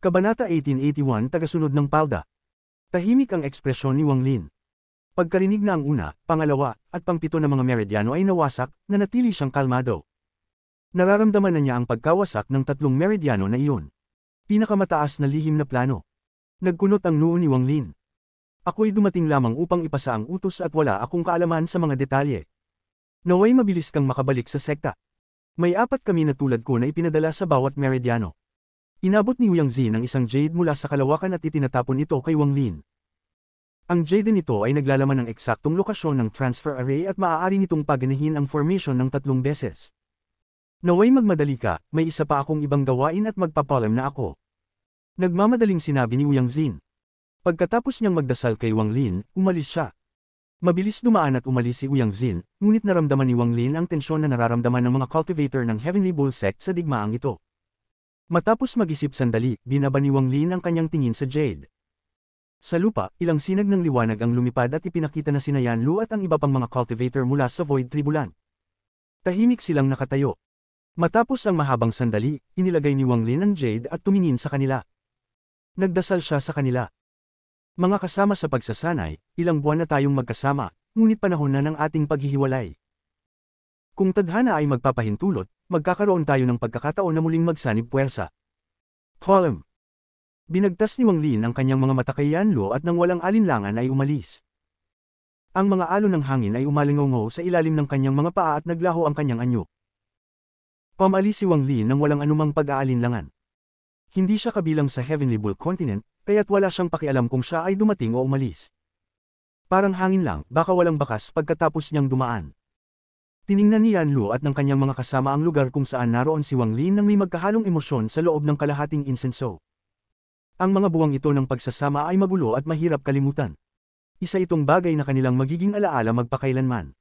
Kabanata 1881 Tagasunod ng palda. Tahimik ang ekspresyon ni Wang Lin. Pagkarinig na ang una, pangalawa, at pangpito na mga meridyano ay nawasak, nanatili siyang kalmado. Nararamdaman na niya ang pagkawasak ng tatlong meridyano na iyon. Pinakamataas na lihim na plano. Nagkunot ang noo ni Wang Lin. Ako'y dumating lamang upang ipasa ang utos at wala akong kaalaman sa mga detalye. Naway mabilis kang makabalik sa sekta. May 4 kami na tulad ko na ipinadala sa bawat meridyano. Inabot ni Yang Zin ang isang jade mula sa kalawakan at itinatapon ito kay Wang Lin. Ang jade nito ay naglalaman ng eksaktong lokasyon ng transfer array at maaari nitong paganahin ang formation ng 3 beses. Naway magmadali ka, may isa pa akong ibang gawain at magpapalam na ako. Nagmamadaling sinabi ni Yang Zin. Pagkatapos niyang magdasal kay Wang Lin, umalis siya. Mabilis dumaan at umalis si Yang Zin, ngunit naramdaman ni Wang Lin ang tensyon na nararamdaman ng mga cultivator ng Heavenly Bull sect sa digmaang ito. Matapos mag-isip sandali, binaba ni Wang Lin ang kanyang tingin sa jade. Sa lupa, ilang sinag ng liwanag ang lumipad at ipinakita na sina Yan Lu at ang iba pang mga cultivator mula sa Void Tribulan. Tahimik silang nakatayo. Matapos ang mahabang sandali, inilagay ni Wang Lin ang jade at tumingin sa kanila. Nagdasal siya sa kanila. Mga kasama sa pagsasanay, ilang buwan na tayong magkasama, ngunit panahon na ng ating paghihiwalay. Kung tadhana ay magpapahintulot, magkakaroon tayo ng pagkakataon na muling magsanib puwersa. Column. Binagtas ni Wang Lin ang kanyang mga mata kay Yan Lu at nang walang alinlangan ay umalis. Ang mga alon ng hangin ay umalingaw sa ilalim ng kanyang mga paa at naglaho ang kanyang anyo. Pamalis si Wang Lin nang walang anumang pag-aalinlangan. Hindi siya kabilang sa Heavenly Bull Continent, kaya't wala siyang pakialam kung siya ay dumating o umalis. Parang hangin lang, baka walang bakas pagkatapos niyang dumaan. Tiningnan ni Yan Lu at ng kanyang mga kasama ang lugar kung saan naroon si Wang Lin nang may magkahalong emosyon sa loob ng kalahating insenso. Ang mga buwang ito ng pagsasama ay magulo at mahirap kalimutan. Isa itong bagay na kanilang magiging alaala magpakailanman.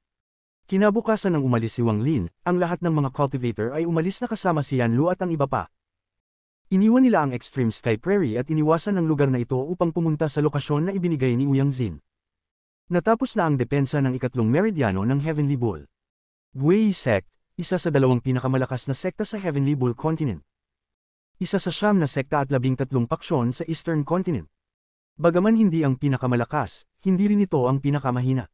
Kinabukasan nang umalis si Wang Lin, ang lahat ng mga cultivator ay umalis na kasama si Yan Lu at ang iba pa. Iniwan nila ang Extreme Sky Prairie at iniwasan ang lugar na ito upang pumunta sa lokasyon na ibinigay ni Yang Zin. Natapos na ang depensa ng ikatlong meridyano ng Heavenly Bull. Guiyi Sect, isa sa 2 pinakamalakas na sekta sa Heavenly Bull Continent. Isa sa 9 na sekta at 13 paksyon sa Eastern Continent. Bagaman hindi ang pinakamalakas, hindi rin ito ang pinakamahina.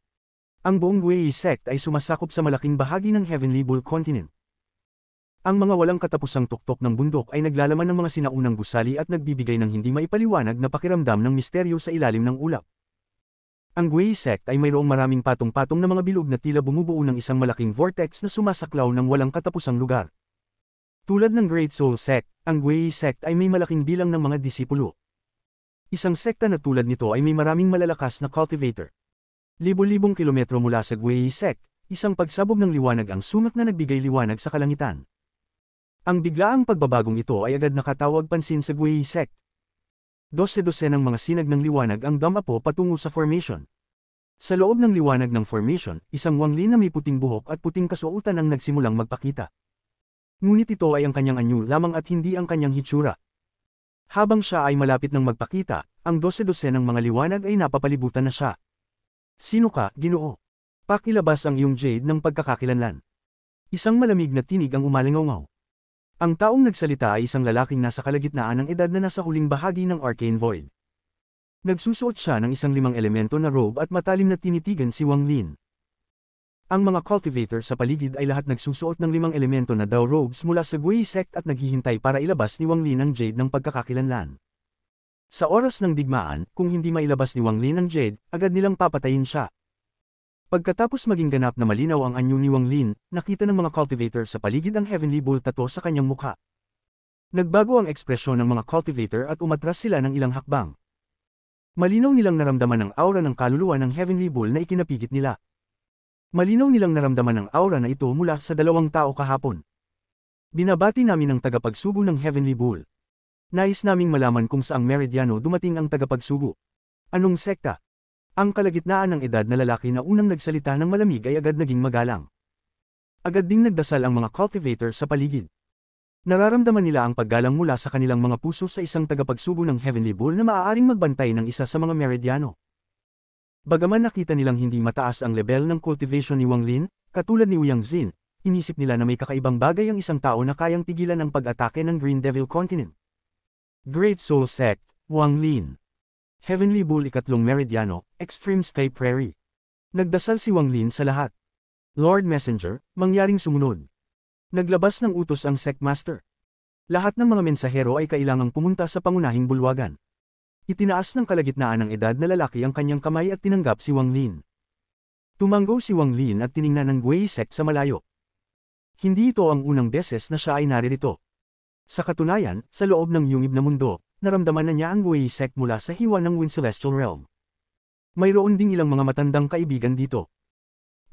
Ang buong Guiyi Sect ay sumasakop sa malaking bahagi ng Heavenly Bull Continent. Ang mga walang katapusang tuktok ng bundok ay naglalaman ng mga sinaunang gusali at nagbibigay ng hindi maipaliwanag na pakiramdam ng misteryo sa ilalim ng ulap. Ang Guiyi Sect ay mayroong maraming patong-patong na mga bilog na tila bumubuo ng isang malaking vortex na sumasaklaw ng walang katapusang lugar. Tulad ng Great Soul Sect, ang Guiyi Sect ay may malaking bilang ng mga disipulo. Isang sekta na tulad nito ay may maraming malalakas na cultivator. Libo-libong kilometro mula sa Guiyi Sect, isang pagsabog ng liwanag ang sumak na nagbigay liwanag sa kalangitan. Ang biglaang pagbabagong ito ay agad nakatawag pansin sa Guiyi Sect. 12 ng mga sinag ng liwanag ang damapo patungo sa formation. Sa loob ng liwanag ng formation, isang Wang Lin na may puting buhok at puting kasuotan ang nagsimulang magpakita. Ngunit ito ay ang kanyang anyo lamang at hindi ang kanyang hitsura. Habang siya ay malapit ng magpakita, ang 12 ng mga liwanag ay napapalibutan na siya. Sino ka, Ginoo? Pakilabas ang iyong jade ng pagkakakilanlan. Isang malamig na tinig ang umalingaw. Ang taong nagsalita ay isang lalaking nasa kalagitnaan ng edad na nasa huling bahagi ng Arcane Void. Nagsusuot siya ng isang 5 elemento na robe at matalim na tinitigan si Wang Lin. Ang mga cultivator sa paligid ay lahat nagsusuot ng 5 elemento na Dao robes mula sa Guiyi Sect at naghihintay para ilabas ni Wang Lin ang jade ng pagkakakilanlan. Sa oras ng digmaan, kung hindi mailabas ni Wang Lin ang jade, agad nilang papatayin siya. Pagkatapos maging ganap na malinaw ang anyo ni Wang Lin, nakita ng mga cultivator sa paligid ang Heavenly Bull tattoo sa kanyang mukha. Nagbago ang ekspresyon ng mga cultivator at umatras sila ng ilang hakbang. Malinaw nilang naramdaman ang aura ng kaluluwa ng Heavenly Bull na ikinapigit nila. Malinaw nilang naramdaman ang aura na ito mula sa 2 tao kahapon. Binabati namin ang tagapagsugo ng Heavenly Bull. Nais naming malaman kung saang meridyano dumating ang tagapagsugo. Anong sekta? Ang kalagitnaan ng edad na lalaki na unang nagsalita ng malamig ay agad naging magalang. Agad ding nagdasal ang mga cultivator sa paligid. Nararamdaman nila ang paggalang mula sa kanilang mga puso sa isang tagapagsugo ng Heavenly Bull na maaaring magbantay ng isa sa mga meridyano. Bagaman nakita nilang hindi mataas ang level ng cultivation ni Wang Lin, katulad ni Yang Zin, inisip nila na may kakaibang bagay ang isang tao na kayang pigilan ang pag-atake ng Green Devil Continent. Great Soul Sect, Wang Lin. Heavenly Bull ikatlong meridiano, Extreme Sky Prairie. Nagdasal si Wang Lin sa lahat. Lord Messenger, mangyaring sumunod. Naglabas ng utos ang Sect Master. Lahat ng mga mensahero ay kailangang pumunta sa pangunahing bulwagan. Itinaas ng kalagitnaan ng edad na lalaki ang kanyang kamay at tinanggap si Wang Lin. Tumanggo si Wang Lin at tiningnan ng Wei Sect sa malayo. Hindi ito ang unang beses na siya ay naririto. Sa katunayan, sa loob ng yungib na mundo, naramdaman na niya ang Wei Sect mula sa hiwa ng Wind Celestial Realm. Mayroon ding ilang mga matandang kaibigan dito.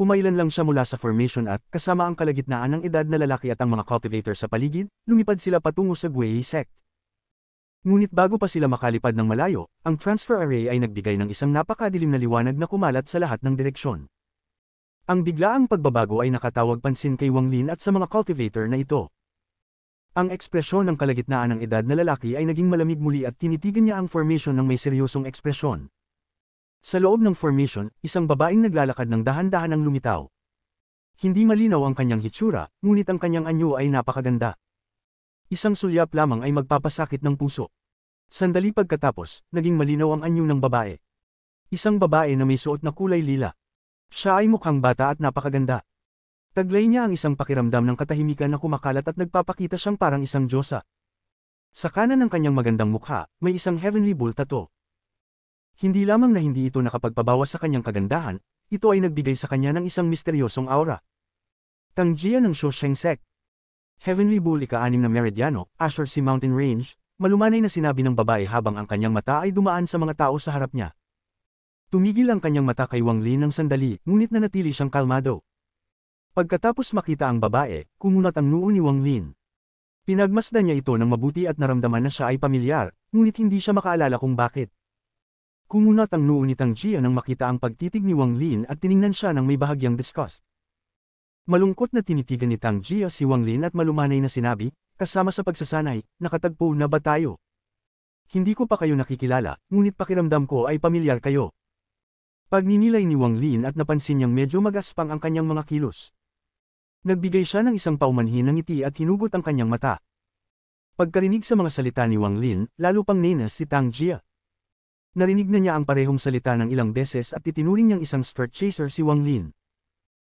Pumailan lang siya mula sa formation at, kasama ang kalagitnaan ng edad na lalaki at ang mga cultivator sa paligid, lumipad sila patungo sa Wei Sect. Ngunit bago pa sila makalipad ng malayo, ang transfer array ay nagbigay ng isang napakadilim na liwanag na kumalat sa lahat ng direksyon. Ang biglaang pagbabago ay nakatawag pansin kay Wang Lin at sa mga cultivator na ito. Ang ekspresyon ng kalagitnaan ng edad na lalaki ay naging malamig muli at tinitigan niya ang formation ng may seryosong ekspresyon. Sa loob ng formation, isang babaeng naglalakad ng dahan-dahan ang lumitaw. Hindi malinaw ang kanyang hitsura, ngunit ang kanyang anyo ay napakaganda. Isang sulyap lamang ay magpapasakit ng puso. Sandali pagkatapos, naging malinaw ang anyo ng babae. Isang babae na may suot na kulay lila. Siya ay mukhang bata at napakaganda. Taglay niya ang isang pakiramdam ng katahimikan na kumakalat at nagpapakita siyang parang isang diyosa. Sa kanan ng kanyang magandang mukha, may isang heavenly bull tattoo. Hindi lamang na hindi ito nakapagpabawas sa kanyang kagandahan, ito ay nagbigay sa kanya ng isang misteryosong aura. Tangjia ng Shosheng Sect. Heavenly Bull ika-6 na meridiano, Azure Sea Mountain Range, malumanay na sinabi ng babae habang ang kanyang mata ay dumaan sa mga tao sa harap niya. Tumigil ang kanyang mata kay Wang Lin ng sandali, ngunit nanatili siyang kalmado. Pagkatapos makita ang babae, kumunat ang noo ni Wang Lin. Pinagmasdan niya ito ng mabuti at naramdaman na siya ay pamilyar, ngunit hindi siya makaalala kung bakit. Kumunat ang noo ni Tangjia nang makita ang pagtitig ni Wang Lin at tiningnan siya ng may bahagyang disgust. Malungkot na tinitigan ni Tangjia si Wang Lin at malumanay na sinabi, kasama sa pagsasanay, nakatagpo na ba tayo? Hindi ko pa kayo nakikilala, ngunit pakiramdam ko ay pamilyar kayo. Pagninilay ni Wang Lin at napansin niyang medyo magaspang ang kanyang mga kilos. Nagbigay siya ng isang paumanhin ng ngiti at hinugot ang kanyang mata. Pagkarinig sa mga salita ni Wang Lin, lalo pang ninas si Tangjia. Narinig na niya ang parehong salita ng ilang beses at itinuring niyang isang skirt chaser si Wang Lin.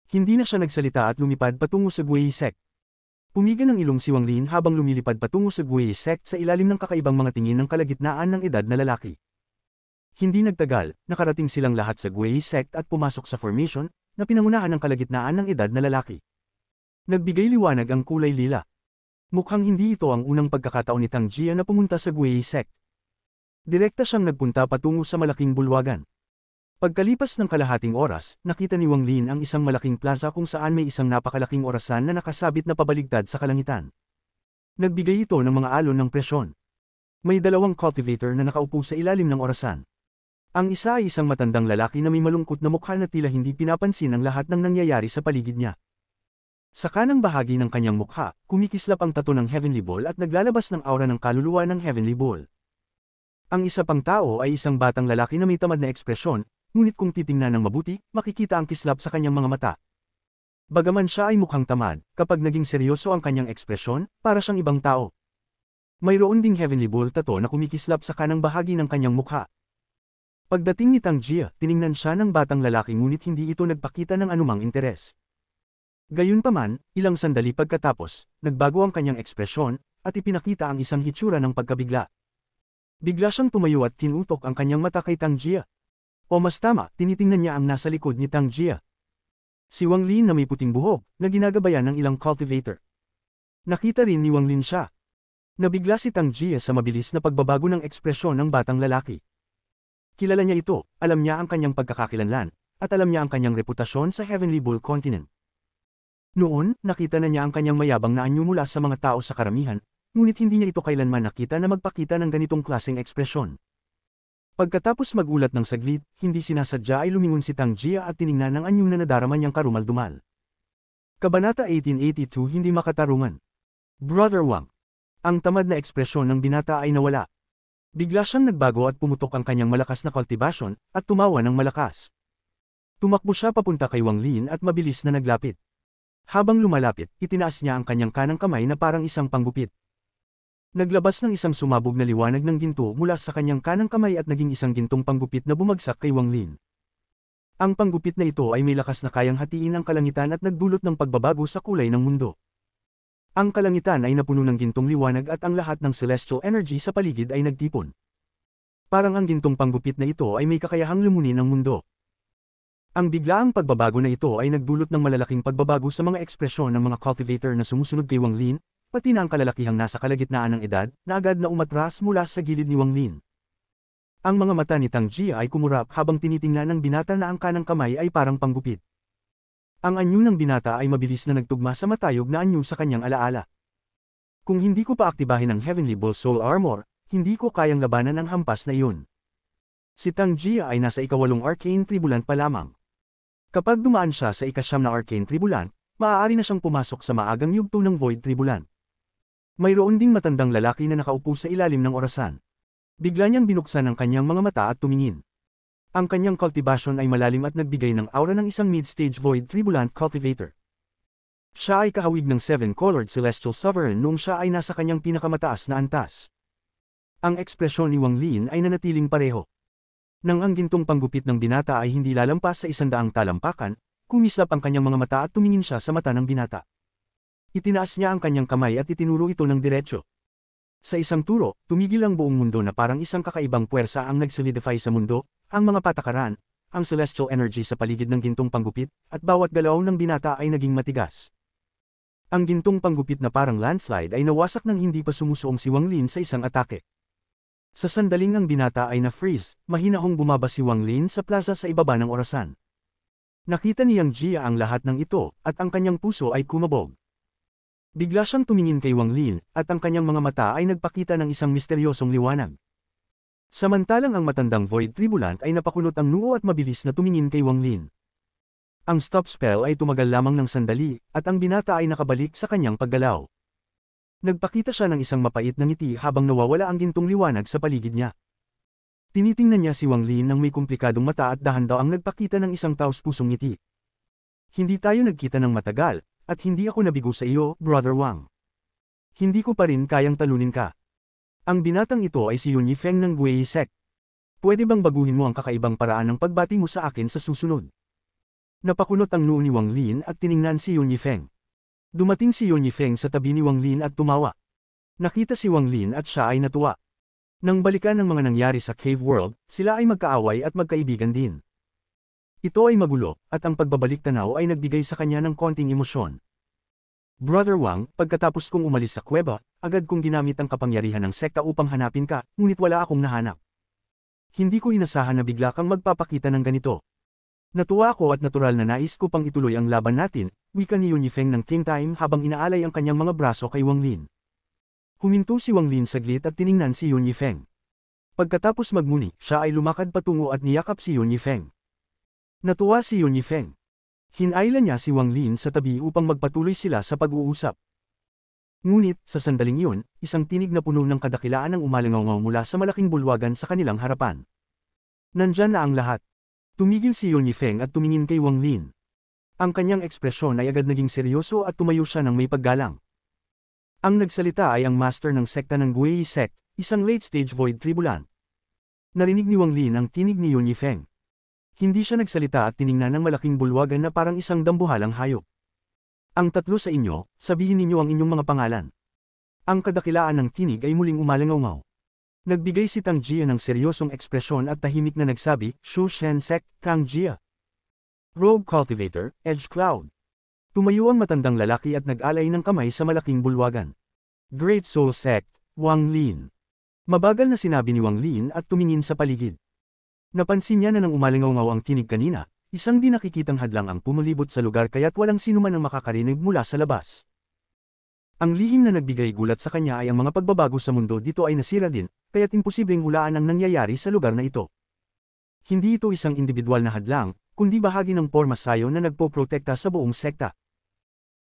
Hindi na siya nagsalita at lumipad patungo sa Wei Sect. Pumiga ng ilong si Wang Lin habang lumilipad patungo sa Wei Sect sa ilalim ng kakaibang mga tingin ng kalagitnaan ng edad na lalaki. Hindi nagtagal, nakarating silang lahat sa Wei Sect at pumasok sa formation, na pinangunahan ng kalagitnaan ng edad na lalaki. Nagbigay liwanag ang kulay lila. Mukhang hindi ito ang unang pagkakataon ni Tangjia na pumunta sa Wei Sect. Direkta siyang nagpunta patungo sa malaking bulwagan. Pagkalipas ng kalahating oras, nakita ni Wang Lin ang isang malaking plaza kung saan may isang napakalaking orasan na nakasabit na pabaligtad sa kalangitan. Nagbigay ito ng mga alon ng presyon. May dalawang cultivator na nakaupo sa ilalim ng orasan. Ang isa ay isang matandang lalaki na may malungkot na mukha na tila hindi pinapansin ang lahat ng nangyayari sa paligid niya. Sa kanang bahagi ng kanyang mukha, kumikislap ang tato ng Heavenly Bull at naglalabas ng aura ng kaluluwa ng Heavenly Bull. Ang isa pang tao ay isang batang lalaki na may tamad na ekspresyon, ngunit kung titingnan ng mabuti, makikita ang kislap sa kanyang mga mata. Bagaman siya ay mukhang tamad, kapag naging seryoso ang kanyang ekspresyon, para siyang ibang tao. Mayroon ding Heavenly Bull tato na kumikislap sa kanang bahagi ng kanyang mukha. Pagdating ni Tangjia, tiningnan siya ng batang lalaki ngunit hindi ito nagpakita ng anumang interes. Gayunpaman, ilang sandali pagkatapos, nagbago ang kanyang ekspresyon, at ipinakita ang isang hitsura ng pagkabigla. Bigla siyang tumayo at tinutok ang kanyang mata kay Tangjia. O mas tama, tinitingnan niya ang nasa likod ni Tangjia. Si Wang Lin na may puting buhok, na ginagabayan ng ilang cultivator. Nakita rin ni Wang Lin siya. Nabigla si Tangjia sa mabilis na pagbabago ng ekspresyon ng batang lalaki. Kilala niya ito, alam niya ang kanyang pagkakakilanlan, at alam niya ang kanyang reputasyon sa Heavenly Bull Continent. Noon, nakita na niya ang kanyang mayabang na anyo mula sa mga tao sa karamihan, ngunit hindi niya ito kailanman nakita na magpakita ng ganitong klaseng ekspresyon. Pagkatapos magulat ng saglit, hindi sinasadya ay lumingon si Tangjia at tiningnan ang anyo na nadarama niyang karumal-dumal. Kabanata 1882 Hindi makatarungan. Brother Wang. Ang tamad na ekspresyon ng binata ay nawala. Bigla siyang nagbago at pumutok ang kanyang malakas na kultivasyon, at tumawa ng malakas. Tumakbo siya papunta kay Wang Lin at mabilis na naglapit. Habang lumalapit, itinaas niya ang kanyang kanang kamay na parang isang panggupit. Naglabas ng isang sumabog na liwanag ng ginto mula sa kanyang kanang kamay at naging isang gintong panggupit na bumagsak kay Wang Lin. Ang panggupit na ito ay may lakas na kayang hatiin ang kalangitan at nagdulot ng pagbabago sa kulay ng mundo. Ang kalangitan ay napuno ng gintong liwanag at ang lahat ng celestial energy sa paligid ay nagtipon. Parang ang gintong panggupit na ito ay may kakayahang lumunin ang mundo. Ang biglaang pagbabago na ito ay nagdulot ng malalaking pagbabago sa mga ekspresyon ng mga cultivator na sumusunod kay Wang Lin, pati na ang kalalakihang nasa kalagitnaan ng edad na agad na umatras mula sa gilid ni Wang Lin. Ang mga mata ni Tang Jia ay kumurap habang tinitingnan ng binata na ang kanang kamay ay parang panggupit. Ang anyo ng binata ay mabilis na nagtugma sa matayog na anyo sa kanyang alaala. Kung hindi ko pa aktibahin ang Heavenly Bull Soul Armor, hindi ko kayang labanan ang hampas na iyon. Si Tang Jia ay nasa ika-8 Arcane Tribulant pa lamang. Kapag dumaan siya sa ika-9 na Arcane Tribulant, maaari na siyang pumasok sa maagang yugto ng Void Tribulant. Mayroon ding matandang lalaki na nakaupo sa ilalim ng orasan. Bigla niyang binuksan ang kanyang mga mata at tumingin. Ang kanyang cultivation ay malalim at nagbigay ng aura ng isang mid-stage Void Tribulant Cultivator. Siya ay kahawig ng 7-colored Celestial Sovereign noong siya ay nasa kanyang pinakamataas na antas. Ang ekspresyon ni Wang Lin ay nanatiling pareho. Nang ang gintong panggupit ng binata ay hindi lalampas sa 100 talampakan, kumislap ang kanyang mga mata at tumingin siya sa mata ng binata. Itinaas niya ang kanyang kamay at itinuro ito ng diretsyo. Sa isang turo, tumigil ang buong mundo na parang isang kakaibang puwersa ang nag-solidify sa mundo, ang mga patakaran, ang celestial energy sa paligid ng gintong panggupit, at bawat galaw ng binata ay naging matigas. Ang gintong panggupit na parang landslide ay nawasak nang hindi pa sumusuong si Wang Lin sa isang atake. Sa sandaling ang binata ay na-freeze, mahinahong bumaba si Wang Lin sa plaza sa ibaba ng orasan. Nakita ni Yang Jia ang lahat ng ito, at ang kanyang puso ay kumabog. Bigla siyang tumingin kay Wang Lin, at ang kanyang mga mata ay nagpakita ng isang misteryosong liwanag. Samantalang ang matandang Void Tribulant ay napakunot ang noo at mabilis na tumingin kay Wang Lin. Ang stop spell ay tumagal lamang ng sandali, at ang binata ay nakabalik sa kanyang paggalaw. Nagpakita siya ng isang mapait na ngiti habang nawawala ang gintong liwanag sa paligid niya. Tinitingnan niya si Wang Lin ng may komplikadong mata at dahan-daw ang nagpakita ng isang taos-pusong ngiti. Hindi tayo nagkita ng matagal, at hindi ako nabigo sa iyo, Brother Wang. Hindi ko pa rin kayang talunin ka. Ang binatang ito ay si Yun Yifeng ng Guiyi Sect. Pwede bang baguhin mo ang kakaibang paraan ng pagbati mo sa akin sa susunod? Napakunot ang noo ni Wang Lin at tiningnan si Yun Yifeng. Dumating si Yun Yifeng sa tabi ni Wang Lin at tumawa. Nakita si Wang Lin at siya ay natuwa. Nang balikan ng mga nangyari sa Cave World, sila ay magkaaway at magkaibigan din. Ito ay magulo, at ang pagbabalik tanaw ay nagbigay sa kanya ng konting emosyon. Brother Wang, pagkatapos kong umalis sa kuweba, agad kong ginamit ang kapangyarihan ng sekta upang hanapin ka, ngunit wala akong nahanap. Hindi ko inasahan na bigla kang magpapakita ng ganito. Natuwa ako at natural na nais ko pang ituloy ang laban natin, wika ni Yun Yifeng ng King Time habang inaalay ang kanyang mga braso kay Wang Lin. Huminto si Wang Lin saglit at tiningnan si Yun Yifeng. Pagkatapos magmuni, siya ay lumakad patungo at niyakap si Yun Yifeng. Natuwa si Yun Yifeng. Hinayla niya si Wang Lin sa tabi upang magpatuloy sila sa pag-uusap. Ngunit, sa sandaling iyon, isang tinig na puno ng kadakilaan ang umalingaw mula sa malaking bulwagan sa kanilang harapan. Nandyan na ang lahat. Tumigil si Yun Yifeng at tumingin kay Wang Lin. Ang kanyang ekspresyon ay agad naging seryoso at tumayo siya ng may paggalang. Ang nagsalita ay ang master ng sekta ng Guiyi Sect, isang late-stage Void Tribulant. Narinig ni Wang Lin ang tinig ni Yun Yifeng. Hindi siya nagsalita at tiningnan ng malaking bulwagan na parang isang dambuhalang hayop. Ang tatlo sa inyo, sabihin ninyo ang inyong mga pangalan. Ang kadakilaan ng tinig ay muling umalangaw. Nagbigay si Tang Jia ng seryosong ekspresyon at tahimik na nagsabi, Shu Shen Sect, Tang Jia. Rogue Cultivator, Edge Cloud. Tumayo ang matandang lalaki at nag-alay ng kamay sa malaking bulwagan. Great Soul Sect, Wang Lin. Mabagal na sinabi ni Wang Lin at tumingin sa paligid. Napansin niya na nang umalingaw ang tinig kanina, isang di nakikitang hadlang ang pumulibot sa lugar kaya't walang sinuman ang makakarinig mula sa labas. Ang lihim na nagbigay gulat sa kanya ay ang mga pagbabago sa mundo dito ay nasira din, kaya't imposibleng hulaan ang nangyayari sa lugar na ito. Hindi ito isang individual na hadlang, kundi bahagi ng porma sayo na nagpoprotekta sa buong sekta.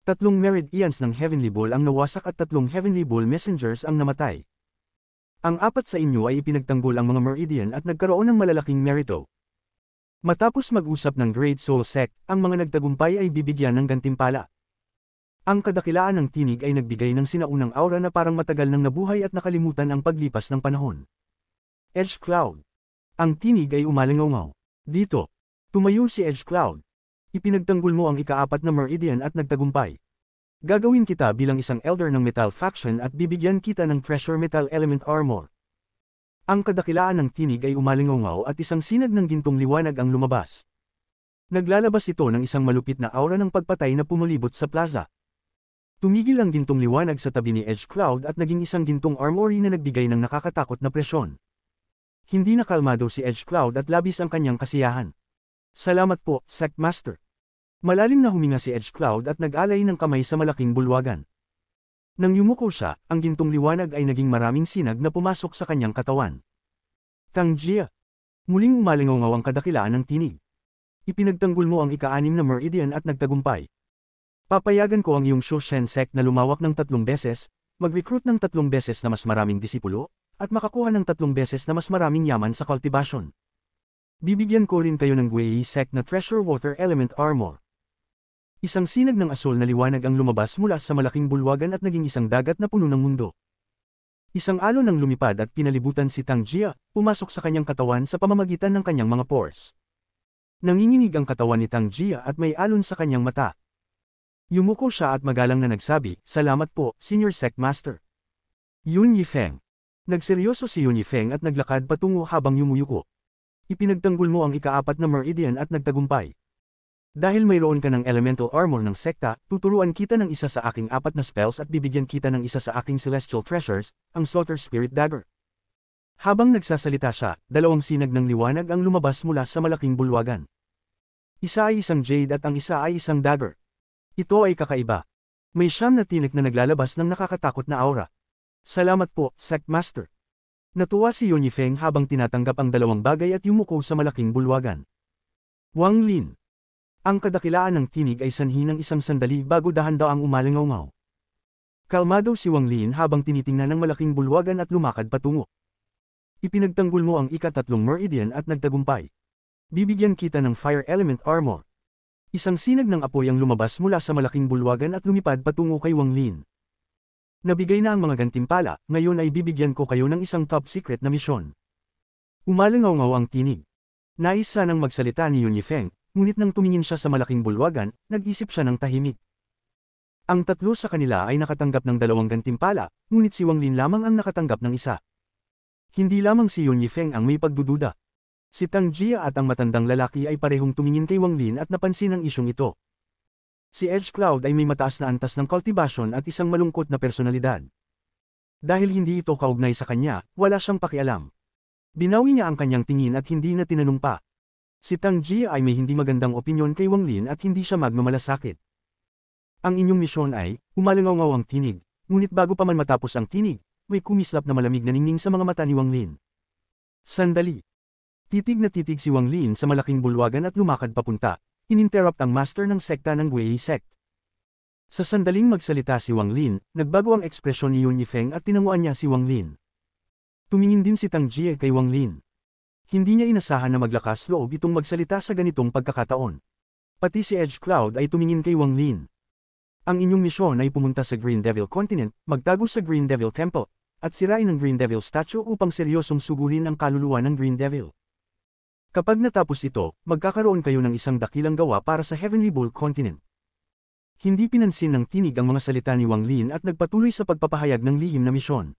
3 Meridians ng Heavenly Bull ang nawasak at 3 Heavenly Bull Messengers ang namatay. Ang 4 sa inyo ay ipinagtanggol ang mga Meridian at nagkaroon ng malalaking merito. Matapos mag-usap ng Great Soul Sect, ang mga nagtagumpay ay bibigyan ng gantimpala. Ang kadakilaan ng tinig ay nagbigay ng sinaunang aura na parang matagal nang nabuhay at nakalimutan ang paglipas ng panahon. Edge Cloud. Ang tinig ay umalingaw. Dito. Tumayo si Edge Cloud. Ipinagtanggol mo ang ika-4 na meridian at nagtagumpay. Gagawin kita bilang isang elder ng metal faction at bibigyan kita ng treasure metal element armor. Ang kadakilaan ng tinig ay umalingaw at isang sinag ng gintong liwanag ang lumabas. Naglalabas ito ng isang malupit na aura ng pagpatay na pumulibot sa plaza. Tumigil ang gintong liwanag sa tabi ni Edge Cloud at naging isang gintong armory na nagbigay ng nakakatakot na presyon. Hindi nakalmado si Edge Cloud at labis ang kanyang kasiyahan. Salamat po, Sect Master. Malalim na huminga si Edge Cloud at nag-alay ng kamay sa malaking bulwagan. Nang yumuko siya, ang gintong liwanag ay naging maraming sinag na pumasok sa kanyang katawan. Tang Jia. Muling umalingaw ang kadakilaan ng tinig. Ipinagtanggol mo ang ika-6 na meridian at nagtagumpay. Papayagan ko ang iyong Shoshen sect na lumawak ng 3 beses, mag-recruit ng 3 beses na mas maraming disipulo, at makakuha ng 3 beses na mas maraming yaman sa cultivation. Bibigyan ko rin kayo ng Guei sect na Treasure Water Element Armor. Isang sinag ng asol na liwanag ang lumabas mula sa malaking bulwagan at naging isang dagat na puno ng mundo. Isang alon ang lumipad at pinalibutan si Tang Jia, pumasok sa kanyang katawan sa pamamagitan ng kanyang mga pores. Nanginginig ang katawan ni Tang Jia at may alon sa kanyang mata. Yumuko siya at magalang na nagsabi, "Salamat po, Senior Sect Master." Yun Yifeng. Nagseryoso si Yun Yifeng at naglakad patungo habang yumuyuko. Ipinagtanggol mo ang ika-4 na meridian at nagtagumpay. Dahil mayroon ka ng elemental armor ng sekta, tuturuan kita ng isa sa aking 4 na spells at bibigyan kita ng isa sa aking celestial treasures, ang Slaughter Spirit Dagger. Habang nagsasalita siya, 2 sinag ng liwanag ang lumabas mula sa malaking bulwagan. Isa ay isang jade at ang isa ay isang dagger. Ito ay kakaiba. May 9 na tinik na naglalabas ng nakakatakot na aura. Salamat po, Sect Master. Natuwa si Yun Yifeng habang tinatanggap ang 2 bagay at yumuko sa malaking bulwagan. Wang Lin. Ang kadakilaan ng tinig ay sanhi ng isang sandali bago dahan-daang umalingaw. Kalmado si Wang Lin habang tinitingnan ng malaking bulwagan at lumakad patungo. Ipinagtanggol mo ang ika-3 meridian at nagtagumpay. Bibigyan kita ng Fire Element Armor. Isang sinag ng apoy ang lumabas mula sa malaking bulwagan at lumipad patungo kay Wang Lin. Nabigay na ang mga gantimpala, ngayon ay bibigyan ko kayo ng isang top secret na misyon. Umalingaw ang tinig. Nais sanang magsalita ni Yun Yifeng, ngunit nang tumingin siya sa malaking bulwagan, nag-isip siya ng tahimik. Ang 3 sa kanila ay nakatanggap ng 2 gantimpala, ngunit si Wang Lin lamang ang nakatanggap ng 1. Hindi lamang si Yun Yifeng ang may pagdududa. Si Tang Jia at ang matandang lalaki ay parehong tumingin kay Wang Lin at napansin ang isyong ito. Si Edge Cloud ay may mataas na antas ng cultivation at isang malungkot na personalidad. Dahil hindi ito kaugnay sa kanya, wala siyang pakialam. Binawi niya ang kanyang tingin at hindi na tinanong pa. Si Tang Jia ay may hindi magandang opinyon kay Wang Lin at hindi siya magmamalasakit. Ang inyong misyon ay, umalingaw ang tinig, ngunit bago pa man matapos ang tinig, may kumislap na malamig na ningning sa mga mata ni Wang Lin. Sandali. Titig na titig si Wang Lin sa malaking bulwagan at lumakad papunta, ininterrupt ang master ng sekta ng Guei sect. Sa sandaling magsalita si Wang Lin, nagbago ang ekspresyon ni Yun Yifeng at tinanguan niya si Wang Lin. Tumingin din si Tang Jia kay Wang Lin. Hindi niya inasahan na maglakas loob itong magsalita sa ganitong pagkakataon. Pati si Edge Cloud ay tumingin kay Wang Lin. Ang inyong misyon ay pumunta sa Green Devil Continent, magtago sa Green Devil Temple, at sirain ang Green Devil statue upang seryosong sugurin ang kaluluwa ng Green Devil. Kapag natapos ito, magkakaroon kayo ng isang dakilang gawa para sa Heavenly Bull Continent. Hindi pinansin ng tinig ang mga salita ni Wang Lin at nagpatuloy sa pagpapahayag ng lihim na misyon.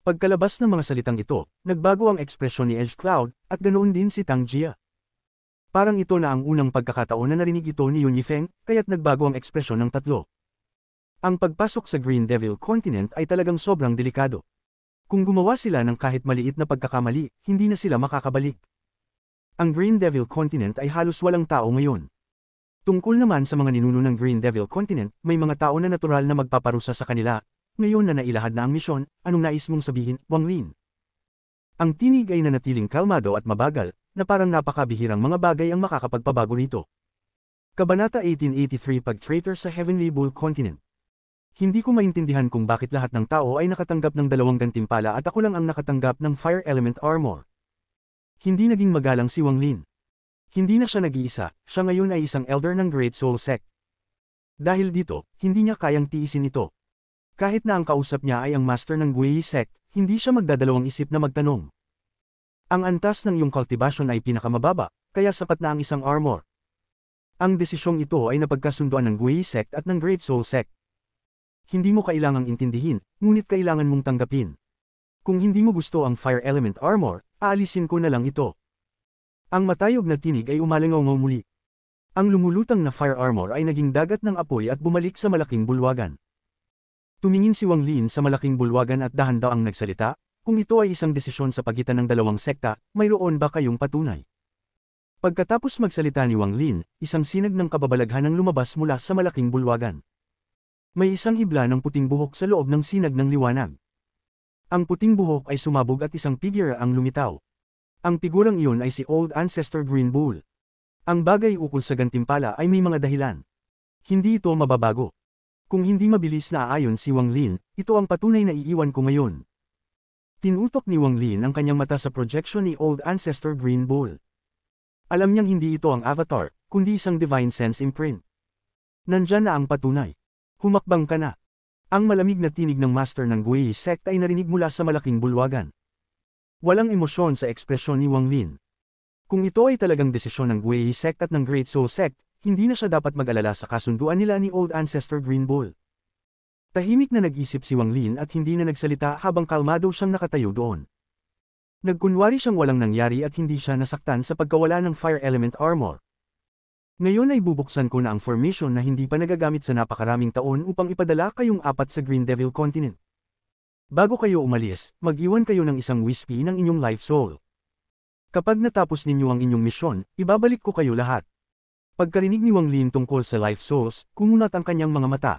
Pagkalabas ng mga salitang ito, nagbago ang ekspresyon ni Edge Cloud, at ganoon din si Tang Jia. Parang ito na ang unang pagkakataon na narinig ito ni Yun Yifeng, kaya't nagbago ang ekspresyon ng 3. Ang pagpasok sa Green Devil Continent ay talagang sobrang delikado. Kung gumawa sila ng kahit maliit na pagkakamali, hindi na sila makakabalik. Ang Green Devil Continent ay halos walang tao ngayon. Tungkol naman sa mga ninuno ng Green Devil Continent, may mga tao na natural na magpaparusa sa kanila. Ngayon na nailahad na ang misyon, anong nais mong sabihin, Wang Lin? Ang tinig ay nanatiling kalmado at mabagal, na parang napakabihirang mga bagay ang makakapagpabago nito. Kabanata 1883 Pag-Traitor sa Heavenly Bull Continent. Hindi ko maintindihan kung bakit lahat ng tao ay nakatanggap ng 2 gantimpala at ako lang ang nakatanggap ng Fire Element Armor. Hindi naging magalang si Wang Lin. Hindi na siya nag-iisa, siya ngayon ay isang elder ng Great Soul Sect. Dahil dito, hindi niya kayang tiisin ito. Kahit na ang kausap niya ay ang master ng Guiyi sect, hindi siya magdadalawang isip na magtanong. Ang antas ng iyong cultivation ay pinakamababa, kaya sapat na ang isang armor. Ang desisyong ito ay napagkasunduan ng Guiyi sect at ng Great Soul sect. Hindi mo kailangang intindihin, ngunit kailangan mong tanggapin. Kung hindi mo gusto ang Fire Element Armor, aalisin ko na lang ito. Ang matayog na tinig ay umalingaw muli. Ang lumulutang na Fire Armor ay naging dagat ng apoy at bumalik sa malaking bulwagan. Tumingin si Wang Lin sa malaking bulwagan at dahan-daang nagsalita, kung ito ay isang desisyon sa pagitan ng dalawang sekta, mayroon ba kayong patunay? Pagkatapos magsalita ni Wang Lin, isang sinag ng kababalaghan ang lumabas mula sa malaking bulwagan. May isang hibla ng puting buhok sa loob ng sinag ng liwanag. Ang puting buhok ay sumabog at isang figure ang lumitaw. Ang figurang iyon ay si Old Ancestor Green Bull. Ang bagay ukol sa gantimpala ay may mga dahilan. Hindi ito mababago. Kung hindi mabilis na aayon si Wang Lin, ito ang patunay na iiwan ko ngayon. Tinutok ni Wang Lin ang kanyang mata sa projection ni Old Ancestor Green Bull. Alam niyang hindi ito ang avatar, kundi isang divine sense imprint. Nandyan na ang patunay. Humakbang ka na. Ang malamig na tinig ng master ng Guiyi sect ay narinig mula sa malaking bulwagan. Walang emosyon sa ekspresyon ni Wang Lin. Kung ito ay talagang desisyon ng Guiyi sect at ng Great Soul sect, hindi na siya dapat mag-alala sa kasunduan nila ni Old Ancestor Green Bull. Tahimik na nag-isip si Wang Lin at hindi na nagsalita habang kalmado siyang nakatayo doon. Nagkunwari siyang walang nangyari at hindi siya nasaktan sa pagkawala ng Fire Element Armor. Ngayon ay bubuksan ko na ang formation na hindi pa nagagamit sa napakaraming taon upang ipadala kayong 4 sa Green Devil Continent. Bago kayo umalis, mag-iwan kayo ng isang wispy ng inyong life soul. Kapag natapos ninyo ang inyong misyon, ibabalik ko kayo lahat. Pagkarinig ni Wang Lin tungkol sa life souls, kumunat ang kanyang mga mata.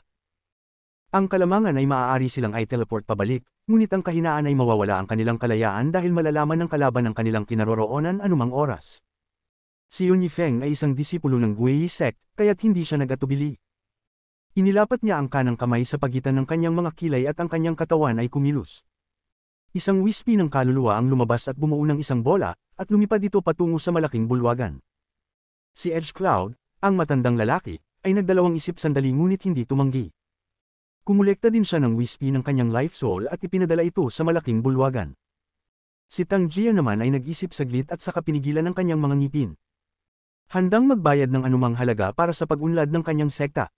Ang kalamangan ay maaari silang i-teleport pabalik, ngunit ang kahinaan ay mawawala ang kanilang kalayaan dahil malalaman ng kalaban ang kanilang kinaroroonan anumang oras. Si Yun Yifeng ay isang disipulo ng Guiyi sect, kaya't hindi siya nag-atubili. Inilapat niya ang kanang kamay sa pagitan ng kanyang mga kilay at ang kanyang katawan ay kumilos. Isang wispy ng kaluluwa ang lumabas at bumuo ng isang bola, at lumipad ito patungo sa malaking bulwagan. Si Edge Cloud, ang matandang lalaki, ay nagdalawang isip sandali ngunit hindi tumanggi. Kumulekta din siya ng wispy ng kanyang life soul at ipinadala ito sa malaking bulwagan. Si Tang Jia naman ay nag-isip saglit at saka pinigilan ng kanyang mga ngipin. Handang magbayad ng anumang halaga para sa pag-unlad ng kanyang sekta.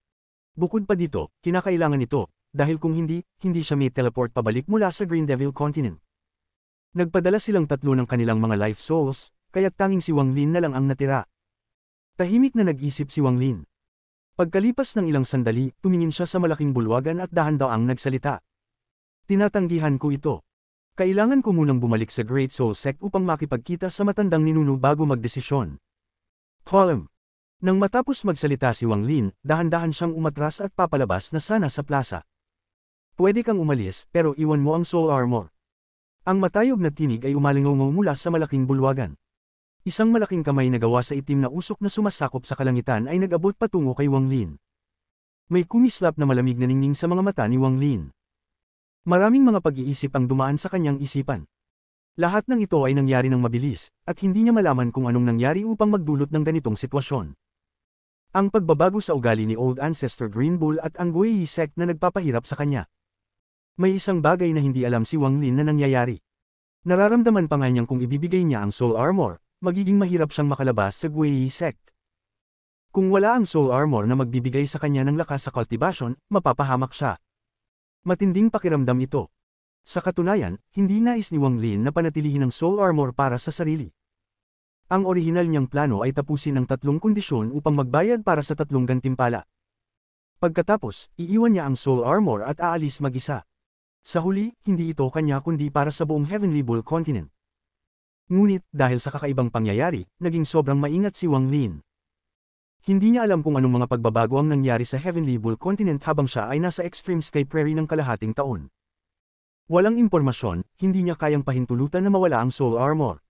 Bukod pa dito, kinakailangan ito, dahil kung hindi siya may teleport pabalik mula sa Green Devil Continent. Nagpadala silang 3 ng kanilang mga life souls, kaya't tanging si Wang Lin na lang ang natira. Tahimik na nag-isip si Wang Lin. Pagkalipas ng ilang sandali, tumingin siya sa malaking bulwagan at dahan-daang nagsalita. Tinatanggihan ko ito. Kailangan ko munang bumalik sa Great Soul Sect upang makipagkita sa matandang ninuno bago magdesisyon. Column. Nang matapos magsalita si Wang Lin, dahan-dahan siyang umatras at papalabas na sana sa plaza. Pwede kang umalis, pero iwan mo ang soul armor. Ang matayog na tinig ay umalingaw mula sa malaking bulwagan. Isang malaking kamay na gawa sa itim na usok na sumasakop sa kalangitan ay nag-abot patungo kay Wang Lin. May kumislap na malamig na ningning sa mga mata ni Wang Lin. Maraming mga pag-iisip ang dumaan sa kanyang isipan. Lahat ng ito ay nangyari ng mabilis, at hindi niya malaman kung anong nangyari upang magdulot ng ganitong sitwasyon. Ang pagbabago sa ugali ni Old Ancestor Green Bull at ang Guiyi sect na nagpapahirap sa kanya. May isang bagay na hindi alam si Wang Lin na nangyayari. Nararamdaman pa nga niyang kung ibibigay niya ang soul armor, magiging mahirap siyang makalabas sa Guiyi sect. Kung wala ang soul armor na magbibigay sa kanya ng lakas sa cultivation, mapapahamak siya. Matinding pakiramdam ito. Sa katunayan, hindi nais ni Wang Lin na panatilihin ang soul armor para sa sarili. Ang orihinal niyang plano ay tapusin ang 3 kondisyon upang magbayad para sa 3 gantimpala. Pagkatapos, iiwan niya ang soul armor at aalis mag-isa. Sa huli, hindi ito kanya kundi para sa buong Heavenly Bull Continent. Ngunit, dahil sa kakaibang pangyayari, naging sobrang maingat si Wang Lin. Hindi niya alam kung anong mga pagbabago ang nangyari sa Heavenly Bull Continent habang siya ay nasa Extreme Sky Prairie ng kalahating taon. Walang impormasyon, hindi niya kayang pahintulutan na mawala ang soul armor.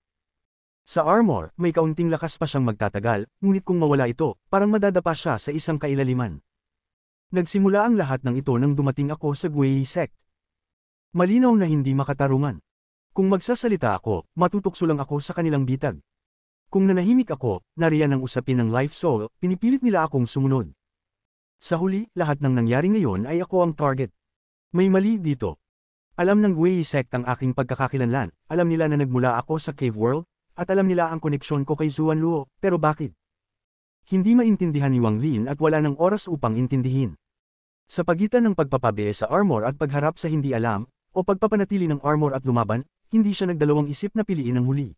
Sa armor, may kaunting lakas pa siyang magtatagal, ngunit kung mawala ito, parang madadapa siya sa isang kailaliman. Nagsimula ang lahat ng ito nang dumating ako sa Guiyi sect. Malinaw na hindi makatarungan. Kung magsasalita ako, matutukso lang ako sa kanilang bitag. Kung nanahimik ako, nariyan ang usapin ng life soul, pinipilit nila akong sumunod. Sa huli, lahat ng nangyari ngayon ay ako ang target. May mali dito. Alam ng Wei sect ang aking pagkakakilanlan, alam nila na nagmula ako sa Cave World, at alam nila ang koneksyon ko kay Zuan Luo, pero bakit? Hindi maintindihan ni Wang Lin at wala ng oras upang intindihin. Sa pagitan ng pagpapabe sa armor at pagharap sa hindi alam, o pagpapanatili ng armor at lumaban, hindi siya nagdalawang isip na piliin ang huli.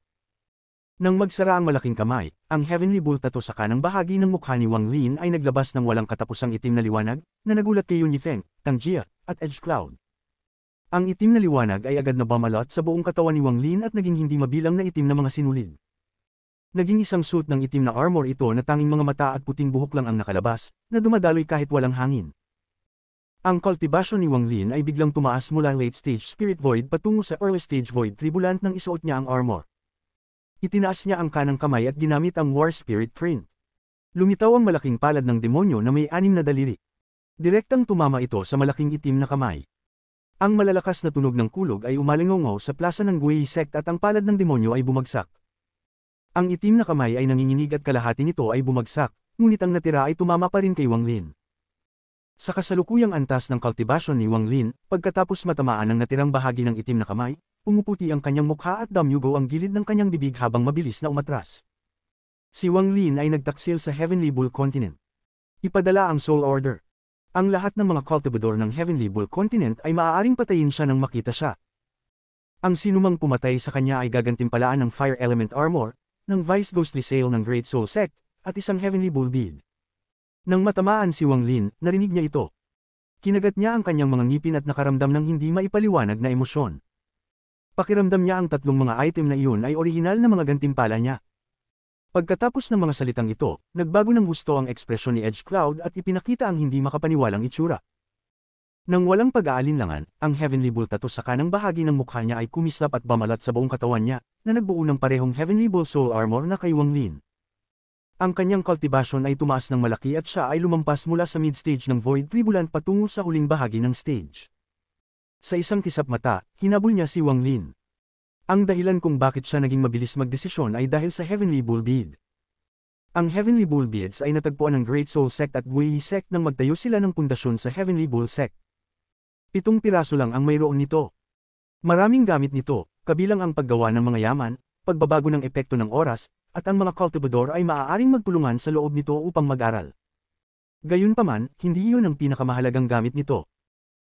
Nang magsara ang malaking kamay, ang Heavenly Bull tattoo sa kanang bahagi ng mukha ni Wang Lin ay naglabas ng walang katapusang itim na liwanag, na nagulat kay Yunifeng, Tang Jia, at Edge Cloud. Ang itim na liwanag ay agad na bumalot sa buong katawan ni Wang Lin at naging hindi mabilang na itim na mga sinulid. Naging isang suit ng itim na armor ito na tanging mga mata at puting buhok lang ang nakalabas, na dumadaloy kahit walang hangin. Ang kultibasyon ni Wang Lin ay biglang tumaas mula late stage Spirit Void patungo sa early stage Void Tribulant nang isuot niya ang armor. Itinaas niya ang kanang kamay at ginamit ang War Spirit Print. Lumitaw ang malaking palad ng demonyo na may 6 na daliri. Direktang tumama ito sa malaking itim na kamay. Ang malalakas na tunog ng kulog ay umalingongaw sa plaza ng Wei sect at ang palad ng demonyo ay bumagsak. Ang itim na kamay ay nanginginig at kalahati nito ay bumagsak, ngunit ang natira ay tumama pa rin kay Wang Lin. Sa kasalukuyang antas ng kultibasyon ni Wang Lin, pagkatapos matamaan ang natirang bahagi ng itim na kamay, pumuputi ang kanyang mukha at damyugo ang gilid ng kanyang bibig habang mabilis na umatras. Si Wang Lin ay nagtaksil sa Heavenly Bull Continent. Ipadala ang Soul Order. Ang lahat ng mga cultivador ng Heavenly Bull Continent ay maaaring patayin siya nang makita siya. Ang sinumang pumatay sa kanya ay gagantimpalaan ng Fire Element Armor, ng Vice Ghostly Sail ng Great Soul Sect, at isang Heavenly Bull Bead. Nang matamaan si Wang Lin, narinig niya ito. Kinagat niya ang kanyang mga ngipin at nakaramdam ng hindi maipaliwanag na emosyon. Pakiramdam niya ang tatlong mga item na iyon ay orihinal na mga gantimpala niya. Pagkatapos ng mga salitang ito, nagbago ng gusto ang ekspresyon ni Edge Cloud at ipinakita ang hindi makapaniwalang itsura. Nang walang pag-aalinlangan, ang Heavenly Bull tattoo sa kanang bahagi ng mukha niya ay kumislap at bamalat sa buong katawan niya, na nagbuo ng parehong Heavenly Bull Soul Armor na kay Wang Lin. Ang kanyang kultibasyon ay tumaas ng malaki at siya ay lumampas mula sa mid-stage ng Void Tribulant patungo sa huling bahagi ng stage. Sa isang kisap mata, hinabol niya si Wang Lin. Ang dahilan kung bakit siya naging mabilis magdesisyon ay dahil sa Heavenly Bull Bead. Ang Heavenly Bull Beads ay natagpuan ng Great Soul Sect at Wei Sect nang magtayo sila ng pundasyon sa Heavenly Bull Sect. 7 piraso lang ang mayroon nito. Maraming gamit nito, kabilang ang paggawa ng mga yaman, pagbabago ng epekto ng oras, at ang mga cultivador ay maaaring magtulungan sa loob nito upang mag-aral. Gayunpaman, hindi iyon ang pinakamahalagang gamit nito.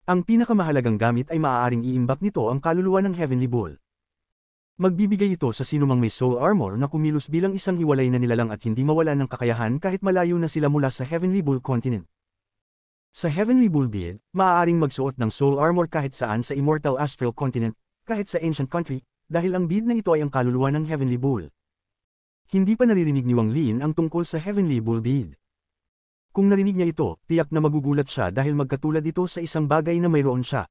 Ang pinakamahalagang gamit ay maaaring iimbak nito ang kaluluwa ng Heavenly Bull. Magbibigay ito sa sinumang may soul armor na kumilos bilang isang hiwalay na nilalang at hindi mawalan ng kakayahan kahit malayo na sila mula sa Heavenly Bull Continent. Sa Heavenly Bull Bead, maaaring magsuot ng soul armor kahit saan sa Immortal Astral Continent, kahit sa Ancient Country, dahil ang bead na ito ay ang kaluluwa ng Heavenly Bull. Hindi pa naririnig ni Wang Lin ang tungkol sa Heavenly Bull Bead. Kung narinig niya ito, tiyak na magugulat siya dahil magkatulad ito sa isang bagay na mayroon siya.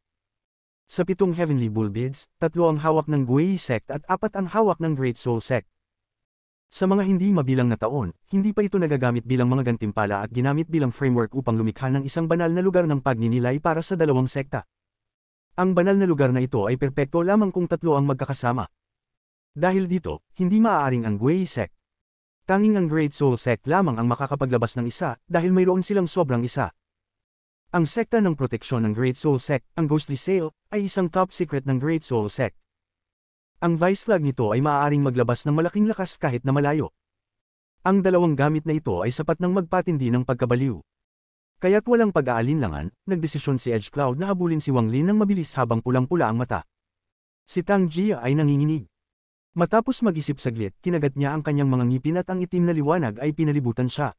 Sa 7 Heavenly Bull Beads, 3 ang hawak ng Wei Sect at 4 ang hawak ng Great Soul Sect. Sa mga hindi mabilang na taon, hindi pa ito nagagamit bilang mga gantimpala at ginamit bilang framework upang lumikha ng isang banal na lugar ng pagninilay para sa dalawang sekta. Ang banal na lugar na ito ay perpekto lamang kung 3 ang magkakasama. Dahil dito, hindi maaaring ang Wei Sect. Tanging ang Great Soul Sect lamang ang makakapaglabas ng isa dahil mayroon silang sobrang isa. Ang sekta ng proteksyon ng Great Soul Sect, ang Ghostly Sail, ay isang top secret ng Great Soul Sect. Ang vice flag nito ay maaaring maglabas ng malaking lakas kahit na malayo. Ang dalawang gamit na ito ay sapat ng magpatindi ng pagkabaliw. Kaya't walang pag-aalinlangan, nagdesisyon si Edge Cloud na habulin si Wang Lin ng mabilis habang pulang-pula ang mata. Si Tang Jia ay nanginginig. Matapos mag-isip saglit, kinagat niya ang kanyang mga ngipin at ang itim na liwanag ay pinalibutan siya.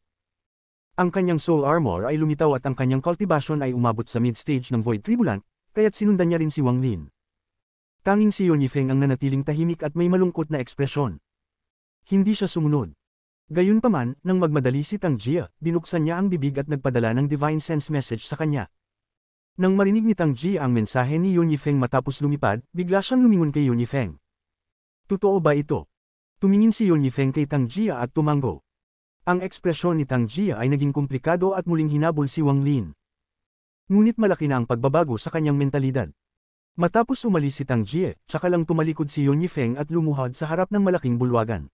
Ang kanyang soul armor ay lumitaw at ang kanyang kultibasyon ay umabot sa mid-stage ng Void Tribulant, kaya't sinundan niya rin si Wang Lin. Tanging si Yunifeng ang nanatiling tahimik at may malungkot na ekspresyon. Hindi siya sumunod. Gayunpaman, nang magmadali si Tang Jia, binuksan niya ang bibig at nagpadala ng Divine Sense message sa kanya. Nang marinig ni Tang Jia ang mensahe ni Yunifeng matapos lumipad, bigla siyang lumingon kay Yunifeng. Totoo ba ito? Tumingin si Yunifeng kay Tang Jia at tumango. Ang ekspresyon ni Tang Jia ay naging komplikado at muling hinabol si Wang Lin. Ngunit malaki na ang pagbabago sa kanyang mentalidad. Matapos umalis si Tang Jia, tsaka lang tumalikod si Yunifeng at lumuhod sa harap ng malaking bulwagan.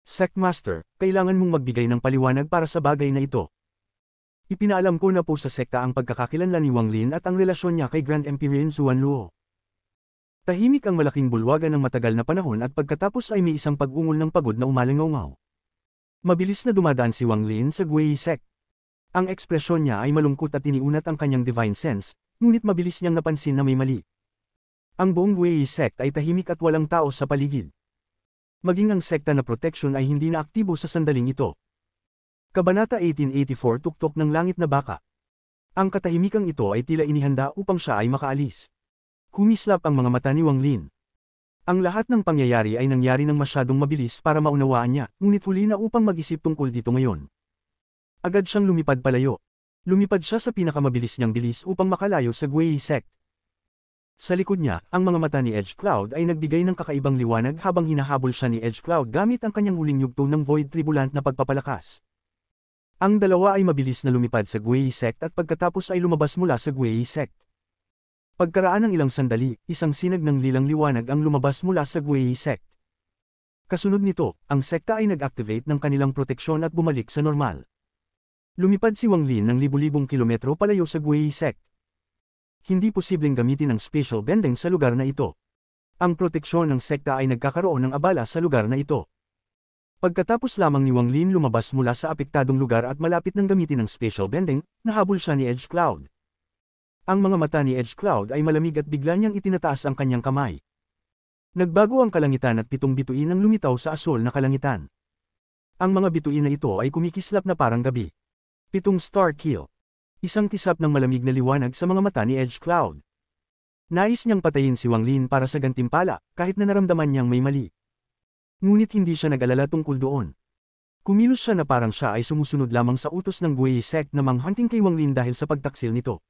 Sect Master, kailangan mong magbigay ng paliwanag para sa bagay na ito. Ipinaalam ko na po sa sekta ang pagkakakilanlan ni Wang Lin at ang relasyon niya kay Grand Emperor Zuan Luo. Tahimik ang malaking bulwagan ng matagal na panahon at pagkatapos ay may isang pag-ungol ng pagod na umalingaw-ngaw. Mabilis na dumadaan si Wang Lin sa Guiyi sect. Ang ekspresyon niya ay malungkot at iniunat ang kanyang divine sense, ngunit mabilis niyang napansin na may mali. Ang buong Guiyi sect ay tahimik at walang tao sa paligid. Maging ang sekta na protection ay hindi na aktibo sa sandaling ito. Kabanata 1884 Tuktok ng Langit na Baka. Ang katahimikang ito ay tila inihanda upang siya ay makaalis. Kumislap ang mga mata ni Wang Lin. Ang lahat ng pangyayari ay nangyari ng masyadong mabilis para maunawaan niya, ngunit huli na upang mag-isip tungkol dito ngayon. Agad siyang lumipad palayo. Lumipad siya sa pinakamabilis niyang bilis upang makalayo sa Guiyi sect. Sa likod niya, ang mga mata ni Edge Cloud ay nagbigay ng kakaibang liwanag habang hinahabol siya ni Edge Cloud gamit ang kanyang huling yugto ng Void Tribulant na pagpapalakas. Ang dalawa ay mabilis na lumipad sa Guiyi sect at pagkatapos ay lumabas mula sa Guiyi sect. Pagkaraan ng ilang sandali, isang sinag ng lilang liwanag ang lumabas mula sa Guiyi sect. Kasunod nito, ang sekta ay nag-activate ng kanilang proteksyon at bumalik sa normal. Lumipad si Wang Lin ng libu-libong kilometro palayo sa Guiyi sect. Hindi posibleng gamitin ang spatial bending sa lugar na ito. Ang proteksyon ng sekta ay nagkakaroon ng abala sa lugar na ito. Pagkatapos lamang ni Wang Lin lumabas mula sa apektadong lugar at malapit ng gamitin ang spatial bending, nahabol siya ni Edge Cloud. Ang mga mata ni Edge Cloud ay malamig at bigla niyang itinataas ang kanyang kamay. Nagbago ang kalangitan at 7 bituin ang lumitaw sa asol na kalangitan. Ang mga bituin na ito ay kumikislap na parang gabi. 7 star kill. Isang kisap ng malamig na liwanag sa mga mata ni Edge Cloud. Nais niyang patayin si Wang Lin para sa gantimpala, kahit na naramdaman niyang may mali. Ngunit hindi siya nag-alala tungkol doon. Kumilos siya na parang siya ay sumusunod lamang sa utos ng Guiyi sect na manghunting kay Wang Lin dahil sa pagtaksil nito.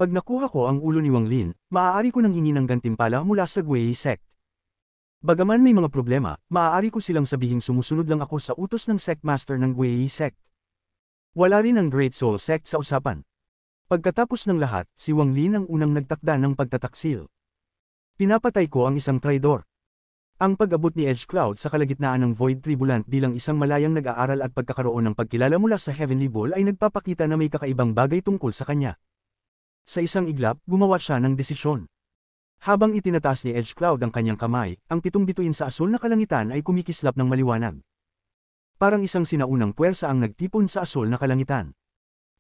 Pag nakuha ko ang ulo ni Wang Lin, maaari ko nang hingi ng gantimpala mula sa Guiyi sect. Bagaman may mga problema, maaari ko silang sabihing sumusunod lang ako sa utos ng sect master ng Guiyi sect. Wala rin ang Great Soul sect sa usapan. Pagkatapos ng lahat, si Wang Lin ang unang nagtakda ng pagtataksil. Pinapatay ko ang isang traidor. Ang pag-abot ni Edge Cloud sa kalagitnaan ng Void Tribulant bilang isang malayang nag-aaral at pagkakaroon ng pagkilala mula sa Heavenly Ball ay nagpapakita na may kakaibang bagay tungkol sa kanya. Sa isang iglap, gumawa siya ng desisyon. Habang itinataas ni Edge Cloud ang kanyang kamay, ang 7 bituin sa asul na kalangitan ay kumikislap ng maliwanag. Parang isang sinaunang puwersa ang nagtipon sa asul na kalangitan.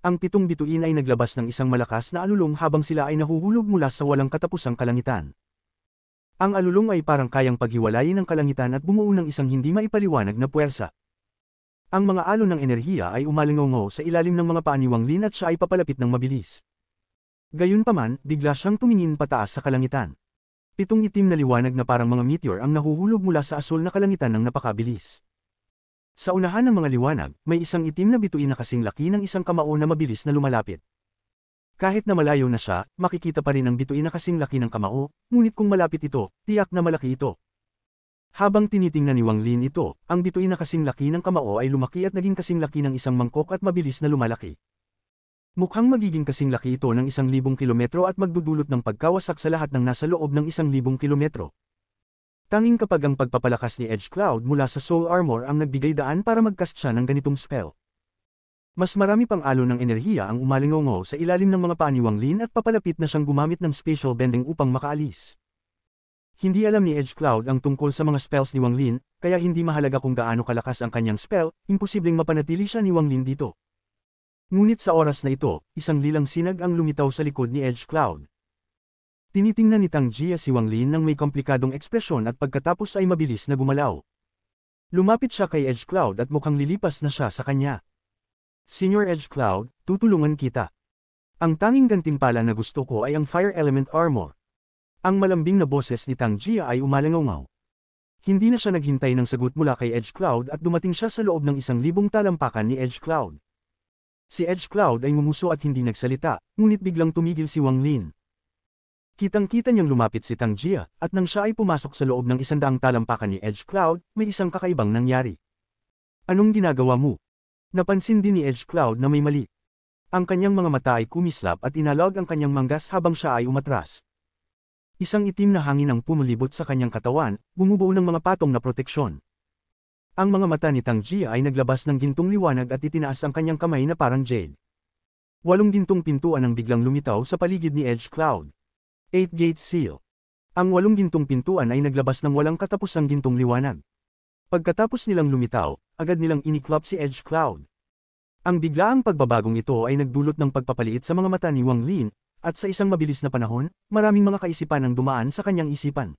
Ang 7 bituin ay naglabas ng isang malakas na alulong habang sila ay nahuhulog mula sa walang katapusang kalangitan. Ang alulong ay parang kayang paghiwalayin ng kalangitan at bumuo ng isang hindi maipaliwanag na puwersa. Ang mga alon ng enerhiya ay umalingaw sa ilalim ng mga paa ni Wang Lin at siya ay papalapit ng mabilis. Gayunpaman, bigla siyang tumingin pataas sa kalangitan. 7 itim na liwanag na parang mga meteor ang nahuhulog mula sa asul na kalangitan ng napakabilis. Sa unahan ng mga liwanag, may isang itim na bituin na kasing laki ng isang kamao na mabilis na lumalapit. Kahit na malayo na siya, makikita pa rin ang bituin na kasing laki ng kamao, ngunit kung malapit ito, tiyak na malaki ito. Habang tinitingnan ni Wang Lin ito, ang bituin na kasing laki ng kamao ay lumaki at naging kasing laki ng isang mangkok at mabilis na lumalaki. Mukhang magiging kasing laki ito ng 1,000 kilometro at magdudulot ng pagkawasak sa lahat ng nasa loob ng 1,000 kilometro. Tanging kapag ang pagpapalakas ni Edge Cloud mula sa Soul Armor ang nagbigay daan para mag-cast siya ng ganitong spell. Mas marami pang alon ng enerhiya ang umalingaw sa ilalim ng mga paa ni Wang Lin at papalapit na siyang gumamit ng spatial bending upang makaalis. Hindi alam ni Edge Cloud ang tungkol sa mga spells ni Wang Lin, kaya hindi mahalaga kung gaano kalakas ang kanyang spell, imposibleng mapanatili siya ni Wang Lin dito. Ngunit sa oras na ito, isang lilang sinag ang lumitaw sa likod ni Edge Cloud. Tinitingnan ni Tang Jia si Wang Lin ng may komplikadong ekspresyon at pagkatapos ay mabilis na gumalaw. Lumapit siya kay Edge Cloud at mukhang lilipas na siya sa kanya. Senior Edge Cloud, tutulungan kita. Ang tanging gantimpala na gusto ko ay ang Fire Element Armor. Ang malambing na boses ni Tang Jia ay umalingaw. Hindi na siya naghintay ng sagot mula kay Edge Cloud at dumating siya sa loob ng 1,000 talampakan ni Edge Cloud. Si Edge Cloud ay ngumuso at hindi nagsalita, ngunit biglang tumigil si Wang Lin. Kitang-kita niyang lumapit si Tang Jia, at nang siya ay pumasok sa loob ng 100 talampakan ni Edge Cloud, may isang kakaibang nangyari. Anong ginagawa mo? Napansin din ni Edge Cloud na may mali. Ang kanyang mga mata ay kumislap at inalog ang kanyang manggas habang siya ay umatras. Isang itim na hangin ang pumulibot sa kanyang katawan, bumubuo ng mga patong na proteksyon. Ang mga mata ni Tang Jia ay naglabas ng gintong liwanag at itinaas ang kanyang kamay na parang jade. 8 gintong pintuan ang biglang lumitaw sa paligid ni Edge Cloud. 8 Gate Seal. Ang 8 gintong pintuan ay naglabas ng walang katapusang gintong liwanag. Pagkatapos nilang lumitaw, agad nilang iniklop si Edge Cloud. Ang biglaang pagbabagong ito ay nagdulot ng pagpapaliit sa mga mata ni Wang Lin, at sa isang mabilis na panahon, maraming mga kaisipan ang dumaan sa kanyang isipan.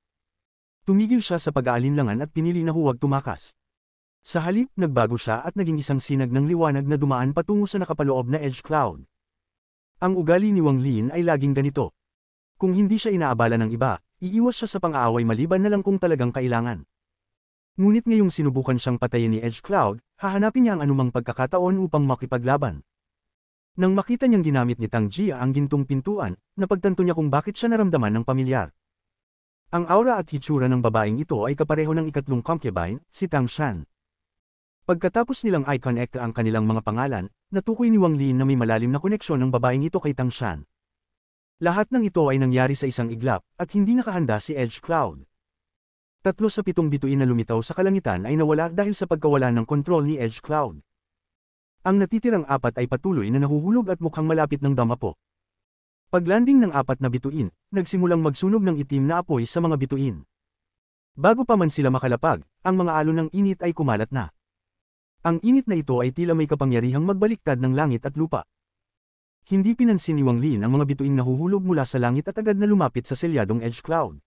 Tumigil siya sa pag-aalinlangan at pinili na huwag tumakas. Sa halip, nagbago siya at naging isang sinag ng liwanag na dumaan patungo sa nakapaloob na Edge Cloud. Ang ugali ni Wang Lin ay laging ganito. Kung hindi siya inaabala ng iba, iiwas siya sa pang-aaway maliban na lang kung talagang kailangan. Ngunit ngayong sinubukan siyang patayin ni Edge Cloud, hahanapin niya ang anumang pagkakataon upang makipaglaban. Nang makita niyang ginamit ni Tang Jia ang gintong pintuan, napagtanto niya kung bakit siya naramdaman ng pamilyar. Ang aura at hitsura ng babaeng ito ay kapareho ng ikatlong concubine, si Tang Shan. Pagkatapos nilang i-connect ang kanilang mga pangalan, natukoy ni Wang Lin na may malalim na koneksyon ng babaeng ito kay Tang Shan. Lahat ng ito ay nangyari sa isang iglap, at hindi nakahanda si Edge Cloud. 3 sa 7 bituin na lumitaw sa kalangitan ay nawala dahil sa pagkawala ng kontrol ni Edge Cloud. Ang natitirang 4 ay patuloy na nahuhulog at mukhang malapit ng damapo. Paglanding ng 4 na bituin, nagsimulang magsunog ng itim na apoy sa mga bituin. Bago pa man sila makalapag, ang mga alon ng init ay kumalat na. Ang init na ito ay tila may kapangyarihang magbaliktad ng langit at lupa. Hindi pinansin ni Wang Lin ang mga bituing nahuhulog mula sa langit at agad na lumapit sa selyadong Edge Cloud.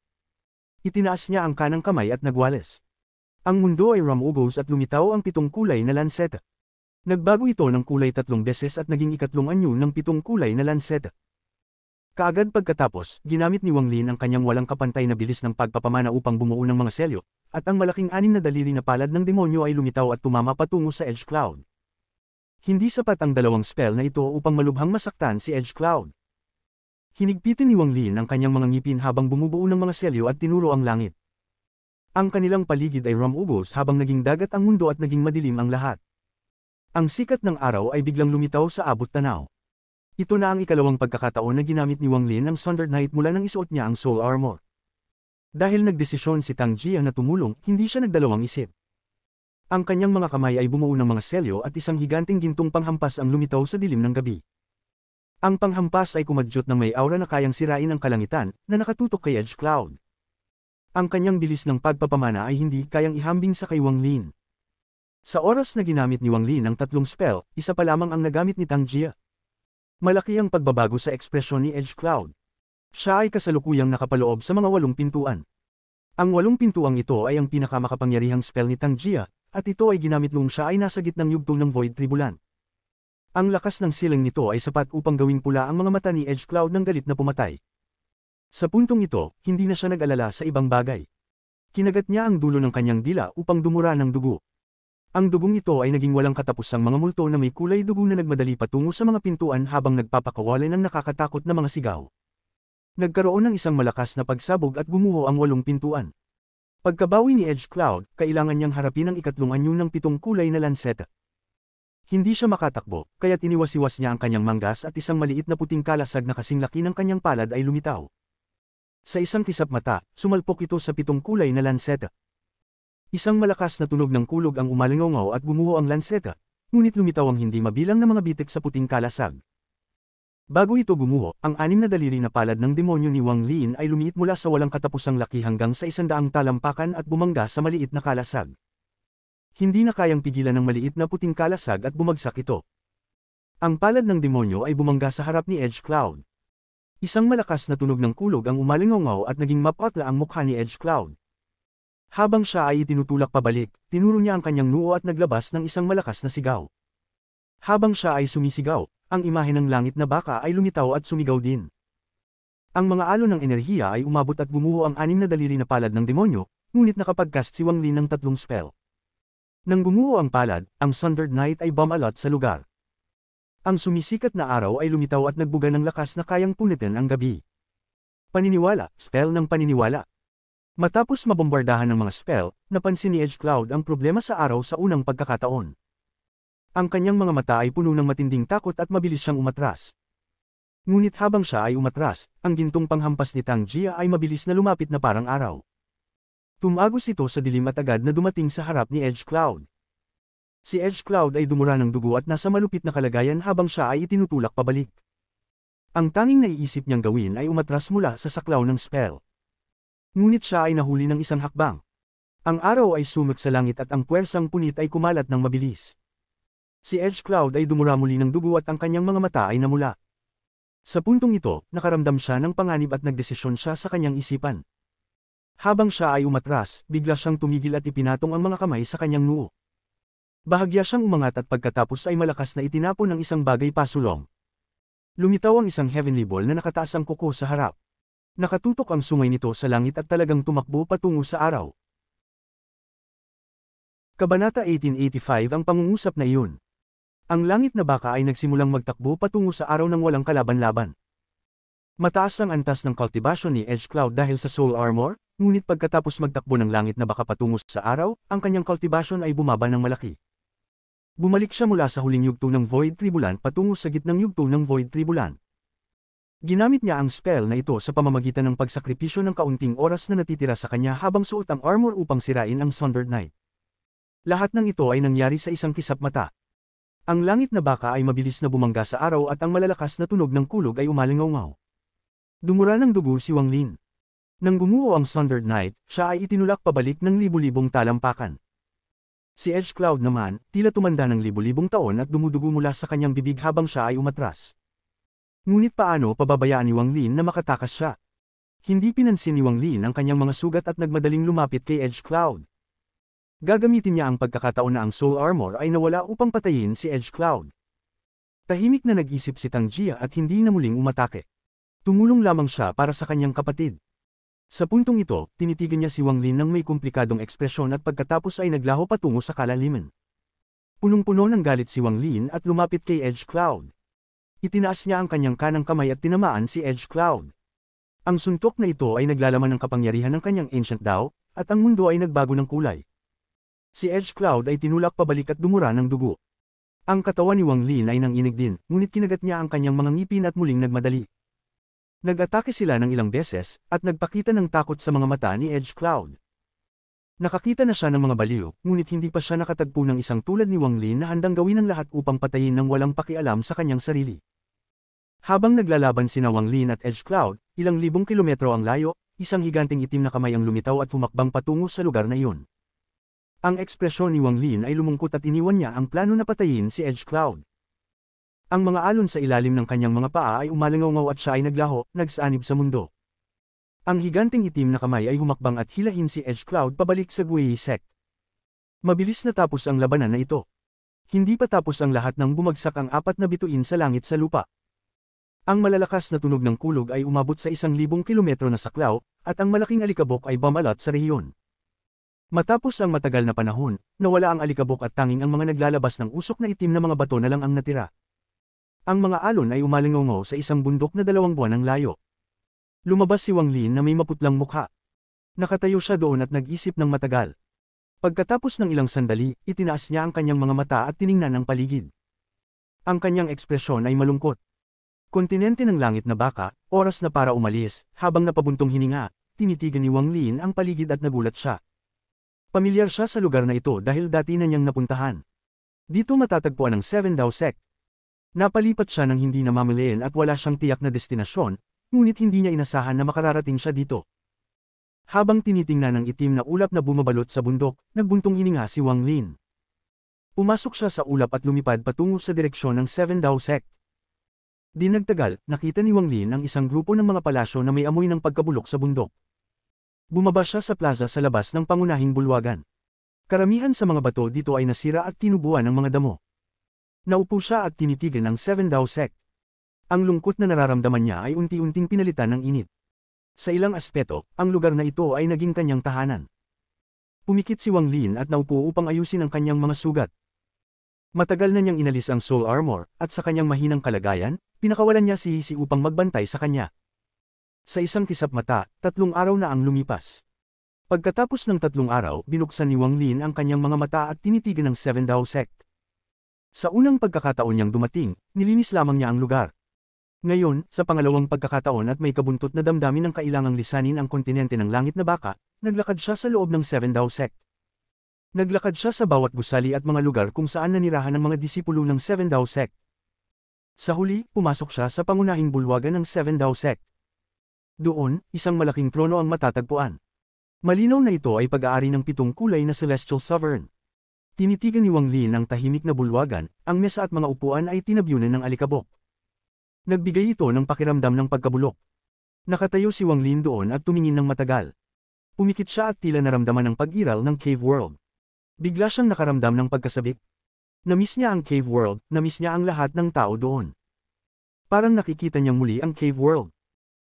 Itinaas niya ang kanang kamay at nagwales. Ang mundo ay ramugos at lumitaw ang 7 kulay na lanseta. Nagbago ito ng kulay 3 beses at naging ikatlong anyo ng 7 kulay na lanseta. Kaagad pagkatapos, ginamit ni Wang Lin ang kanyang walang kapantay na bilis ng pagpapamana upang bumuo ng mga selyo, at ang malaking 6 na daliri na palad ng demonyo ay lumitaw at tumama patungo sa Edge Cloud. Hindi sapat ang dalawang spell na ito upang malubhang masaktan si Edge Cloud. Hinigpitin ni Wang Lin ang kanyang mga ngipin habang bumubuo ng mga selyo at tinuro ang langit. Ang kanilang paligid ay ramugos habang naging dagat ang mundo at naging madilim ang lahat. Ang sikat ng araw ay biglang lumitaw sa abot tanaw. Ito na ang ikalawang pagkakataon na ginamit ni Wang Lin ang Thunder Knight mula nang isuot niya ang Soul Armor. Dahil nagdesisyon si Tang Jia na tumulong, hindi siya nagdalawang isip. Ang kanyang mga kamay ay bumuo ng mga selyo at isang higanting gintong panghampas ang lumitaw sa dilim ng gabi. Ang panghampas ay kumadyot ng may aura na kayang sirain ang kalangitan, na nakatutok kay Edge Cloud. Ang kanyang bilis ng pagpapamana ay hindi kayang ihambing sa kay Wang Lin. Sa oras na ginamit ni Wang Lin ang 3 spell, isa pa lamang ang nagamit ni Tang Jia. Malaki ang pagbabago sa ekspresyon ni Edge Cloud. Siya ay kasalukuyang nakapaloob sa mga 8 pintuan. Ang 8 pintuang ito ay ang pinakamakapangyarihang spell ni Tang Jia, at ito ay ginamit noong siya ay nasa gitnang yugto ng Void Tribulan. Ang lakas ng siling nito ay sapat upang gawing pula ang mga mata ni Edge Cloud ng galit na pumatay. Sa puntong ito, hindi na siya nag-alala sa ibang bagay. Kinagat niya ang dulo ng kanyang dila upang dumura ng dugo. Ang dugong ito ay naging walang katapusang mga multo na may kulay dugo na nagmadali patungo sa mga pintuan habang nagpapakawala ng nakakatakot na mga sigaw. Nagkaroon ng isang malakas na pagsabog at gumuho ang 8 pintuan. Pagkabawi ni Edge Cloud, kailangan niyang harapin ang ikatlong anyo ng 7 kulay na lanseta. Hindi siya makatakbo, kaya tiniwasiwas niya ang kanyang manggas at isang maliit na puting kalasag na kasing laki ng kanyang palad ay lumitaw. Sa isang kisap mata, sumalpok ito sa 7 kulay na lanseta. Isang malakas na tunog ng kulog ang umalingaw at gumuho ang lanseta, ngunit lumitaw ang hindi mabilang na mga bitik sa puting kalasag. Bago ito gumuho, ang 6 na daliri na palad ng demonyo ni Wang Lin ay lumiit mula sa walang katapusang laki hanggang sa 100 talampakan at bumangga sa maliit na kalasag. Hindi na kayang pigilan ng maliit na puting kalasag at bumagsak ito. Ang palad ng demonyo ay bumangga sa harap ni Edge Cloud. Isang malakas na tunog ng kulog ang umalingaw at naging mapatla ang mukha ni Edge Cloud. Habang siya ay itinutulak pabalik, tinuro niya ang kanyang noo at naglabas ng isang malakas na sigaw. Habang siya ay sumisigaw, ang imahe ng langit na baka ay lumitaw at sumigaw din. Ang mga alon ng enerhiya ay umabot at gumuho ang 6 na daliri na palad ng demonyo, ngunit nakapagcast si Wang Lin ng 3 spell. Nang gumuho ang palad, ang Thunder Knight ay bumalot sa lugar. Ang sumisikat na araw ay lumitaw at nagbuga ng lakas na kayang punitin ang gabi. Paniniwala, spell ng paniniwala. Matapos mabombardahan ng mga spell, napansin ni Edge Cloud ang problema sa araw sa unang pagkakataon. Ang kanyang mga mata ay puno ng matinding takot at mabilis siyang umatras. Ngunit habang siya ay umatras, ang gintong panghampas ni Tang Jia ay mabilis na lumapit na parang araw. Tumagos ito sa dilim at agad na dumating sa harap ni Edge Cloud. Si Edge Cloud ay dumura ng dugo at nasa malupit na kalagayan habang siya ay itinutulak pabalik. Ang tanging naiisip niyang gawin ay umatras mula sa saklaw ng spell. Ngunit siya ay nahuli ng isang hakbang. Ang araw ay sumot sa langit at ang puwersang punit ay kumalat ng mabilis. Si Edge Cloud ay dumura muli ng dugo at ang kanyang mga mata ay namula. Sa puntong ito, nakaramdam siya ng panganib at nagdesisyon siya sa kanyang isipan. Habang siya ay umatras, bigla siyang tumigil at ipinatong ang mga kamay sa kanyang noo. Bahagya siyang umangat at pagkatapos ay malakas na itinapon ng isang bagay pasulong. Lumitaw ang isang heavenly ball na nakataas ang kuko sa harap. Nakatutok ang sungay nito sa langit at talagang tumakbo patungo sa araw. Kabanata 1885 ang pangungusap na iyon. Ang langit na baka ay nagsimulang magtakbo patungo sa araw ng walang kalaban-laban. Mataas ang antas ng cultivation ni Edge Cloud dahil sa soul armor, ngunit pagkatapos magtakbo ng langit na baka patungo sa araw, ang kanyang cultivation ay bumaba ng malaki. Bumalik siya mula sa huling yugto ng Void Tribulan patungo sa gitnang yugto ng Void Tribulan. Ginamit niya ang spell na ito sa pamamagitan ng pagsakripisyo ng kaunting oras na natitira sa kanya habang suot ang armor upang sirain ang Sundered Knight. Lahat ng ito ay nangyari sa isang kisap mata. Ang langit na baka ay mabilis na bumangga sa araw at ang malalakas na tunog ng kulog ay umalingaw-ngaw. Dumura ng dugo si Wang Lin. Nang gumuho ang Sundered Knight, siya ay itinulak pabalik ng libu-libong talampakan. Si Edge Cloud naman, tila tumanda ng libu-libong taon at dumudugo mula sa kanyang bibig habang siya ay umatras. Ngunit paano pababayaan ni Wang Lin na makatakas siya? Hindi pinansin ni Wang Lin ang kanyang mga sugat at nagmadaling lumapit kay Edge Cloud. Gagamitin niya ang pagkakataon na ang Soul Armor ay nawala upang patayin si Edge Cloud. Tahimik na nag-isip si Tang Jia at hindi na muling umatake. Tumulong lamang siya para sa kanyang kapatid. Sa puntong ito, tinitigan niya si Wang Lin ng may komplikadong ekspresyon at pagkatapos ay naglaho patungo sa kalaliman. Punong-puno ng galit si Wang Lin at lumapit kay Edge Cloud. Itinaas niya ang kanyang kanang kamay at tinamaan si Edge Cloud. Ang suntok na ito ay naglalaman ng kapangyarihan ng kanyang Ancient Dao, at ang mundo ay nagbago ng kulay. Si Edge Cloud ay tinulak pabalik at dumura ng dugo. Ang katawan ni Wang Lin ay nanginig din, ngunit kinagat niya ang kanyang mga ngipin at muling nagmadali. Nag-atake sila ng ilang beses, at nagpakita ng takot sa mga mata ni Edge Cloud. Nakakita na siya ng mga baliw, ngunit hindi pa siya nakatagpo ng isang tulad ni Wang Lin na handang gawin ang lahat upang patayin ng walang pakialam sa kanyang sarili. Habang naglalaban sina Wang Lin at Edge Cloud, ilang libong kilometro ang layo, isang higanting itim na kamay ang lumitaw at humakbang patungo sa lugar na iyon. Ang ekspresyon ni Wang Lin ay lumungkot at iniwan niya ang plano na patayin si Edge Cloud. Ang mga alon sa ilalim ng kanyang mga paa ay umalingaw-ngaw at siya ay naglaho, nagsanib sa mundo. Ang higanting itim na kamay ay humakbang at hilahin si Edge Cloud pabalik sa Guiyi Sect. Mabilis na tapos ang labanan na ito. Hindi pa tapos ang lahat nang bumagsak ang apat na bituin sa langit sa lupa. Ang malalakas na tunog ng kulog ay umabot sa 1,000 kilometro na saklaw, at ang malaking alikabok ay bumalat sa rehiyon. Matapos ang matagal na panahon, nawala ang alikabok at tanging ang mga naglalabas ng usok na itim na mga bato na lang ang natira. Ang mga alon ay umalingaw sa isang bundok na 2 buwan ang layo. Lumabas si Wang Lin na may maputlang mukha. Nakatayo siya doon at nag-isip ng matagal. Pagkatapos ng ilang sandali, itinaas niya ang kanyang mga mata at tiningnan ang paligid. Ang kanyang ekspresyon ay malungkot. Kontinente ng langit na baka, oras na para umalis, habang napabuntong hininga, tinitigan ni Wang Lin ang paligid at nagulat siya. Pamilyar siya sa lugar na ito dahil dati na niyang napuntahan. Dito matatagpuan ang Seven Dao Sect. Napalipat siya ng hindi namamalayan at wala siyang tiyak na destinasyon, ngunit hindi niya inasahan na makararating siya dito. Habang tinitingnan ng itim na ulap na bumabalot sa bundok, nagbuntong hininga si Wang Lin. Pumasok siya sa ulap at lumipad patungo sa direksyon ng Seven Dao Sect. Di nagtagal, nakita ni Wang Lin ang isang grupo ng mga palasyo na may amoy ng pagkabulok sa bundok. Bumaba siya sa plaza sa labas ng pangunahing bulwagan. Karamihan sa mga bato dito ay nasira at tinubuan ng mga damo. Naupo siya at tinitigan ang Seven Dao Sect. Ang lungkot na nararamdaman niya ay unti-unting pinalitan ng init. Sa ilang aspeto, ang lugar na ito ay naging kanyang tahanan. Pumikit si Wang Lin at naupo upang ayusin ang kanyang mga sugat. Matagal na niyang inalis ang Soul Armor, at sa kanyang mahinang kalagayan, pinakawalan niya si Hisi upang magbantay sa kanya. Sa isang kisap mata, 3 araw na ang lumipas. Pagkatapos ng 3 araw, binuksan ni Wang Lin ang kanyang mga mata at tinitigan ang Seven Dao Sect. Sa unang pagkakataon niyang dumating, nilinis lamang niya ang lugar. Ngayon, sa pangalawang pagkakataon at may kabuntot na damdamin ng kailangang lisanin ang kontinente ng langit na baka, naglakad siya sa loob ng Seven Dao Sect. Naglakad siya sa bawat gusali at mga lugar kung saan nanirahan ang mga disipulo ng Seven Dao Sect. Sa huli, pumasok siya sa pangunahing bulwagan ng Seven Dao Sect. Doon, isang malaking trono ang matatagpuan. Malinaw na ito ay pag-aari ng 7 kulay na Celestial Sovereign. Tinitigan ni Wang Lin ang tahimik na bulwagan, ang mesa at mga upuan ay tinabyunan ng alikabok. Nagbigay ito ng pakiramdam ng pagkabulok. Nakatayo si Wang Lin doon at tumingin ng matagal. Pumikit siya at tila naramdaman ng pag-iral ng cave world. Bigla siyang nakaramdam ng pagkasabik. Namiss niya ang cave world, namiss niya ang lahat ng tao doon. Parang nakikita niyang muli ang cave world.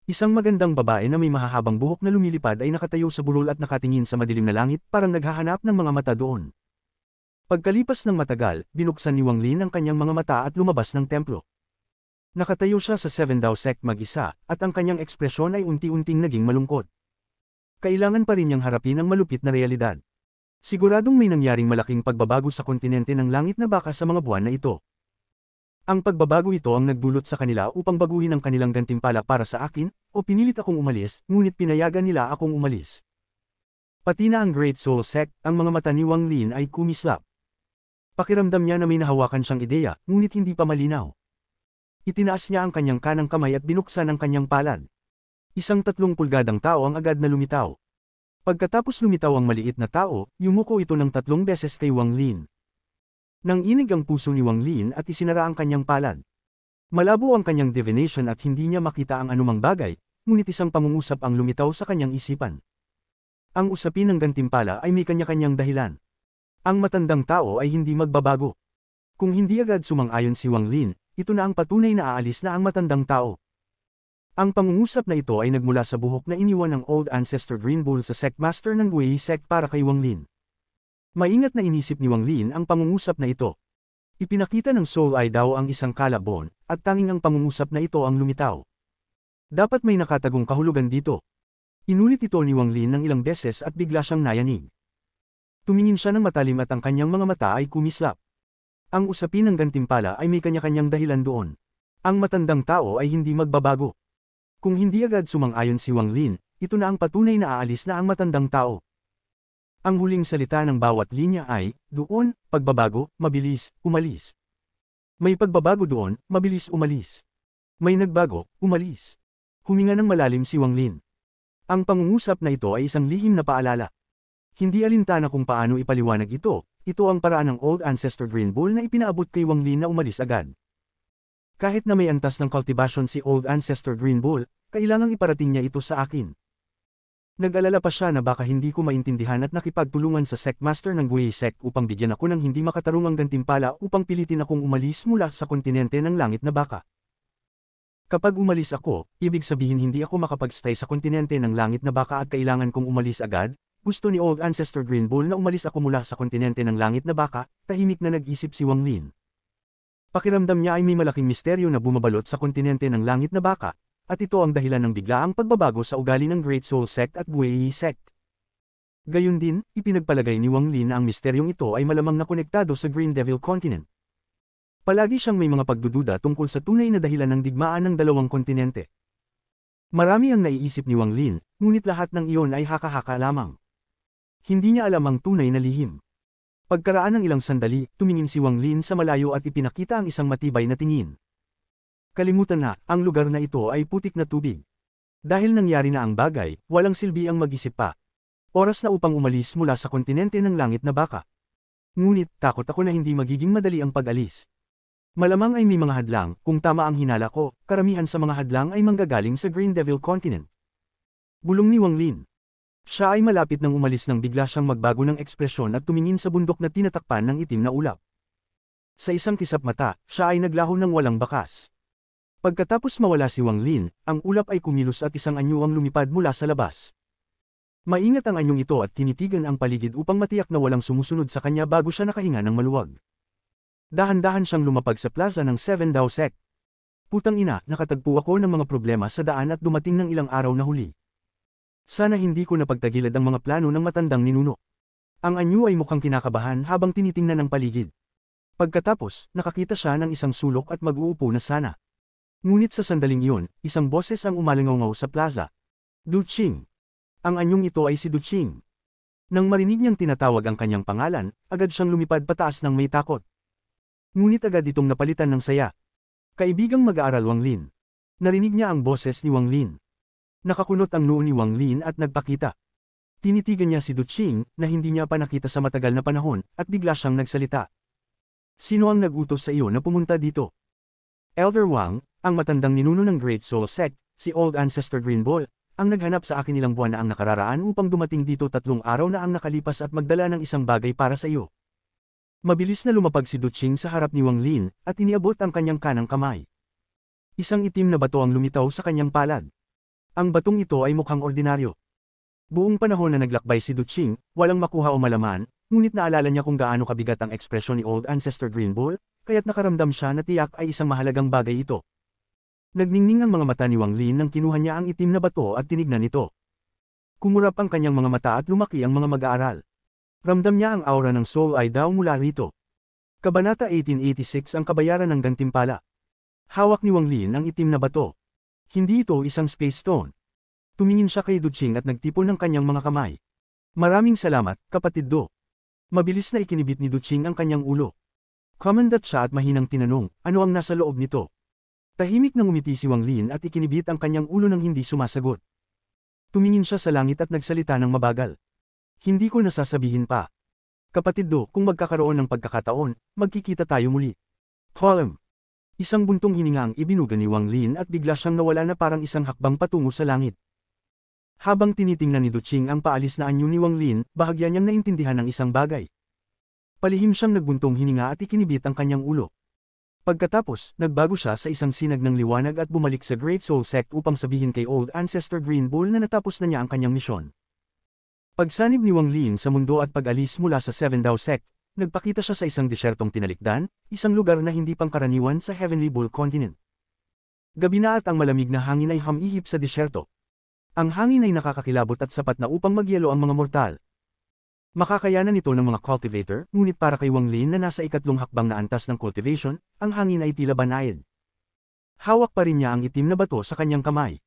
Isang magandang babae na may mahahabang buhok na lumilipad ay nakatayo sa burol at nakatingin sa madilim na langit, parang naghahanap ng mga mata doon. Pagkalipas ng matagal, binuksan ni Wang Lin ang kanyang mga mata at lumabas ng templo. Nakatayo siya sa Seven Dao Sect mag-isa, at ang kanyang ekspresyon ay unti-unting naging malungkot. Kailangan pa rin niyang harapin ang malupit na realidad. Siguradong may nangyaring malaking pagbabago sa kontinente ng langit na baka sa mga buwan na ito. Ang pagbabago ito ang nagdulot sa kanila upang baguhin ang kanilang gantimpala para sa akin, o pinilit akong umalis, ngunit pinayagan nila akong umalis. Pati na ang Great Soul Sect, ang mga mata ni Wang Lin ay kumislap. Pakiramdam niya na may nahawakan siyang ideya, ngunit hindi pa malinaw. Itinaas niya ang kanyang kanang kamay at binuksan ang kanyang palad. Isang 3 pulgadang tao ang agad na lumitaw. Pagkatapos lumitaw ang maliit na tao, yumuko ito ng 3 beses kay Wang Lin. Nanginig ang puso ni Wang Lin at isinara ang kanyang palad. Malabo ang kanyang divination at hindi niya makita ang anumang bagay, ngunit isang pangungusap ang lumitaw sa kanyang isipan. Ang usapin ng gantimpala ay may kanya-kanyang dahilan. Ang matandang tao ay hindi magbabago. Kung hindi agad sumang-ayon si Wang Lin, ito na ang patunay na aalis na ang matandang tao. Ang pangungusap na ito ay nagmula sa buhok na iniwan ng Old Ancestor Green Bull sa Sect Master ng Wei Sect para kay Wang Lin. Maingat na inisip ni Wang Lin ang pangungusap na ito. Ipinakita ng Soul Eye daw ang isang kalabon, at tanging ang pangungusap na ito ang lumitaw. Dapat may nakatagong kahulugan dito. Inulit ito ni Wang Lin ng ilang beses at bigla siyang nayanig. Tumingin siya ng matalim at ang kanyang mga mata ay kumislap. Ang usapin ng gantimpala ay may kanya-kanyang dahilan doon. Ang matandang tao ay hindi magbabago. Kung hindi agad sumang-ayon si Wang Lin, ito na ang patunay na aalis na ang matandang tao. Ang huling salita ng bawat linya ay, doon, pagbabago, mabilis, umalis. May pagbabago doon, mabilis umalis. May nagbago, umalis. Huminga ng malalim si Wang Lin. Ang pangungusap na ito ay isang lihim na paalala. Hindi alintana kung paano ipaliwanag ito ang paraan ng Old Ancestor Green Bull na ipinaabot kay Wang Lin na umalis agad. Kahit na may antas ng cultivation si Old Ancestor Green Bull, kailangang iparating niya ito sa akin. Nag-alala pa siya na baka hindi ko maintindihan at nakipagtulungan sa Sect Master ng Wei Sect upang bigyan ako ng hindi makatarungang gantimpala upang pilitin akong umalis mula sa kontinente ng langit na baka. Kapag umalis ako, ibig sabihin hindi ako makapag-stay sa kontinente ng langit na baka at kailangan kong umalis agad. Gusto ni Old Ancestor Green Bull na umalis ako mula sa kontinente ng langit na baka, tahimik na nag-isip si Wang Lin. Pakiramdam niya ay may malaking misteryo na bumabalot sa kontinente ng langit na baka, at ito ang dahilan ng biglaang pagbabago sa ugali ng Great Soul Sect at Wei Sect. Gayun din, ipinagpalagay ni Wang Lin na ang misteryong ito ay malamang na konektado sa Green Devil Continent. Palagi siyang may mga pagdududa tungkol sa tunay na dahilan ng digmaan ng dalawang kontinente. Marami ang naiisip ni Wang Lin, ngunit lahat ng iyon ay haka-haka lamang. Hindi niya alam ang tunay na lihim. Pagkaraan ng ilang sandali, tumingin si Wang Lin sa malayo at ipinakita ang isang matibay na tingin. Kalimutan na, ang lugar na ito ay putik na tubig. Dahil nangyari na ang bagay, walang silbi ang mag-isip pa. Oras na upang umalis mula sa kontinente ng langit na baka. Ngunit, takot ako na hindi magiging madali ang pag-alis. Malamang ay may mga hadlang, kung tama ang hinala ko, karamihan sa mga hadlang ay manggagaling sa Green Devil Continent. Bulong ni Wang Lin. Siya ay malapit nang umalis nang bigla siyang magbago ng ekspresyon at tumingin sa bundok na tinatakpan ng itim na ulap. Sa isang kisap mata, siya ay naglaho ng walang bakas. Pagkatapos mawala si Wang Lin, ang ulap ay kumilos at isang anyo ang lumipad mula sa labas. Maingat ang anyong ito at tinitigan ang paligid upang matiyak na walang sumusunod sa kanya bago siya nakahinga ng maluwag. Dahan-dahan siyang lumapag sa plaza ng Seven Dao Sect. Putang ina, nakatagpo ako ng mga problema sa daan at dumating ng ilang araw na huli. Sana hindi ko napagtagilad ang mga plano ng matandang ninuno. Ang anyo ay mukhang kinakabahan habang tinitingnan ang paligid. Pagkatapos, nakakita siya ng isang sulok at mag-uupo na sana. Ngunit sa sandaling iyon, isang boses ang umalingaw sa plaza. Du Qing. Ang anyong ito ay si Du Qing. Nang marinig niyang tinatawag ang kanyang pangalan, agad siyang lumipad pataas ng may takot. Ngunit agad itong napalitan ng saya. Kaibigang mag-aaral Wang Lin. Narinig niya ang boses ni Wang Lin. Nakakunot ang noo ni Wang Lin at nagpakita. Tinitigan niya si Du Qing, na hindi niya pa nakita sa matagal na panahon, at bigla siyang nagsalita. Sino ang nag-utos sa iyo na pumunta dito? Elder Wang, ang matandang ninuno ng Great Soul Sect, si Old Ancestor Green Bull, ang naghanap sa akin ilang buwan na ang nakararaan upang dumating dito 3 araw na ang nakalipas at magdala ng isang bagay para sa iyo. Mabilis na lumapag si Du Qing sa harap ni Wang Lin, at iniabot ang kanyang kanang kamay. Isang itim na bato ang lumitaw sa kanyang palad. Ang batong ito ay mukhang ordinaryo. Buong panahon na naglakbay si Du Qing, walang makuha o malaman, ngunit naalala niya kung gaano kabigat ang ekspresyon ni Old Ancestor Green Bull, kaya't nakaramdam siya na tiyak ay isang mahalagang bagay ito. Nagningning ang mga mata ni Wang Lin nang kinuha niya ang itim na bato at tinignan ito. Kumurap ang kanyang mga mata at lumaki ang mga mag-aaral. Ramdam niya ang aura ng Soul Eye daw mula rito. Kabanata 1886 ang kabayaran ng gantimpala. Hawak ni Wang Lin ang itim na bato. Hindi ito isang space stone. Tumingin siya kay Du Qing at nagtipon ng kanyang mga kamay. Maraming salamat, kapatid Do. Mabilis na ikinibit ni Du Qing ang kanyang ulo. Kumandat siya at mahinang tinanong, ano ang nasa loob nito? Tahimik na ngumiti si Wang Lin at ikinibit ang kanyang ulo nang hindi sumasagot. Tumingin siya sa langit at nagsalita ng mabagal. Hindi ko nasasabihin pa. Kapatid Do, kung magkakaroon ng pagkakataon, magkikita tayo muli. Column. Isang buntong hininga ang ibinuga ni Wang Lin at bigla siyang nawala na parang isang hakbang patungo sa langit. Habang tinitingnan ni Du Qing ang paalis na anyo ni Wang Lin, bahagya niyang naintindihan ng isang bagay. Palihim siyang nagbuntong hininga at ikinibit ang kanyang ulo. Pagkatapos, nagbago siya sa isang sinag ng liwanag at bumalik sa Great Soul Sect upang sabihin kay Old Ancestor Green Bull na natapos na niya ang kanyang misyon. Pagsanib ni Wang Lin sa mundo at pag-alis mula sa Seven Dao Sect, nagpakita siya sa isang desyertong tinalikdan, isang lugar na hindi pangkaraniwan sa Heavenly Bull Continent. Gabi na at ang malamig na hangin ay humihip sa desyerto. Ang hangin ay nakakakilabot at sapat na upang magyelo ang mga mortal. Makakayanan ito ng mga cultivator, ngunit para kay Wang Lin na nasa 3 hakbang na antas ng cultivation, ang hangin ay tila banayad. Hawak pa rin niya ang itim na bato sa kanyang kamay.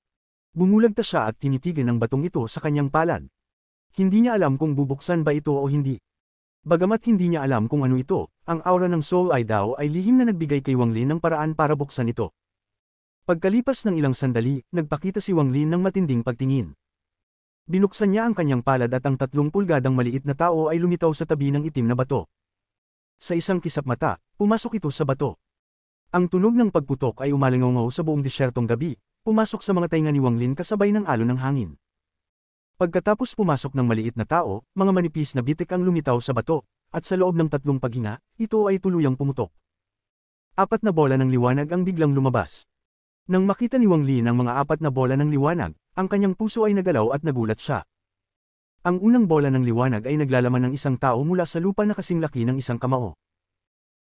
Bumulagta siya at tinitigan ang batong ito sa kanyang palad. Hindi niya alam kung bubuksan ba ito o hindi. Bagamat hindi niya alam kung ano ito, ang aura ng Soul Eye daw ay lihim na nagbigay kay Wang Lin ng paraan para buksan ito. Pagkalipas ng ilang sandali, nagpakita si Wang Lin ng matinding pagtingin. Binuksan niya ang kanyang palad at ang 3 pulgadang maliit na tao ay lumitaw sa tabi ng itim na bato. Sa isang kisap mata, pumasok ito sa bato. Ang tunog ng pagputok ay umalingaw sa buong desyertong gabi, pumasok sa mga tainga ni Wang Lin kasabay ng alon ng hangin. Pagkatapos pumasok ng maliit na tao, mga manipis na bitik ang lumitaw sa bato, at sa loob ng 3 paghinga, ito ay tuluyang pumutok. 4 na bola ng liwanag ang biglang lumabas. Nang makita ni Wang Lin ang mga 4 na bola ng liwanag, ang kanyang puso ay nagalaw at nagulat siya. Ang unang bola ng liwanag ay naglalaman ng isang tao mula sa lupa na kasing laki ng isang kamao.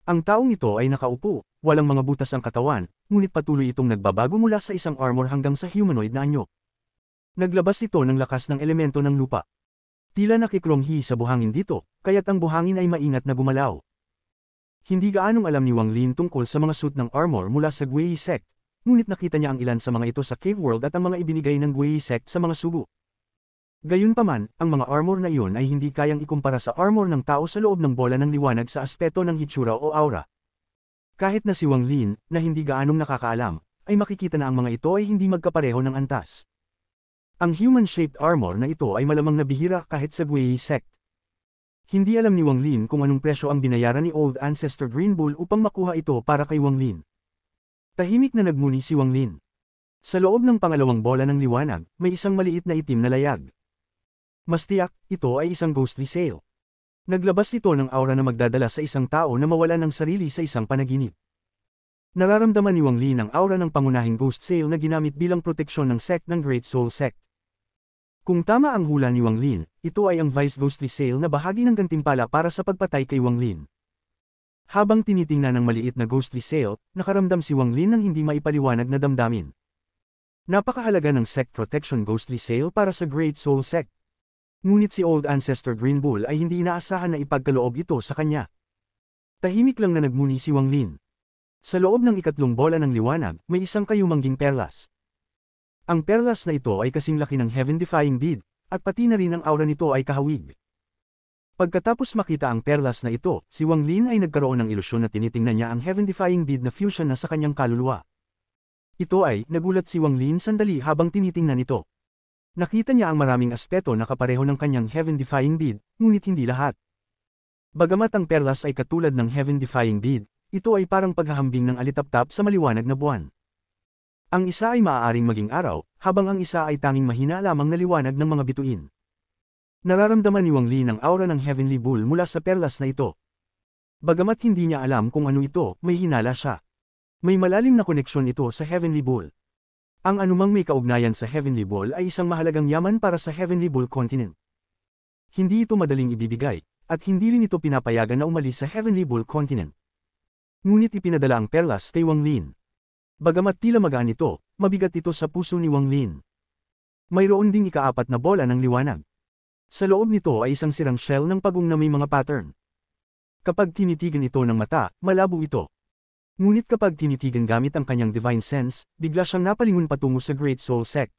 Ang taong ito ay nakaupo, walang mga butas ang katawan, ngunit patuloy itong nagbabago mula sa isang armor hanggang sa humanoid na anyo. Naglabas ito ng lakas ng elemento ng lupa. Tila nakikronghi sa buhangin dito, kaya't ang buhangin ay maingat na gumalaw. Hindi gaanong alam ni Wang Lin tungkol sa mga suit ng armor mula sa Guiyi Sect. Ngunit nakita niya ang ilan sa mga ito sa Cave World at ang mga ibinigay ng Guiyi Sect sa mga sugo. Gayunpaman, ang mga armor na iyon ay hindi kayang ikumpara sa armor ng tao sa loob ng bola ng liwanag sa aspeto ng hitsura o aura. Kahit na si Wang Lin, na hindi gaanong nakakaalam, ay makikita na ang mga ito ay hindi magkapareho ng antas. Ang human-shaped armor na ito ay malamang nabihira kahit sa Guiyi Sect. Hindi alam ni Wang Lin kung anong presyo ang binayaran ni Old Ancestor Green Bull upang makuha ito para kay Wang Lin. Tahimik na nagmuni si Wang Lin. Sa loob ng pangalawang bola ng liwanag, may isang maliit na itim na layag. Mas tiyak, ito ay isang ghostly sail. Naglabas ito ng aura na magdadala sa isang tao na mawala ng sarili sa isang panaginip. Nararamdaman ni Wang Lin ang aura ng pangunahing ghost sail na ginamit bilang proteksyon ng sect ng Great Soul Sect. Kung tama ang hula ni Wang Lin, ito ay ang Vice Ghostly Sail na bahagi ng gantimpala para sa pagpatay kay Wang Lin. Habang tinitingnan ng maliit na ghostly sail, nakaramdam si Wang Lin ng hindi maipaliwanag na damdamin. Napakahalaga ng sect protection ghostly sail para sa Great Soul Sect. Ngunit si Old Ancestor Green Bull ay hindi inaasahan na ipagkaloob ito sa kanya. Tahimik lang na nagmuni si Wang Lin. Sa loob ng 3 bola ng liwanag, may isang kayumangging perlas. Ang perlas na ito ay kasing laki ng heaven-defying bead, at pati na rin ang aura nito ay kahawig. Pagkatapos makita ang perlas na ito, si Wang Lin ay nagkaroon ng ilusyon na tinitingnan niya ang heaven-defying bead na fusion na sa kanyang kaluluwa. Ito ay, nagulat si Wang Lin sandali habang tinitingnan ito. Nakita niya ang maraming aspeto na kapareho ng kanyang heaven-defying bead, ngunit hindi lahat. Bagamat ang perlas ay katulad ng heaven-defying bead, ito ay parang paghahambing ng alitaptap sa maliwanag na buwan. Ang isa ay maaaring maging araw, habang ang isa ay tanging mahina lamang na liwanag ng mga bituin. Nararamdaman ni Wang Lin ang aura ng Heavenly Bull mula sa perlas na ito. Bagamat hindi niya alam kung ano ito, may hinala siya. May malalim na koneksyon ito sa Heavenly Bull. Ang anumang may kaugnayan sa Heavenly Bull ay isang mahalagang yaman para sa Heavenly Bull Continent. Hindi ito madaling ibibigay, at hindi rin ito pinapayagan na umalis sa Heavenly Bull Continent. Ngunit ipinadala ang perlas kay Wang Lin. Bagamat tila magaan ito, mabigat ito sa puso ni Wang Lin. Mayroon ding ikaapat na bola ng liwanag. Sa loob nito ay isang sirang shell ng pagong na may mga pattern. Kapag tinitigan ito ng mata, malabo ito. Ngunit kapag tinitigan gamit ang kanyang divine sense, bigla siyang napalingon patungo sa Great Soul Sect.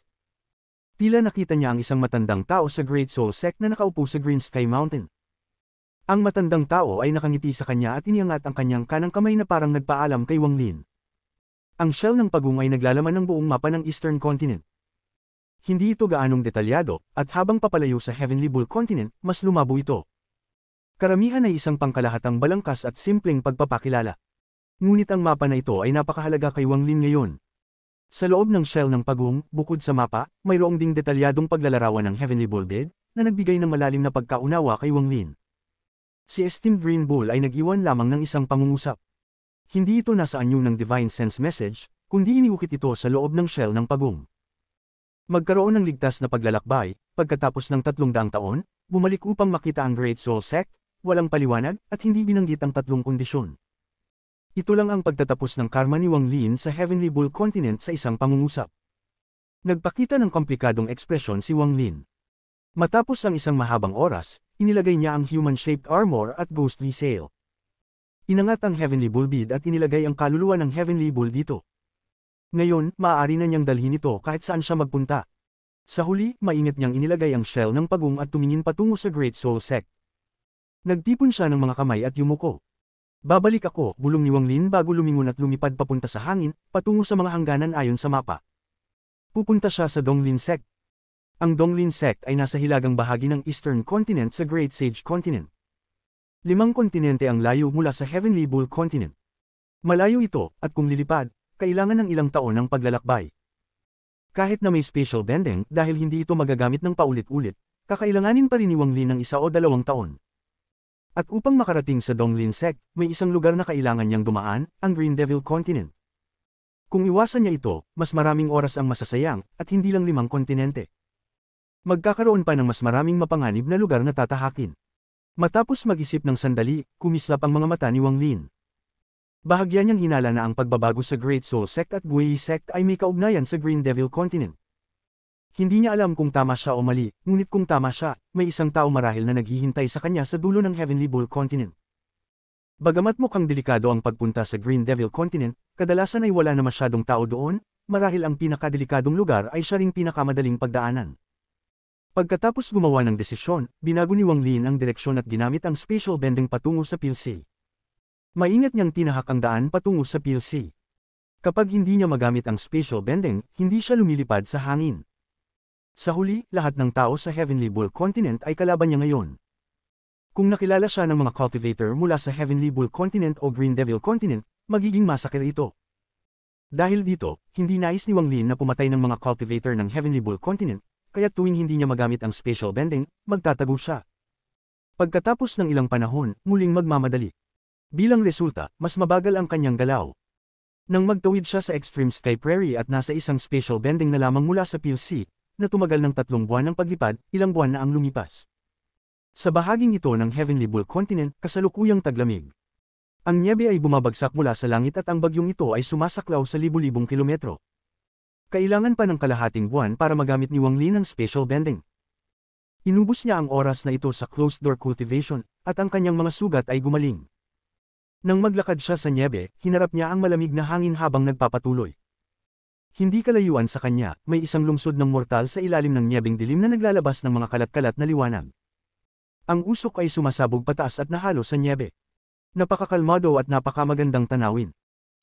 Tila nakita niya ang isang matandang tao sa Great Soul Sect na nakaupo sa Green Sky Mountain. Ang matandang tao ay nakangiti sa kanya at iniangat ang kanyang kanang kamay na parang nagpaalam kay Wang Lin. Ang shell ng pagong ay naglalaman ng buong mapa ng Eastern Continent. Hindi ito gaanong detalyado, at habang papalayo sa Heavenly Bull Continent, mas lumabo ito. Karamihan ay isang pangkalahatang balangkas at simpleng pagpapakilala. Ngunit ang mapa na ito ay napakahalaga kay Wang Lin ngayon. Sa loob ng shell ng pagong, bukod sa mapa, mayroong ding detalyadong paglalarawan ng Heavenly Bull Bead, na nagbigay ng malalim na pagkaunawa kay Wang Lin. Si Esteemed Green Bull ay nag-iwan lamang ng isang pangungusap. Hindi ito nasa anyo ng Divine Sense Message, kundi iniukit ito sa loob ng shell ng pagong. Magkaroon ng ligtas na paglalakbay, pagkatapos ng 300 taon, bumalik upang makita ang Great Soul Sect, walang paliwanag, at hindi binanggit ang tatlong kondisyon. Ito lang ang pagtatapos ng karma ni Wang Lin sa Heavenly Bull Continent sa isang pangungusap. Nagpakita ng komplikadong ekspresyon si Wang Lin. Matapos ang isang mahabang oras, inilagay niya ang human-shaped armor at ghostly sail. Inangat ang Heavenly Bull Bead at inilagay ang kaluluwa ng Heavenly Bull dito. Ngayon, maaari na niyang dalhin ito kahit saan siya magpunta. Sa huli, maingat niyang inilagay ang shell ng pagong at tumingin patungo sa Great Soul Sect. Nagtipon siya ng mga kamay at yumuko. Babalik ako, bulong ni Wang Lin bago lumingon at lumipad papunta sa hangin, patungo sa mga hangganan ayon sa mapa. Pupunta siya sa Donglin Sect. Ang Donglin Sect ay nasa hilagang bahagi ng Eastern Continent sa Great Sage Continent. 5 kontinente ang layo mula sa Heavenly Bull Continent. Malayo ito, at kung lilipad, kailangan ng ilang taon ng paglalakbay. Kahit na may spatial bending dahil hindi ito magagamit ng paulit-ulit, kakailanganin pa rin ni Wang Lin ng 1 o 2 taon. At upang makarating sa Donglin Sect, may isang lugar na kailangan niyang dumaan, ang Green Devil Continent. Kung iwasan niya ito, mas maraming oras ang masasayang, at hindi lang 5 kontinente. Magkakaroon pa ng mas maraming mapanganib na lugar na tatahakin. Matapos mag-isip ng sandali, kumislap ang mga mata ni Wang Lin. Bahagya niyang hinala na ang pagbabago sa Great Soul Sect at Guiyi Sect ay may kaugnayan sa Green Devil Continent. Hindi niya alam kung tama siya o mali, ngunit kung tama siya, may isang tao marahil na naghihintay sa kanya sa dulo ng Heavenly Bull Continent. Bagamat mukhang delikado ang pagpunta sa Green Devil Continent, kadalasan ay wala na masyadong tao doon, marahil ang pinakadelikadong lugar ay siya ring pinakamadaling pagdaanan. Pagkatapos gumawa ng desisyon, binago ni Wang Lin ang direksyon at ginamit ang spatial bending patungo sa PLC. Maingat niyang tinahak ang daan patungo sa PLC. Kapag hindi niya magamit ang spatial bending, hindi siya lumilipad sa hangin. Sa huli, lahat ng tao sa Heavenly Bull Continent ay kalaban niya ngayon. Kung nakilala siya ng mga cultivator mula sa Heavenly Bull Continent o Green Devil Continent, magiging massacre ito. Dahil dito, hindi nais ni Wang Lin na pumatay ng mga cultivator ng Heavenly Bull Continent, kaya tuwing hindi niya magamit ang spatial bending, magtatago siya. Pagkatapos ng ilang panahon, muling magmamadali. Bilang resulta, mas mabagal ang kanyang galaw. Nang magtawid siya sa Extreme Sky Prairie at nasa isang spatial bending na lamang mula sa PLC, na tumagal ng 3 buwan ng paglipad, ilang buwan na ang lumipas. Sa bahaging ito ng Heavenly Bull Continent, kasalukuyang taglamig. Ang nyebe ay bumabagsak mula sa langit at ang bagyong ito ay sumasaklaw sa libu-libong kilometro. Kailangan pa ng kalahating buwan para magamit ni Wang Lin ang spatial bending. Inubos niya ang oras na ito sa closed-door cultivation, at ang kanyang mga sugat ay gumaling. Nang maglakad siya sa nyebe, hinarap niya ang malamig na hangin habang nagpapatuloy. Hindi kalayuan sa kanya, may isang lungsod ng mortal sa ilalim ng nyebeng dilim na naglalabas ng mga kalat-kalat na liwanag. Ang usok ay sumasabog pataas at nahalo sa nyebe. Napakakalmado at napakamagandang tanawin.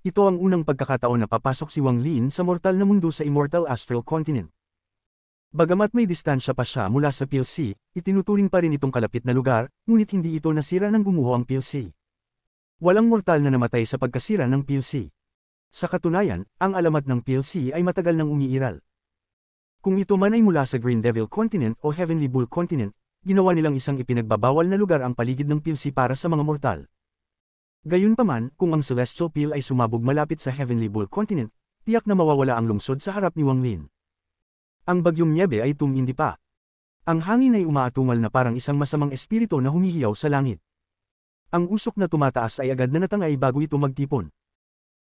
Ito ang unang pagkakataon na papasok si Wang Lin sa mortal na mundo sa Immortal Astral Continent. Bagamat may distansya pa siya mula sa PLC, itinuturing pa rin itong kalapit na lugar, ngunit hindi ito nasira ng gumuho ang PLC. Walang mortal na namatay sa pagkasira ng PLC. Sa katunayan, ang alamat ng PLC ay matagal nang umiiral. Kung ito man ay mula sa Green Devil Continent o Heavenly Bull Continent, ginawa nilang isang ipinagbabawal na lugar ang paligid ng PLC para sa mga mortal. Gayunpaman, kung ang Celestial Peel ay sumabog malapit sa Heavenly Bull Continent, tiyak na mawawala ang lungsod sa harap ni Wang Lin. Ang bagyong nyebe ay tumindi pa. Ang hangin ay umaatungal na parang isang masamang espiritu na humihiyaw sa langit. Ang usok na tumataas ay agad na natangay bago ito magtipon.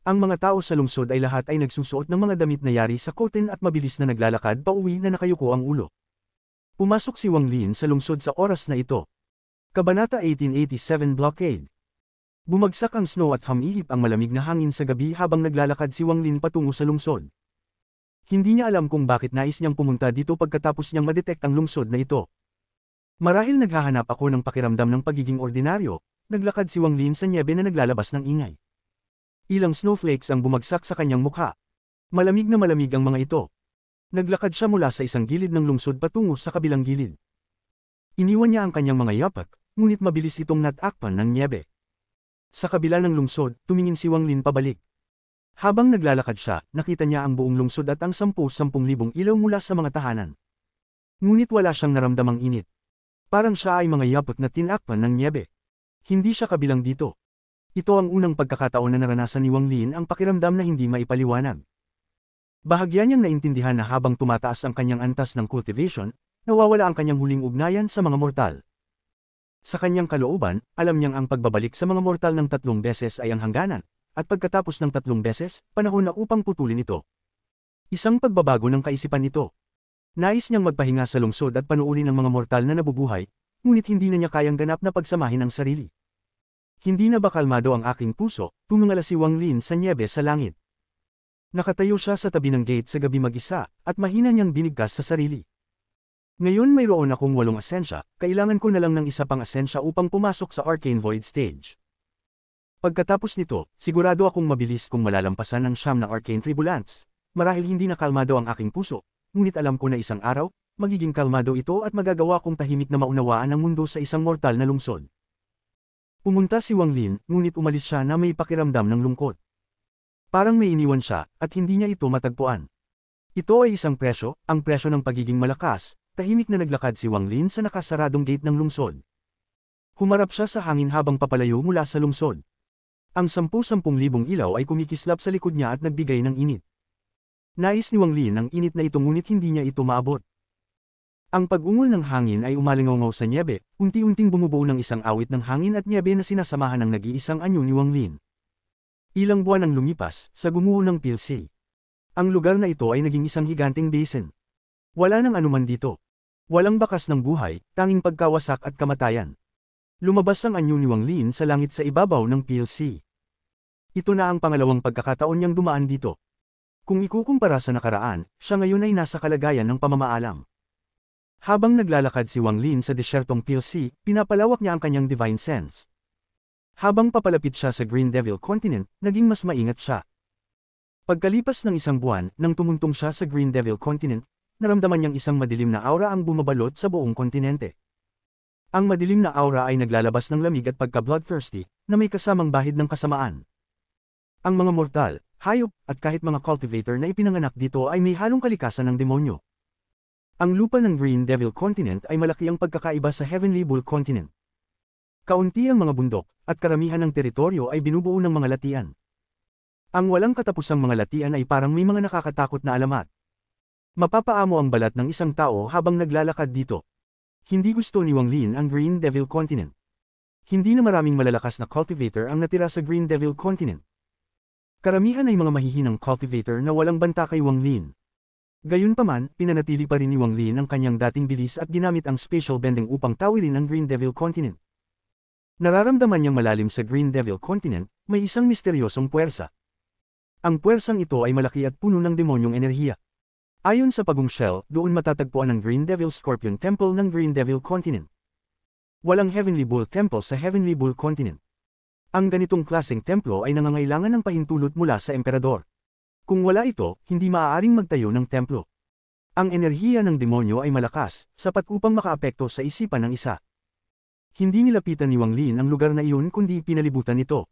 Ang mga tao sa lungsod ay lahat ay nagsusuot ng mga damit na yari sa koten at mabilis na naglalakad pauwi na nakayuko ang ulo. Pumasok si Wang Lin sa lungsod sa oras na ito. Kabanata 1887 Blockade. Bumagsak ang snow at humihip ang malamig na hangin sa gabi habang naglalakad si Wang Lin patungo sa lungsod. Hindi niya alam kung bakit nais niyang pumunta dito pagkatapos niyang madetect ang lungsod na ito. Marahil naghahanap ako ng pakiramdam ng pagiging ordinaryo, naglakad si Wang Lin sa nyebe na naglalabas ng ingay. Ilang snowflakes ang bumagsak sa kanyang mukha. Malamig na malamig ang mga ito. Naglakad siya mula sa isang gilid ng lungsod patungo sa kabilang gilid. Iniwan niya ang kanyang mga yapak, ngunit mabilis itong natakpan ng nyebe. Sa kabila ng lungsod, tumingin si Wang Lin pabalik. Habang naglalakad siya, nakita niya ang buong lungsod at ang 10,000 ilaw mula sa mga tahanan. Ngunit wala siyang naramdamang init. Parang siya ay mga yapot na tinakpan ng nyebe. Hindi siya kabilang dito. Ito ang unang pagkakataon na naranasan ni Wang Lin ang pakiramdam na hindi maipaliwanag. Bahagya niyang naintindihan na habang tumataas ang kanyang antas ng cultivation, nawawala ang kanyang huling ugnayan sa mga mortal. Sa kanyang kalooban, alam niyang ang pagbabalik sa mga mortal ng 3 beses ay ang hangganan, at pagkatapos ng 3 beses, panahon na upang putulin ito. Isang pagbabago ng kaisipan nito. Nais niyang magpahinga sa lungsod at panuurin ang mga mortal na nabubuhay, ngunit hindi na niya kayang ganap na pagsamahin ang sarili. Hindi na ba kalmado ang aking puso, tumingala si Wang Lin sa nyebe sa langit. Nakatayo siya sa tabi ng gate sa gabi mag-isa, at mahina niyang binigkas sa sarili. Ngayon mayroon akong 8 asensya, kailangan ko na lang ng isa pang asensya upang pumasok sa Arcane Void Stage. Pagkatapos nito, sigurado akong mabilis kung malalampasan ang 9 na Arcane Tribulants. Marahil hindi na kalmado ang aking puso, ngunit alam ko na isang araw, magiging kalmado ito at magagawa kong tahimik na maunawaan ang mundo sa isang mortal na lungsod. Pumunta si Wang Lin, ngunit umalis siya na may pakiramdam ng lungkot. Parang may iniwan siya, at hindi niya ito matagpuan. Ito ay isang presyo, ang presyo ng pagiging malakas. Tahimik na naglakad si Wang Lin sa nakasaradong gate ng lungsod. Humarap siya sa hangin habang papalayo mula sa lungsod. Ang 10,000 ilaw ay kumikislap sa likod niya at nagbigay ng init. Nais ni Wang Lin ang init na ito ngunit hindi niya ito maabot. Ang pag-ungol ng hangin ay umalingaw sa nyebe, unti-unting bumubuo ng isang awit ng hangin at nyebe na sinasamahan ng nag-iisang anyo ni Wang Lin. Ilang buwan ang lumipas, sa gumuho ng PLC. Ang lugar na ito ay naging isang higanteng basin. Wala nang anuman dito. Walang bakas ng buhay, tanging pagkawasak at kamatayan. Lumabas ang anyo ni Wang Lin sa langit sa ibabaw ng PLC. Ito na ang pangalawang pagkakataon niyang dumaan dito. Kung ikukumpara sa nakaraan, siya ngayon ay nasa kalagayan ng pamamaalam. Habang naglalakad si Wang Lin sa desyertong PLC, pinapalawak niya ang kanyang divine sense. Habang papalapit siya sa Green Devil Continent, naging mas maingat siya. Pagkalipas ng 1 buwan, nang tumuntong siya sa Green Devil Continent, naramdaman niyang isang madilim na aura ang bumabalot sa buong kontinente. Ang madilim na aura ay naglalabas ng lamig at pagka-bloodthirsty, na may kasamang bahid ng kasamaan. Ang mga mortal, hayop, at kahit mga cultivator na ipinanganak dito ay may halong kalikasan ng demonyo. Ang lupa ng Green Devil Continent ay malaki ang pagkakaiba sa Heavenly Bull Continent. Kaunti ang mga bundok, at karamihan ng teritoryo ay binubuo ng mga latian. Ang walang katapusang mga latian ay parang may mga nakakatakot na alamat. Mapapaamo ang balat ng isang tao habang naglalakad dito. Hindi gusto ni Wang Lin ang Green Devil Continent. Hindi na maraming malalakas na cultivator ang natira sa Green Devil Continent. Karamihan ay mga mahihinang cultivator na walang banta kay Wang Lin. Gayunpaman, pinanatili pa rin ni Wang Lin ang kanyang dating bilis at ginamit ang spatial bending upang tawirin ang Green Devil Continent. Nararamdaman niyang malalim sa Green Devil Continent, may isang misteryosong puwersa. Ang puwersang ito ay malaki at puno ng demonyong enerhiya. Ayon sa Pagong Shell, doon matatagpuan ang Green Devil Scorpion Temple ng Green Devil Continent. Walang Heavenly Bull Temple sa Heavenly Bull Continent. Ang ganitong klaseng templo ay nangangailangan ng pahintulot mula sa emperador. Kung wala ito, hindi maaaring magtayo ng templo. Ang enerhiya ng demonyo ay malakas, sapat upang makaapekto sa isipan ng isa. Hindi nilapitan ni Wang Lin ang lugar na iyon kundi pinalibutan ito.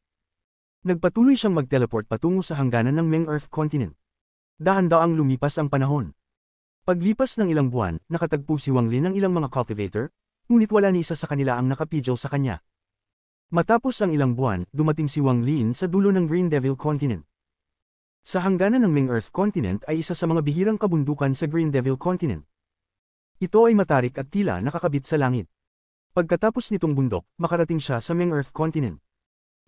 Nagpatuloy siyang mag-teleport patungo sa hangganan ng Meng Earth Continent. Dahan-daang lumipas ang panahon. Paglipas ng ilang buwan, nakatagpo si Wang Lin ng ilang mga cultivator, ngunit wala ni isa sa kanila ang nakapigil sa kanya. Matapos ang ilang buwan, dumating si Wang Lin sa dulo ng Green Devil Continent. Sa hangganan ng Meng Earth Continent ay isa sa mga bihirang kabundukan sa Green Devil Continent. Ito ay matarik at tila nakakabit sa langit. Pagkatapos nitong bundok, makarating siya sa Meng Earth Continent.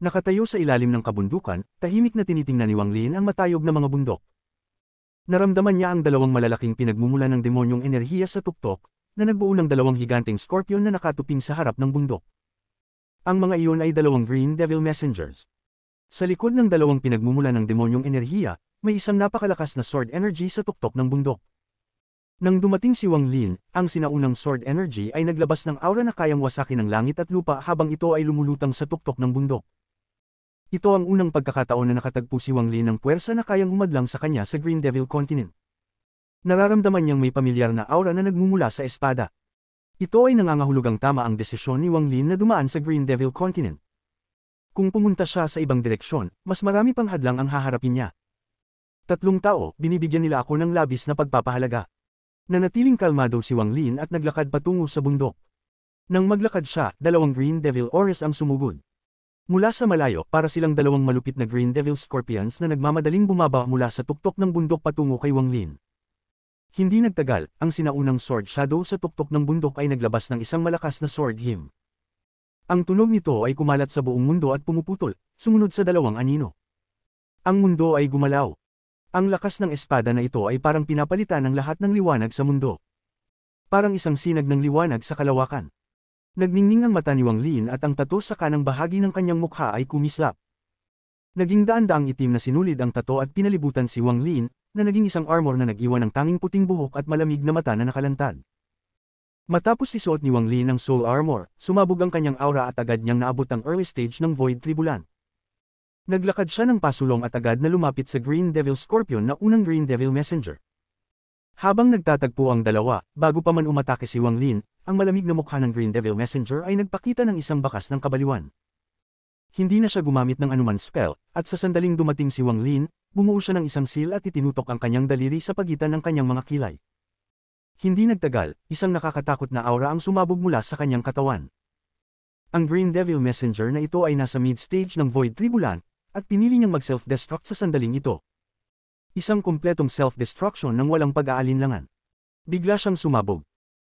Nakatayo sa ilalim ng kabundukan, tahimik na tinitingnan ni Wang Lin ang matayog na mga bundok. Naramdaman niya ang dalawang malalaking pinagmumula ng demonyong enerhiya sa tuktok, na nagbuo ng dalawang higanteng scorpion na nakatuping sa harap ng bundok. Ang mga iyon ay dalawang Green Devil Messengers. Sa likod ng dalawang pinagmumula ng demonyong enerhiya, may isang napakalakas na sword energy sa tuktok ng bundok. Nang dumating si Wang Lin, ang sinaunang sword energy ay naglabas ng aura na kayang wasakin ng langit at lupa habang ito ay lumulutang sa tuktok ng bundok. Ito ang unang pagkakataon na nakatagpo si Wang Lin ng puwersa na kayang humadlang sa kanya sa Green Devil Continent. Nararamdaman niyang may pamilyar na aura na nagmumula sa espada. Ito ay nangangahulugang tama ang desisyon ni Wang Lin na dumaan sa Green Devil Continent. Kung pumunta siya sa ibang direksyon, mas marami pang hadlang ang haharapin niya. 3 tao, binibigyan nila ako ng labis na pagpapahalaga. Nanatiling kalmado si Wang Lin at naglakad patungo sa bundok. Nang maglakad siya, 2 Green Devil Ores ang sumugod. Mula sa malayo, para silang 2 malupit na Green Devil Scorpions na nagmamadaling bumaba mula sa tuktok ng bundok patungo kay Wang Lin. Hindi nagtagal, ang sinaunang Sword Shadow sa tuktok ng bundok ay naglabas ng isang malakas na Sword Hymn. Ang tunog nito ay kumalat sa buong mundo at pumuputol, sumunod sa 2 anino. Ang mundo ay gumalaw. Ang lakas ng espada na ito ay parang pinapalitan ng lahat ng liwanag sa mundo. Parang isang sinag ng liwanag sa kalawakan. Nagningning ang mata ni Wang Lin at ang tato sa kanang bahagi ng kanyang mukha ay kumislap. Naging daan-daang itim na sinulid ang tato at pinalibutan si Wang Lin, na naging isang armor na nag-iwan ng tanging puting buhok at malamig na mata na nakalantad. Matapos isuot ni Wang Lin ang Soul Armor, sumabog ang kanyang aura at agad niyang naabot ang early stage ng Void Tribulan. Naglakad siya ng pasulong at agad na lumapit sa Green Devil Scorpion na unang Green Devil Messenger. Habang nagtatagpo ang dalawa, bago pa man umatake si Wang Lin, ang malamig na mukha ng Green Devil Messenger ay nagpakita ng isang bakas ng kabaliwan. Hindi na siya gumamit ng anuman spell, at sa sandaling dumating si Wang Lin, bumuo siya ng isang seal at itinutok ang kanyang daliri sa pagitan ng kanyang mga kilay. Hindi nagtagal, isang nakakatakot na aura ang sumabog mula sa kanyang katawan. Ang Green Devil Messenger na ito ay nasa mid-stage ng Void Tribulan, at pinili niyang mag-self-destruct sa sandaling ito. Isang kumpletong self-destruction ng walang pag-aalinlangan. Bigla siyang sumabog.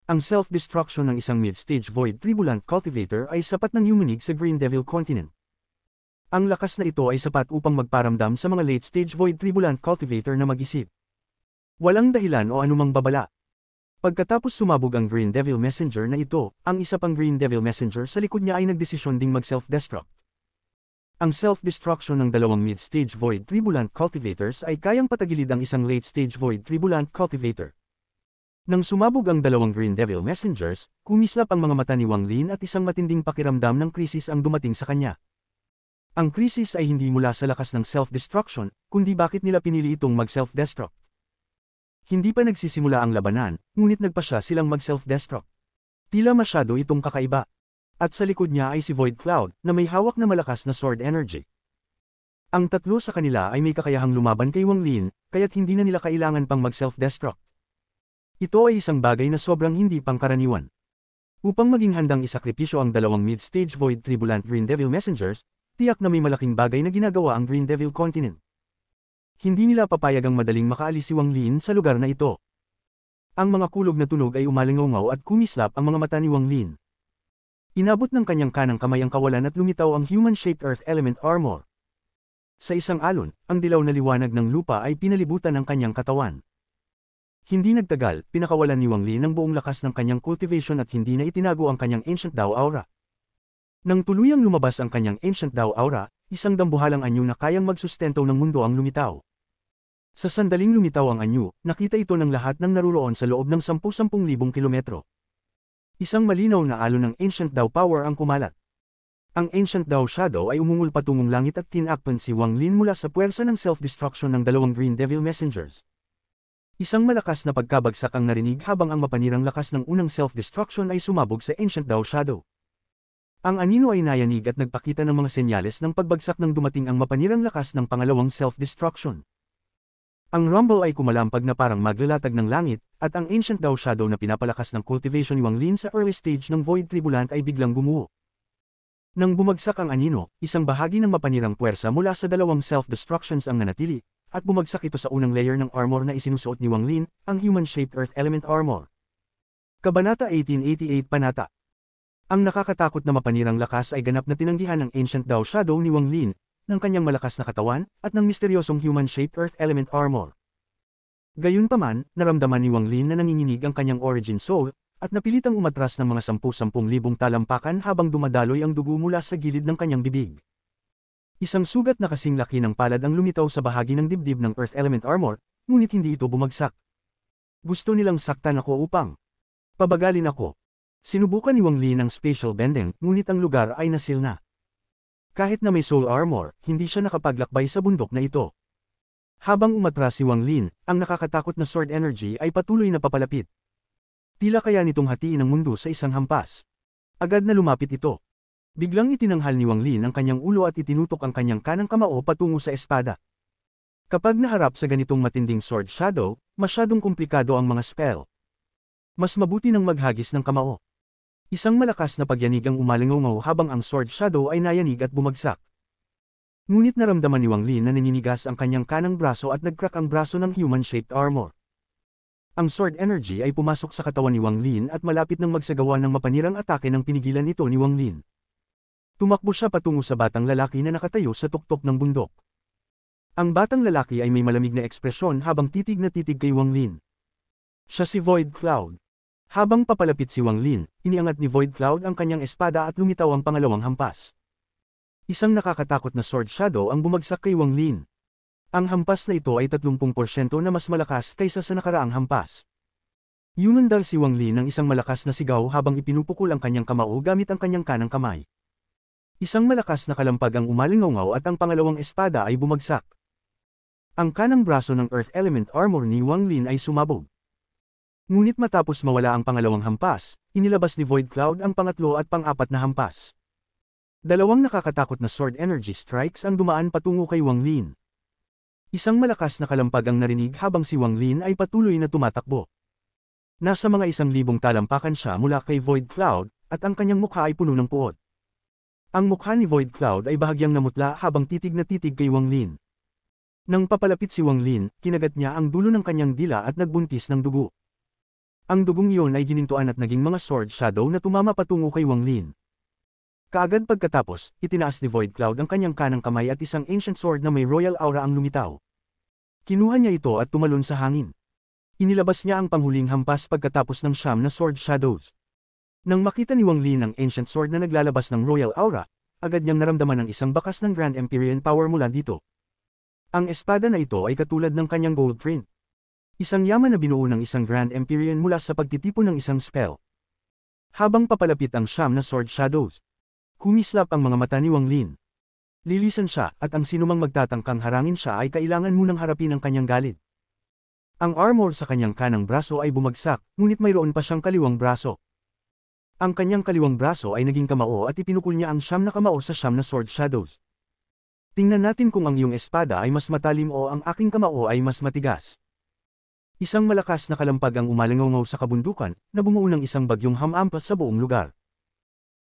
Ang self-destruction ng isang mid-stage Void Tribulant Cultivator ay sapat ng yumanig sa Green Devil Continent. Ang lakas na ito ay sapat upang magparamdam sa mga late-stage Void Tribulant Cultivator na mag-isip. Walang dahilan o anumang babala. Pagkatapos sumabog ang Green Devil Messenger na ito, ang isa pang Green Devil Messenger sa likod niya ay nagdesisyon ding mag-self-destruct. Ang self-destruction ng 2 mid-stage Void Tribulant Cultivators ay kayang patagilid ang isang late-stage Void Tribulant Cultivator. Nang sumabog ang 2 Green Devil Messengers, kumislap ang mga mata ni Wang Lin at isang matinding pakiramdam ng krisis ang dumating sa kanya. Ang krisis ay hindi mula sa lakas ng self-destruction, kundi bakit nila pinili itong mag-self-destruct. Hindi pa nagsisimula ang labanan, ngunit nagpa siya silang mag-self-destruct. Tila masyado itong kakaiba. At sa likod niya ay si Void Cloud, na may hawak na malakas na sword energy. Ang 3 sa kanila ay may kakayahang lumaban kay Wang Lin, kaya't hindi na nila kailangan pang mag-self-destruct. Ito ay isang bagay na sobrang hindi pangkaraniwan. Upang maging handang isakripisyo ang 2 mid-stage Void Tribulant Green Devil Messengers, tiyak na may malaking bagay na ginagawa ang Green Devil Continent. Hindi nila papayagang madaling makaalis si Wang Lin sa lugar na ito. Ang mga kulog na tunog ay umalingaw at kumislap ang mga mata ni Wang Lin. Inabot ng kanyang kanang kamay ang kawalan at lumitaw ang human-shaped Earth Element Armor. Sa isang alon, ang dilaw na liwanag ng lupa ay pinalibutan ng kanyang katawan. Hindi nagtagal, pinakawalan ni Wang Lin ang buong lakas ng kanyang cultivation at hindi na itinago ang kanyang Ancient Dao Aura. Nang tuluyang lumabas ang kanyang Ancient Dao Aura, isang dambuhalang anyo na kayang magsustento ng mundo ang lumitaw. Sa sandaling lumitaw ang anyo, nakita ito ng lahat ng naruroon sa loob ng 10,000 kilometro. Isang malinaw na alon ng Ancient Dao power ang kumalat. Ang Ancient Dao Shadow ay umungol patungong langit at tinakpan si Wang Lin mula sa puwersa ng self-destruction ng dalawang Green Devil Messengers. Isang malakas na pagkabagsak ang narinig habang ang mapanirang lakas ng unang self-destruction ay sumabog sa Ancient Dao Shadow. Ang anino ay nayanig at nagpakita ng mga senyales ng pagbagsak nang dumating ang mapanirang lakas ng pangalawang self-destruction. Ang rumble ay kumalampag na parang maglalatag ng langit, at ang Ancient Dao Shadow na pinapalakas ng cultivation ni Wang Lin sa early stage ng Void Tribulant ay biglang gumuho. Nang bumagsak ang anino, isang bahagi ng mapanirang puwersa mula sa dalawang self-destructions ang nanatili, at bumagsak ito sa unang layer ng armor na isinusuot ni Wang Lin, ang Human-Shaped Earth Element Armor. Kabanata 1888 Panata. Ang nakakatakot na mapanirang lakas ay ganap na tinanggihan ng Ancient Dao Shadow ni Wang Lin, ng kanyang malakas na katawan, at ng misteryosong Human-Shaped Earth Element Armor. Gayunpaman, naramdaman ni Wang Lin na nanginginig ang kanyang origin soul, at napilitang umatras ng mga 10,000 talampakan habang dumadaloy ang dugo mula sa gilid ng kanyang bibig. Isang sugat na kasing laki ng palad ang lumitaw sa bahagi ng dibdib ng Earth Element Armor, ngunit hindi ito bumagsak. Gusto nilang saktan ako upang pabagalin ako. Sinubukan ni Wang Lin ang spatial bending, ngunit ang lugar ay nasil na. Kahit na may soul armor, hindi siya nakapaglakbay sa bundok na ito. Habang umatras si Wang Lin, ang nakakatakot na sword energy ay patuloy na papalapit. Tila kaya nitong hatiin ang mundo sa isang hampas. Agad na lumapit ito. Biglang itinanghal ni Wang Lin ang kanyang ulo at itinutok ang kanyang kanang kamao patungo sa espada. Kapag naharap sa ganitong matinding sword shadow, masyadong komplikado ang mga spell. Mas mabuti nang maghagis ng kamao. Isang malakas na pagyanig ang umalingaw habang ang sword shadow ay nayanig at bumagsak. Ngunit naramdaman ni Wang Lin na naninigas ang kanyang kanang braso at nagcrack ang braso ng human-shaped armor. Ang sword energy ay pumasok sa katawan ni Wang Lin at malapit nang magsagawa ng mapanirang atake nang pinigilan ito ni Wang Lin. Tumakbo siya patungo sa batang lalaki na nakatayo sa tuktok ng bundok. Ang batang lalaki ay may malamig na ekspresyon habang titig na titig kay Wang Lin. Siya si Void Cloud. Habang papalapit si Wang Lin, iniangat ni Void Cloud ang kanyang espada at lumitaw ang pangalawang hampas. Isang nakakatakot na sword shadow ang bumagsak kay Wang Lin. Ang hampas na ito ay 30% na mas malakas kaysa sa nakaraang hampas. Yumandar si Wang Lin ng isang malakas na sigaw habang ipinupukol ang kanyang kamao gamit ang kanyang kanang kamay. Isang malakas na kalampag ang umalingaw at ang pangalawang espada ay bumagsak. Ang kanang braso ng Earth Element Armor ni Wang Lin ay sumabog. Ngunit matapos mawala ang pangalawang hampas, inilabas ni Void Cloud ang pangatlo at pang-apat na hampas. Dalawang nakakatakot na sword energy strikes ang dumaan patungo kay Wang Lin. Isang malakas na kalampag ang narinig habang si Wang Lin ay patuloy na tumatakbo. Nasa mga 1,000 talampakan siya mula kay Void Cloud, at ang kanyang mukha ay puno ng puot. Ang mukha ni Void Cloud ay bahagyang namutla habang titig na titig kay Wang Lin. Nang papalapit si Wang Lin, kinagat niya ang dulo ng kanyang dila at nagbuntis ng dugo. Ang dugong iyon ay ginintuan at naging mga sword shadow na tumama patungo kay Wang Lin. Kaagad pagkatapos, itinaas ni Void Cloud ang kanyang kanang kamay at isang ancient sword na may royal aura ang lumitaw. Kinuha niya ito at tumalon sa hangin. Inilabas niya ang panghuling hampas pagkatapos ng siyam na sword shadows. Nang makita ni Wang Lin ang ancient sword na naglalabas ng royal aura, agad niyang naramdaman ang isang bakas ng Grand Empyrean power mula dito. Ang espada na ito ay katulad ng kanyang gold print. Isang yaman na binuo ng isang Grand Empyrean mula sa pagtitipon ng isang spell. Habang papalapit ang siyam na sword shadows, kumislap ang mga mata ni Wang Lin. Lilisan siya at ang sinumang magtatangkang harangin siya ay kailangan munang harapin ang kanyang galit. Ang armor sa kanyang kanang braso ay bumagsak, ngunit mayroon pa siyang kaliwang braso. Ang kanyang kaliwang braso ay naging kamao at ipinukul niya ang siyam na kamao sa siyam na sword shadows. Tingnan natin kung ang iyong espada ay mas matalim o ang aking kamao ay mas matigas. Isang malakas na kalampag ang umalingaw sa kabundukan, na bumuo ng isang bagyong hamampas sa buong lugar.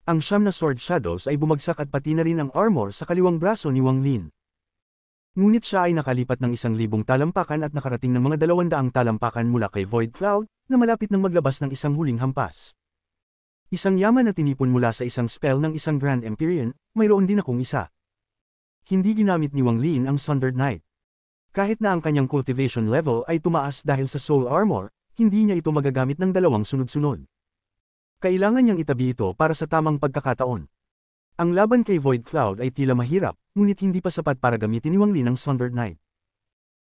Ang siyam na sword shadows ay bumagsak at pati na rin ang armor sa kaliwang braso ni Wang Lin. Ngunit siya ay nakalipat ng 1,000 talampakan at nakarating ng mga 200 talampakan mula kay Void Cloud, na malapit nang maglabas ng isang huling hampas. Isang yaman na tinipon mula sa isang spell ng isang Grand Empyrean, mayroon din akong isa. Hindi ginamit ni Wang Lin ang Sundered Knight. Kahit na ang kanyang cultivation level ay tumaas dahil sa soul armor, hindi niya ito magagamit ng dalawang sunod-sunod. Kailangan niyang itabi ito para sa tamang pagkakataon. Ang laban kay Void Cloud ay tila mahirap, ngunit hindi pa sapat para gamitin ni Wang Lin ang Sundered Knight.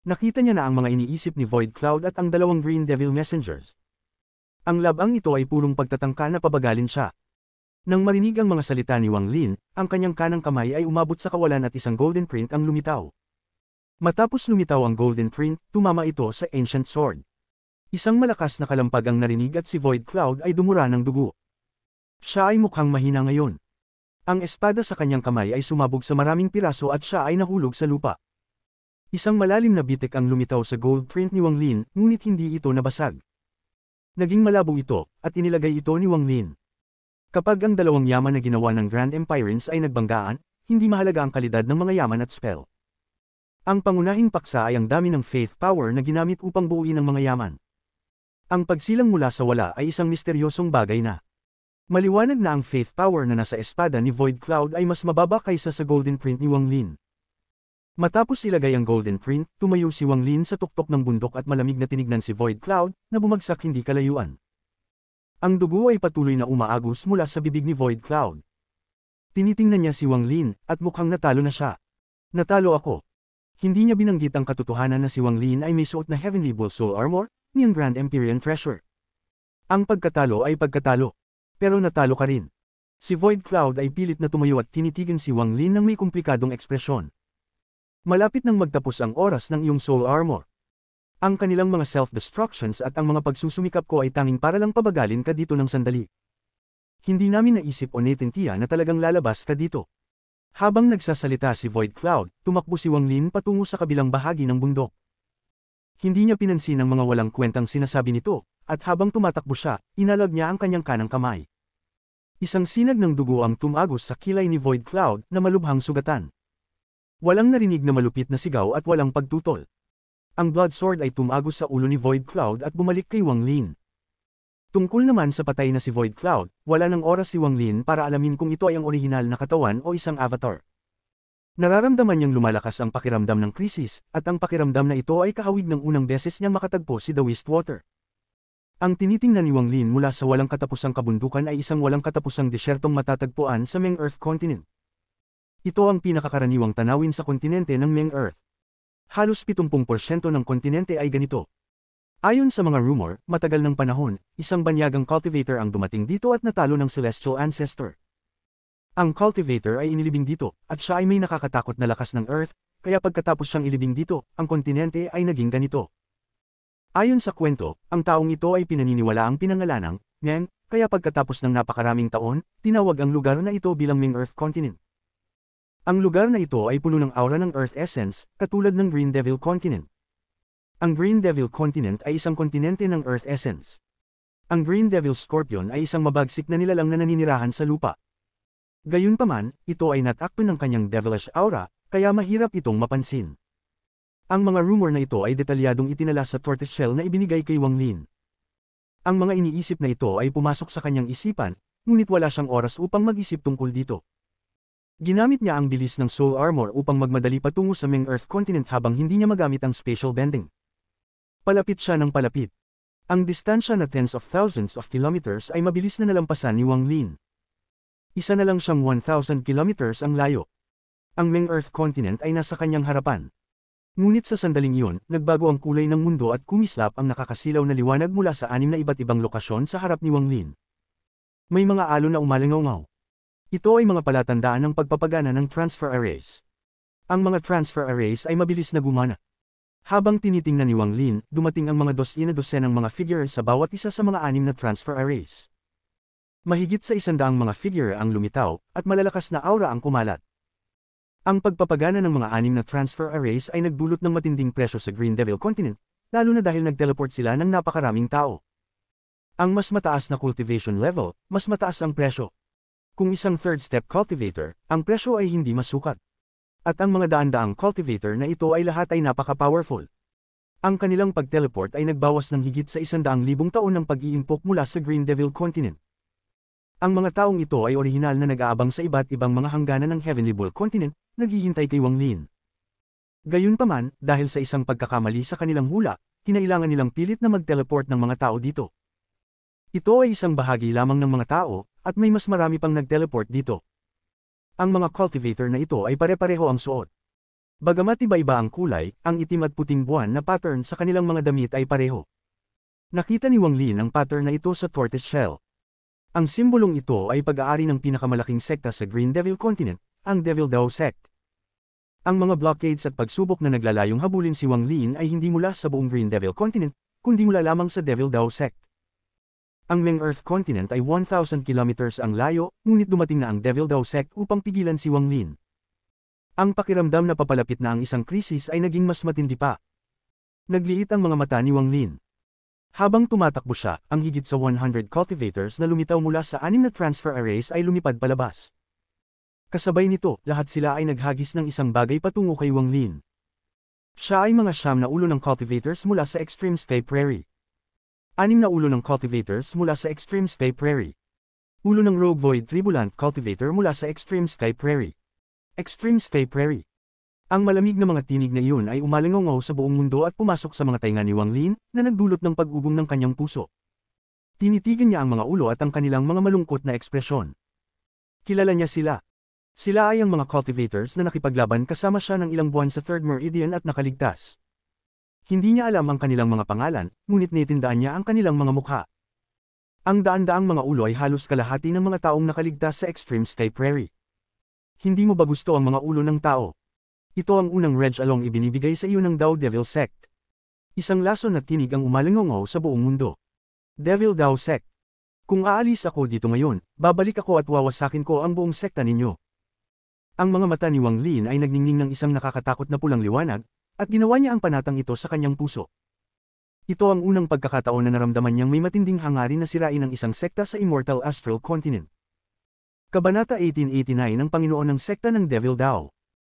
Nakita niya na ang mga iniisip ni Void Cloud at ang dalawang Green Devil Messengers. Ang labang ito ay purong pagtatangka na pabagalin siya. Nang marinig ang mga salita ni Wang Lin, ang kanyang kanang kamay ay umabot sa kawalan at isang golden print ang lumitaw. Matapos lumitaw ang golden print, tumama ito sa ancient sword. Isang malakas na kalampag ang narinig at si Void Cloud ay dumura ng dugo. Siya ay mukhang mahina ngayon. Ang espada sa kanyang kamay ay sumabog sa maraming piraso at siya ay nahulog sa lupa. Isang malalim na bitik ang lumitaw sa gold print ni Wang Lin, ngunit hindi ito nabasag. Naging malabo ito, at inilagay ito ni Wang Lin. Kapag ang dalawang yaman na ginawa ng Grand Empirines ay nagbanggaan, hindi mahalaga ang kalidad ng mga yaman at spell. Ang pangunahing paksa ay ang dami ng faith power na ginamit upang buuin ang mga yaman. Ang pagsilang mula sa wala ay isang misteryosong bagay na. Maliwanag na ang faith power na nasa espada ni Void Cloud ay mas mababa kaysa sa golden print ni Wang Lin. Matapos ilagay ang golden print, tumayo si Wang Lin sa tuktok ng bundok at malamig na tinignan si Void Cloud, na bumagsak hindi kalayuan. Ang dugo ay patuloy na umaagos mula sa bibig ni Void Cloud. Tinitingnan niya si Wang Lin, at mukhang natalo na siya. Natalo ako. Hindi niya binanggit ang katotohanan na si Wang Lin ay may suot na Heavenly Bull Soul Armor, niyang Grand Empyrean Treasure. Ang pagkatalo ay pagkatalo. Pero natalo ka rin. Si Void Cloud ay pilit na tumayo at tinitigan si Wang Lin ng may komplikadong ekspresyon. Malapit nang magtapos ang oras ng iyong soul armor. Ang kanilang mga self-destructions at ang mga pagsusumikap ko ay tanging para lang pabagalin ka dito ng sandali. Hindi namin naisip o natintiya na talagang lalabas ka dito. Habang nagsasalita si Void Cloud, tumakbo si Wang Lin patungo sa kabilang bahagi ng bundok. Hindi niya pinansin ang mga walang kwentang sinasabi nito, at habang tumatakbo siya, inalag niya ang kanyang kanang kamay. Isang sinag ng dugo ang tumagos sa kilay ni Void Cloud na malubhang sugatan. Walang narinig na malupit na sigaw at walang pagtutol. Ang blood sword ay tumagos sa ulo ni Void Cloud at bumalik kay Wang Lin. Tungkol naman sa patay na si Void Cloud, wala ng oras si Wang Lin para alamin kung ito ay ang orihinal na katawan o isang avatar. Nararamdaman niyang lumalakas ang pakiramdam ng krisis, at ang pakiramdam na ito ay kahawig ng unang beses niyang makatagpo si The Wastewater. Ang tinitingnan ni Wang Lin mula sa walang katapusang kabundukan ay isang walang katapusang desyertong matatagpuan sa Meng Earth Continent. Ito ang pinakakaraniwang tanawin sa kontinente ng Meng Earth. Halos 70% ng kontinente ay ganito. Ayon sa mga rumor, matagal ng panahon, isang banyagang cultivator ang dumating dito at natalo ng celestial ancestor. Ang cultivator ay inilibing dito, at siya ay may nakakatakot na lakas ng Earth, kaya pagkatapos siyang ilibing dito, ang kontinente ay naging ganito. Ayon sa kwento, ang taong ito ay pinaniniwala ang pinangalanang Meng, kaya pagkatapos ng napakaraming taon, tinawag ang lugar na ito bilang Meng Earth Continent. Ang lugar na ito ay puno ng aura ng Earth Essence, katulad ng Green Devil Continent. Ang Green Devil Continent ay isang kontinente ng Earth Essence. Ang Green Devil Scorpion ay isang mabagsik na nilalang na naninirahan sa lupa. Gayunpaman, ito ay natakpan ng kanyang devilish aura, kaya mahirap itong mapansin. Ang mga rumor na ito ay detalyadong itinala sa tortoiseshell na ibinigay kay Wang Lin. Ang mga iniisip na ito ay pumasok sa kanyang isipan, ngunit wala siyang oras upang mag-isip tungkol dito. Ginamit niya ang bilis ng soul armor upang magmadali patungo sa Meng Earth Continent habang hindi niya magamit ang spatial bending. Palapit siya ng palapit. Ang distansya na tens of thousands of kilometers ay mabilis na nalampasan ni Wang Lin. Isa na lang siyang 1,000 kilometers ang layo. Ang Meng Earth Continent ay nasa kanyang harapan. Ngunit sa sandaling iyon, nagbago ang kulay ng mundo at kumislap ang nakakasilaw na liwanag mula sa 6 na iba't ibang lokasyon sa harap ni Wang Lin. May mga alon na umalingaw-ngaw. Ito ay mga palatandaan ng pagpapagana ng transfer arrays. Ang mga transfer arrays ay mabilis na gumana. Habang tinitingnan ni Wang Lin, dumating ang mga dosenang mga figure sa bawat isa sa mga 6 na transfer arrays. Mahigit sa 100 mga figure ang lumitaw, at malalakas na aura ang kumalat. Ang pagpapagana ng mga 6 na transfer arrays ay nagdulot ng matinding presyo sa Green Devil Continent, lalo na dahil nag-teleport sila ng napakaraming tao. Ang mas mataas na cultivation level, mas mataas ang presyo. Kung isang third-step cultivator, ang presyo ay hindi masukat. At ang mga daan-daang cultivator na ito ay lahat ay napaka-powerful. Ang kanilang pag-teleport ay nagbawas ng higit sa 100,000 taon ng pag-iimpok mula sa Green Devil Continent. Ang mga taong ito ay orihinal na nag-aabang sa iba't ibang mga hangganan ng Heavenly Bull Continent, naghihintay kay Wang Lin. Gayunpaman, dahil sa isang pagkakamali sa kanilang hula, kinailangan nilang pilit na mag-teleport ng mga tao dito. Ito ay isang bahagi lamang ng mga tao, at may mas marami pang nag-teleport dito. Ang mga cultivator na ito ay pare-pareho ang suot. Bagamat iba-iba ang kulay, ang itim at puting buwan na pattern sa kanilang mga damit ay pareho. Nakita ni Wang Lin ang pattern na ito sa tortoise shell. Ang simbolong ito ay pag-aari ng pinakamalaking sekta sa Green Devil Continent, ang Devil Dao Sect. Ang mga blockades at pagsubok na naglalayong habulin si Wang Lin ay hindi mula sa buong Green Devil Continent, kundi mula lamang sa Devil Dao Sect. Ang Meng Earth Continent ay 1,000 kilometers ang layo, ngunit dumating na ang Devil Dao Sect upang pigilan si Wang Lin. Ang pakiramdam na papalapit na ang isang krisis ay naging mas matindi pa. Nagliit ang mga mata ni Wang Lin. Habang tumatakbo siya, ang higit sa 100 cultivators na lumitaw mula sa 6 na transfer arrays ay lumipad palabas. Kasabay nito, lahat sila ay naghagis ng isang bagay patungo kay Wang Lin. Siya ay mga 9 na ulo ng cultivators mula sa Extreme Sky Prairie. 6 na ulo ng cultivators mula sa Extreme Sky Prairie. Ulo ng Rogue Void Tribulant Cultivator mula sa Extreme Sky Prairie. Extreme Sky Prairie. Ang malamig na mga tinig na iyon ay umalingaw sa buong mundo at pumasok sa mga tainga ni Wang Lin, na nagdulot ng pag-ubong ng kanyang puso. Tinitigan niya ang mga ulo at ang kanilang mga malungkot na ekspresyon. Kilala niya sila. Sila ay ang mga cultivators na nakipaglaban kasama siya ng ilang buwan sa Third Meridian at nakaligtas. Hindi niya alam ang kanilang mga pangalan, ngunit naitindaan niya ang kanilang mga mukha. Ang daan-daang mga ulo ay halos kalahati ng mga taong nakaligtas sa Extreme Sky Prairie. Hindi mo ba gusto ang mga ulo ng tao? Ito ang unang Reg Along ibinibigay sa iyo ng Dao Devil Sect. Isang lason na tinig ang umalingaw sa buong mundo. Devil Dao Sect. Kung aalis ako dito ngayon, babalik ako at wawasakin ko ang buong sekta ninyo. Ang mga mata ni Wang Lin ay nagningning ng isang nakakatakot na pulang liwanag, at ginawa niya ang panatang ito sa kanyang puso. Ito ang unang pagkakataon na naramdaman niyang may matinding hangarin na sirain ang isang sekta sa Immortal Astral Continent. Kabanata 1889 ng Panginoon ng Sekta ng Devil Dao.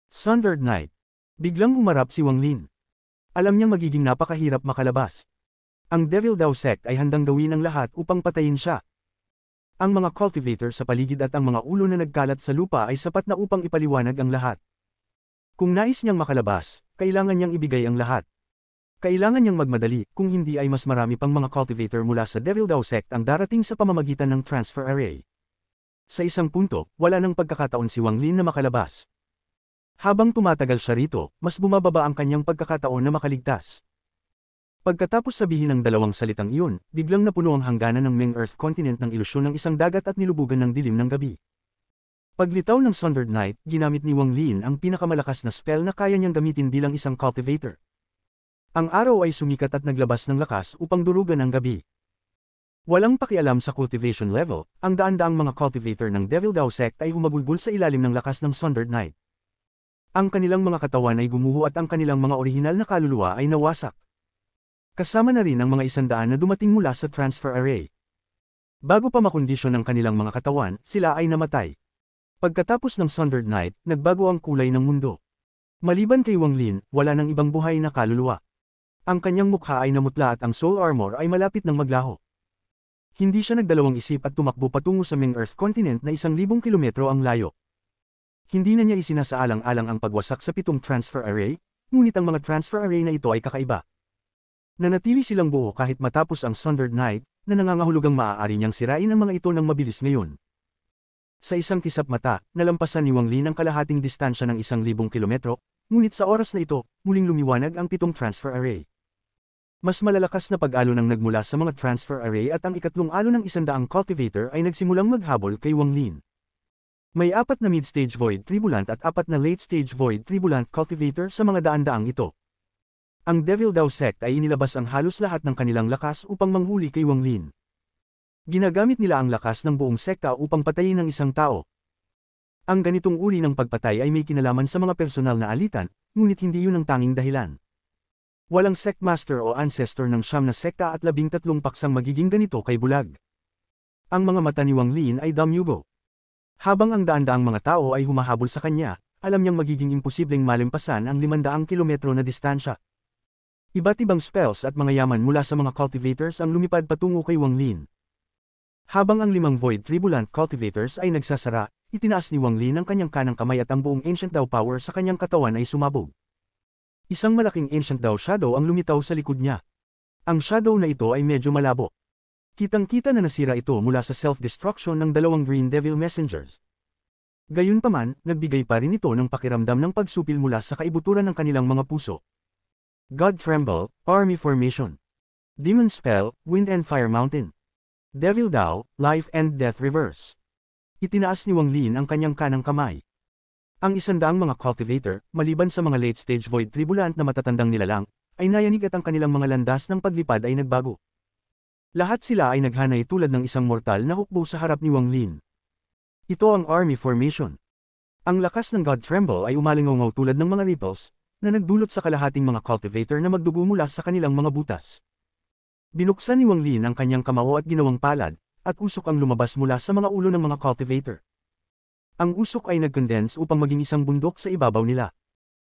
Sundered Night. Biglang humarap si Wang Lin. Alam niyang magiging napakahirap makalabas. Ang Devil Dao Sect ay handang gawin ang lahat upang patayin siya. Ang mga cultivator sa paligid at ang mga ulo na nagkalat sa lupa ay sapat na upang ipaliwanag ang lahat. Kung nais niyang makalabas, kailangan niyang ibigay ang lahat. Kailangan niyang magmadali, kung hindi ay mas marami pang mga cultivator mula sa Devil Dao Sect ang darating sa pamamagitan ng transfer array. Sa isang punto, wala nang pagkakataon si Wang Lin na makalabas. Habang tumatagal siya rito, mas bumababa ang kanyang pagkakataon na makaligtas. Pagkatapos sabihin ng dalawang salitang iyon, biglang napuno ang hangganan ng Meng Earth Continent ng ilusyon ng isang dagat at nilubugan ng dilim ng gabi. Paglitaw ng Sundered Night, ginamit ni Wang Lin ang pinakamalakas na spell na kaya niyang gamitin bilang isang cultivator. Ang araw ay sumikat at naglabas ng lakas upang durugan ang gabi. Walang pakialam sa cultivation level, ang daan-daang mga cultivator ng Devil Dao Sect ay humagulgol sa ilalim ng lakas ng Sundered Night. Ang kanilang mga katawan ay gumuho at ang kanilang mga orihinal na kaluluwa ay nawasak. Kasama na rin ang mga 100 na dumating mula sa transfer array. Bago pa makondisyon ang kanilang mga katawan, sila ay namatay. Pagkatapos ng Sundered Night, nagbago ang kulay ng mundo. Maliban kay Wang Lin, wala nang ibang buhay na kaluluwa. Ang kanyang mukha ay namutla at ang soul armor ay malapit ng maglaho. Hindi siya nagdalawang isip at tumakbo patungo sa Meng Earth Continent na 1,000 kilometro ang layo. Hindi na niya isinasaalang-alang ang pagwasak sa 7 transfer array, ngunit ang mga transfer array na ito ay kakaiba. Nanatili silang buo kahit matapos ang Sundered Night, na nangangahulugang maaari niyang sirain ang mga ito ng mabilis ngayon. Sa isang kisap mata, nalampasan ni Wang Lin ang kalahating distansya ng 1,000 kilometro, ngunit sa oras na ito, muling lumiwanag ang 7 transfer array. Mas malalakas na pag-alo ng nagmula sa mga transfer array at ang ikatlong alo ng 100 cultivator ay nagsimulang maghabol kay Wang Lin. May 4 na mid-stage Void Tribulant at 4 na late-stage Void Tribulant cultivator sa mga daan-daang ito. Ang Devil Dao Sect ay inilabas ang halos lahat ng kanilang lakas upang manghuli kay Wang Lin. Ginagamit nila ang lakas ng buong sekta upang patayin ang isang tao. Ang ganitong uri ng pagpatay ay may kinalaman sa mga personal na alitan, ngunit hindi yun ang tanging dahilan. Walang sect master o ancestor ng 9 na sekta at 13 paksang magiging ganito kay bulag. Ang mga mata ni Wang Lin ay damyugo. Habang ang daan-daang mga tao ay humahabol sa kanya, alam niyang magiging imposibleng malimpasan ang 500 kilometro na distansya. Iba't ibang spells at mga yaman mula sa mga cultivators ang lumipad patungo kay Wang Lin. Habang ang 5 Void Tribulant cultivators ay nagsasara, itinaas ni Wang Lin ang kanyang kanang kamay at ang buong Ancient Dao power sa kanyang katawan ay sumabog. Isang malaking Ancient Dao shadow ang lumitaw sa likod niya. Ang shadow na ito ay medyo malabo. Kitang-kita na nasira ito mula sa self-destruction ng 2 Green Devil Messengers. Gayunpaman, nagbigay pa rin ito ng pakiramdam ng pagsupil mula sa kaibuturan ng kanilang mga puso. God Tremble, Army Formation. Demon Spell, Wind and Fire Mountain. Devil Dao, Life and Death Reverse. Itinaas ni Wang Lin ang kanyang kanang kamay. Ang 100 mga cultivator, maliban sa mga late-stage void tribulant na matatandang nilalang, ay nayanig at ang kanilang mga landas ng paglipad ay nagbago. Lahat sila ay naghanay tulad ng isang mortal na hukbo sa harap ni Wang Lin. Ito ang army formation. Ang lakas ng God Tremble ay umalingaw tulad ng mga ripples, na nagdulot sa kalahating mga cultivator na magdugo mula sa kanilang mga butas. Binuksan ni Wang Lin ang kanyang kamao at ginawang palad, at usok ang lumabas mula sa mga ulo ng mga cultivator. Ang usok ay nag-condense upang maging isang bundok sa ibabaw nila.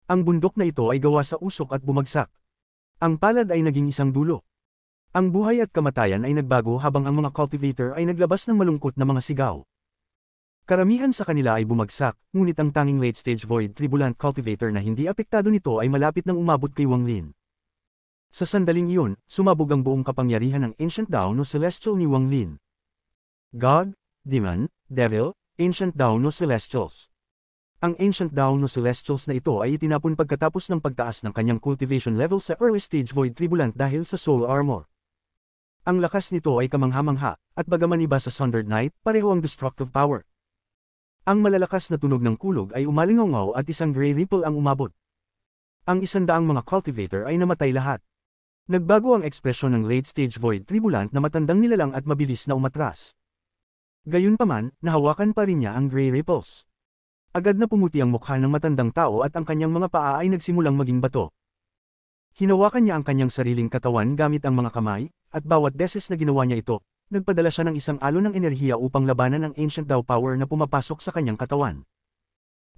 Ang bundok na ito ay gawa sa usok at bumagsak. Ang palad ay naging isang dulo. Ang buhay at kamatayan ay nagbago habang ang mga cultivator ay naglabas ng malungkot na mga sigaw. Karamihan sa kanila ay bumagsak, ngunit ang tanging late-stage void tribulant cultivator na hindi apektado nito ay malapit nang umabot kay Wang Lin. Sa sandaling iyon, sumabog ang buong kapangyarihan ng Ancient Dao no Celestial ni Wang Lin. God, Demon, Devil, Ancient Dao no Celestials. Ang Ancient Dao no Celestials na ito ay itinapon pagkatapos ng pagtaas ng kanyang cultivation level sa early stage void tribulant dahil sa soul armor. Ang lakas nito ay kamangha-mangha, at bagaman iba sa Sundered Knight, pareho ang destructive power. Ang malalakas na tunog ng kulog ay umalingaw at isang gray ripple ang umabot. Ang 100 mga cultivator ay namatay lahat. Nagbago ang ekspresyon ng late-stage void tribulant na matandang nilalang at mabilis na umatras. Gayunpaman, nahawakan pa rin niya ang gray ripples. Agad na pumuti ang mukha ng matandang tao at ang kanyang mga paa ay nagsimulang maging bato. Hinawakan niya ang kanyang sariling katawan gamit ang mga kamay, at bawat beses na ginawa niya ito, nagpadala siya ng isang alon ng enerhiya upang labanan ang Ancient Dao power na pumapasok sa kanyang katawan.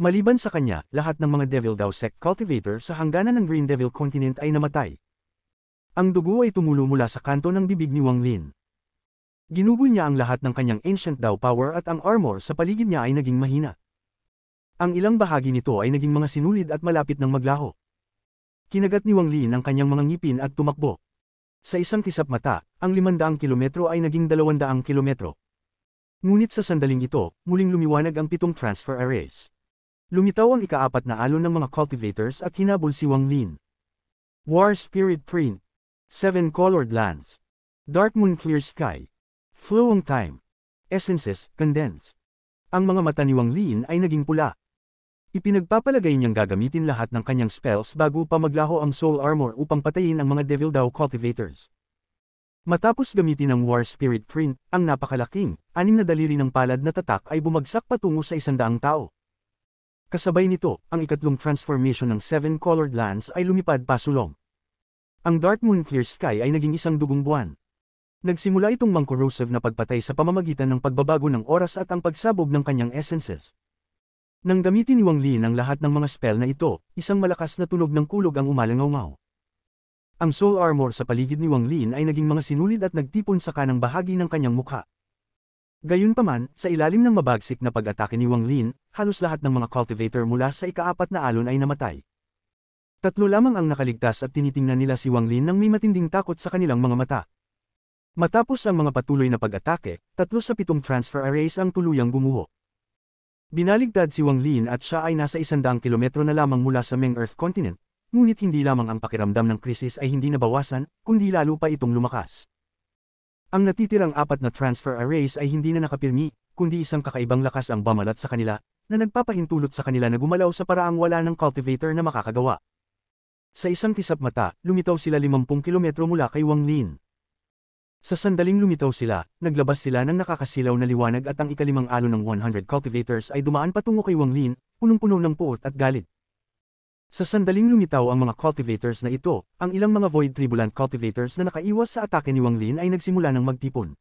Maliban sa kanya, lahat ng mga Devil Dao sect cultivator sa hangganan ng Green Devil Continent ay namatay. Ang dugo ay tumulo mula sa kanto ng bibig ni Wang Lin. Ginugol niya ang lahat ng kanyang Ancient Dao power at ang armor sa paligid niya ay naging mahina. Ang ilang bahagi nito ay naging mga sinulid at malapit ng maglaho. Kinagat ni Wang Lin ang kanyang mga ngipin at tumakbo. Sa isang kisap mata, ang 500 kilometro ay naging 200 kilometro. Ngunit sa sandaling ito, muling lumiwanag ang 7 transfer arrays. Lumitaw ang ika-4 na alon ng mga cultivators at hinabol si Wang Lin. War Spirit Print, 7 Colored Lands, Dark Moon Clear Sky, Flowing Time, Essences, Condense. Ang mga mata ni Wang Lin ay naging pula. Ipinagpapalagay niyang gagamitin lahat ng kanyang spells bago pa maglaho ang soul armor upang patayin ang mga Devil Dao cultivators. Matapos gamitin ang War Spirit Print, ang napakalaking, 6 na daliri ng palad na tatak ay bumagsak patungo sa 100 tao. Kasabay nito, ang ikatlong transformation ng 7 Colored Lands ay lumipad pasulong. Ang Dark Moon Clear Sky ay naging isang dugong buwan. Nagsimula itong mang-corrosive na pagpatay sa pamamagitan ng pagbabago ng oras at ang pagsabog ng kanyang essences. Nang gamitin ni Wang Lin ang lahat ng mga spell na ito, isang malakas na tunog ng kulog ang umalangaw. Ang soul armor sa paligid ni Wang Lin ay naging mga sinulid at nagtipon sa kanang bahagi ng kanyang mukha. Gayunpaman, sa ilalim ng mabagsik na pag-atake ni Wang Lin, halos lahat ng mga cultivator mula sa ika-4 na alon ay namatay. 3 lamang ang nakaligtas at tinitingnan nila si Wang Lin nang may matinding takot sa kanilang mga mata. Matapos ang mga patuloy na pag-atake, 3 sa 7 transfer arrays ang tuluyang gumuho. Binaligtad si Wang Lin at siya ay nasa 100 kilometro na lamang mula sa Meng Earth Continent, ngunit hindi lamang ang pakiramdam ng krisis ay hindi nabawasan, kundi lalo pa itong lumakas. Ang natitirang 4 na transfer arrays ay hindi na nakapirmi, kundi isang kakaibang lakas ang bamalat sa kanila, na nagpapahintulot sa kanila na gumalaw sa paraang wala ng cultivator na makakagawa. Sa isang kisap mata, lumitaw sila 50 kilometro mula kay Wang Lin. Sa sandaling lumitaw sila, naglabas sila ng nakakasilaw na liwanag at ang ika-5 alon ng 100 cultivators ay dumaan patungo kay Wang Lin, punong-puno ng puot at galit. Sa sandaling lumitaw ang mga cultivators na ito, ang ilang mga void tribulant cultivators na nakaiwas sa atake ni Wang Lin ay nagsimula ng magtipon.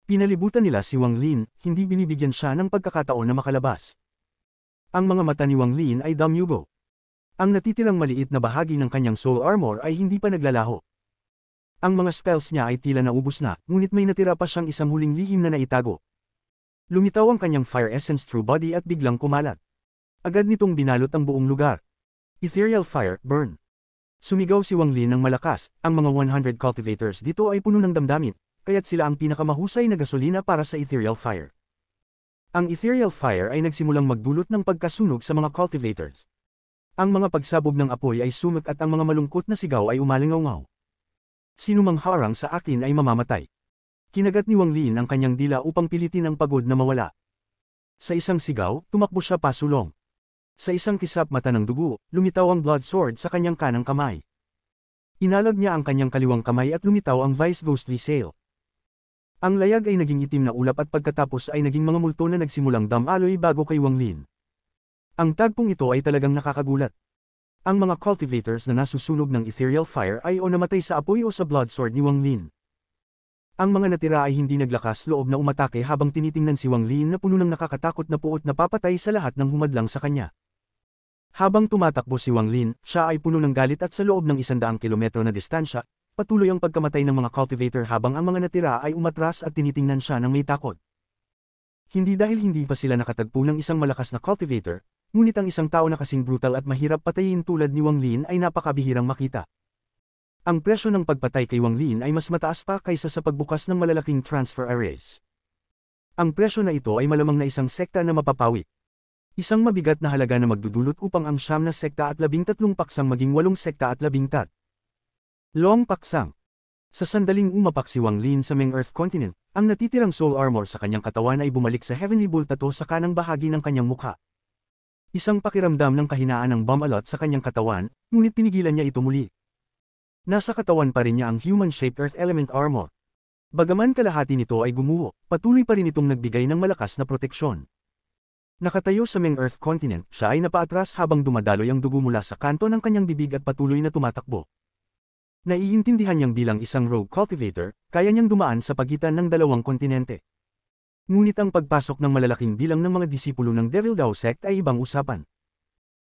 Pinalibutan nila si Wang Lin, hindi binibigyan siya ng pagkakataon na makalabas. Ang mga mata ni Wang Lin ay damyugo. Ang natitirang maliit na bahagi ng kanyang soul armor ay hindi pa naglalaho. Ang mga spells niya ay tila naubos na, ngunit may natira pa siyang isang huling lihim na naitago. Lumitaw ang kanyang fire essence through body at biglang kumalat. Agad nitong binalot ang buong lugar. Ethereal Fire, Burn. Sumigaw si Wang Lin ng malakas, ang mga 100 cultivators dito ay puno ng damdamin, kaya't sila ang pinakamahusay na gasolina para sa Ethereal Fire. Ang Ethereal Fire ay nagsimulang magdulot ng pagkasunog sa mga cultivators. Ang mga pagsabog ng apoy ay sumak at ang mga malungkot na sigaw ay umalingaw. Sinumang harang sa akin ay mamamatay. Kinagat ni Wang Lin ang kanyang dila upang pilitin ang pagod na mawala. Sa isang sigaw, tumakbo siya pasulong. Sa isang kisap mata ng dugo, lumitaw ang blood sword sa kanyang kanang kamay. Inalag niya ang kanyang kaliwang kamay at lumitaw ang Vice Ghostly Sail. Ang layag ay naging itim na ulap at pagkatapos ay naging mga multo na nagsimulang damaloy bago kay Wang Lin. Ang tagpong ito ay talagang nakakagulat. Ang mga cultivators na nasusunog ng ethereal fire ay o namatay sa apoy o sa blood sword ni Wang Lin. Ang mga natira ay hindi naglakas loob na umatake habang tinitingnan si Wang Lin na puno ng nakakatakot na puot na papatay sa lahat ng humadlang sa kanya. Habang tumatakbo si Wang Lin, siya ay puno ng galit at sa loob ng 100 kilometro na distansya, patuloy ang pagkamatay ng mga cultivator habang ang mga natira ay umatras at tinitingnan siya ng may takot. Hindi dahil hindi pa sila nakatagpo ng isang malakas na cultivator, ngunit ang isang tao na kasing brutal at mahirap patayin tulad ni Wang Lin ay napakabihirang makita. Ang presyo ng pagpatay kay Wang Lin ay mas mataas pa kaysa sa pagbukas ng malalaking transfer arrays. Ang presyo na ito ay malamang na isang sekta na mapapawi. Isang mabigat na halaga na magdudulot upang ang 9 na sekta at 13 paksang maging 8 sekta at 13 long paksang. Sa sandaling umapak si Wang Lin sa Meng Earth Continent, ang natitirang soul armor sa kanyang katawan ay bumalik sa Heavenly Bull Tattoo sa kanang bahagi ng kanyang mukha. Isang pakiramdam ng kahinaan ng bomb alot sa kanyang katawan, ngunit pinigilan niya ito muli. Nasa katawan pa rin niya ang human-shaped Earth Element Armor. Bagaman kalahati nito ay gumuho, patuloy pa rin itong nagbigay ng malakas na proteksyon. Nakatayo sa Meng Earth Continent, siya ay napaatras habang dumadaloy ang dugo mula sa kanto ng kanyang bibig at patuloy na tumatakbo. Naiintindihan niyang bilang isang rogue cultivator, kaya niyang dumaan sa pagitan ng dalawang kontinente. Ngunit ang pagpasok ng malalaking bilang ng mga disipulo ng Devil Dao Sect ay ibang usapan.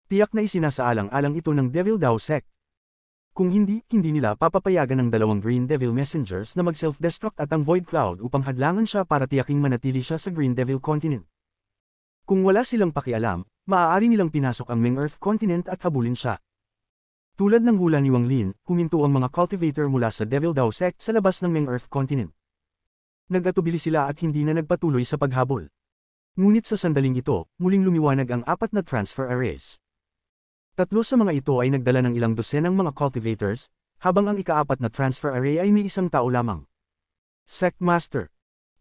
Tiyak na isinasaalang-alang ito ng Devil Dao Sect. Kung hindi nila papapayagan ng dalawang Green Devil Messengers na mag-self-destruct at ang Void Cloud upang hadlangan siya para tiyaking manatili siya sa Green Devil Continent. Kung wala silang pakialam, maaari nilang pinasok ang Meng Earth Continent at habulin siya. Tulad ng hula ni Wang Lin, huminto ang mga cultivator mula sa Devil Dao Sect sa labas ng Meng Earth Continent. Nag-atubili sila at hindi na nagpatuloy sa paghabol. Ngunit sa sandaling ito, muling lumiwanag ang 4 na transfer arrays. 3 sa mga ito ay nagdala ng ilang dosenang mga cultivators, habang ang ika-4 na transfer array ay may isang tao lamang. Sect Master.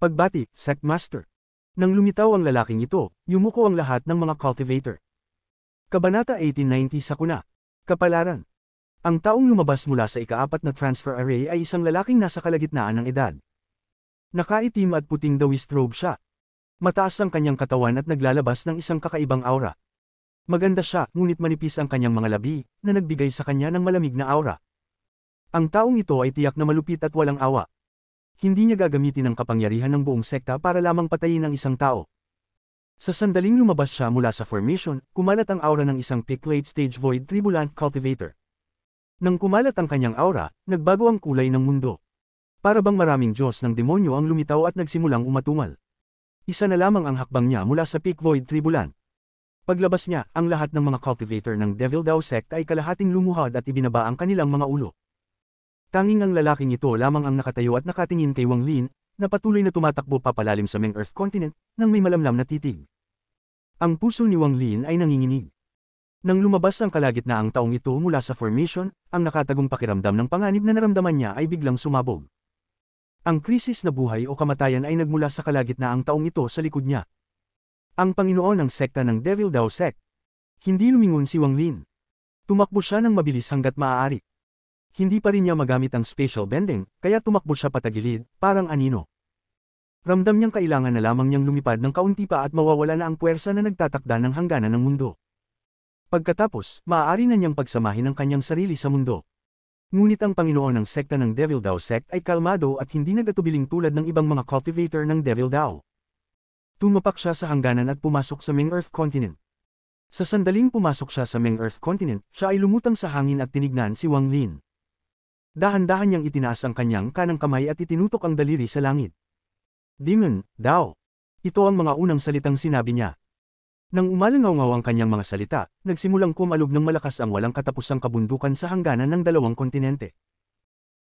Pagbati, Sect Master. Nang lumitaw ang lalaking ito, yumuko ang lahat ng mga cultivator. Kabanata 1890 Sakuna. Kapalaran. Ang taong lumabas mula sa ika-4 na transfer array ay isang lalaking nasa kalagitnaan ng edad. Nakaitim at puting dawist robe siya. Mataas ang kanyang katawan at naglalabas ng isang kakaibang aura. Maganda siya, ngunit manipis ang kanyang mga labi, na nagbigay sa kanya ng malamig na aura. Ang taong ito ay tiyak na malupit at walang awa. Hindi niya gagamitin ang kapangyarihan ng buong sekta para lamang patayin ang isang tao. Sa sandaling lumabas siya mula sa formation, kumalat ang aura ng isang peak late-stage void tribulant cultivator. Nang kumalat ang kanyang aura, nagbago ang kulay ng mundo. Para bang maraming Diyos ng demonyo ang lumitaw at nagsimulang umatungal. Isa na lamang ang hakbang niya mula sa peak void tribulant. Paglabas niya, ang lahat ng mga cultivator ng Devil Dao Sect ay kalahating lumuhad at ibinaba ang kanilang mga ulo. Tanging ang lalaking ito lamang ang nakatayo at nakatingin kay Wang Lin, na patuloy na tumatakbo papalalim sa Meng Earth Continent, nang may malamlam na titig. Ang puso ni Wang Lin ay nanginginig. Nang lumabas ang kalagitnaang taong ito mula sa formation, ang nakatagong pakiramdam ng panganib na naramdaman niya ay biglang sumabog. Ang krisis na buhay o kamatayan ay nagmula sa kalagitnaang taong ito sa likod niya. Ang Panginoon ng sekta ng Devil Dao Sect. Hindi lumingon si Wang Lin. Tumakbo siya ng mabilis hanggat maaari. Hindi pa rin niya magamit ang spatial bending, kaya tumakbo siya patagilid, parang anino. Ramdam niyang kailangan na lamang niyang lumipad ng kaunti pa at mawawala na ang puwersa na nagtatakda ng hangganan ng mundo. Pagkatapos, maaari na niyang pagsamahin ang kanyang sarili sa mundo. Ngunit ang Panginoon ng sekta ng Devil Dao Sect ay kalmado at hindi nagatubiling tulad ng ibang mga cultivator ng Devil Dao. Tumapak siya sa hangganan at pumasok sa Meng Earth Continent. Sa sandaling pumasok siya sa Meng Earth Continent, siya ay lumutang sa hangin at tinignan si Wang Lin. Dahan-dahan niyang itinaas ang kanyang kanang kamay at itinutok ang daliri sa langit. Demon, Dao. Ito ang mga unang salitang sinabi niya. Nang umalangaw-ngaw ang kanyang mga salita, nagsimulang kumalog ng malakas ang walang katapusang kabundukan sa hangganan ng dalawang kontinente.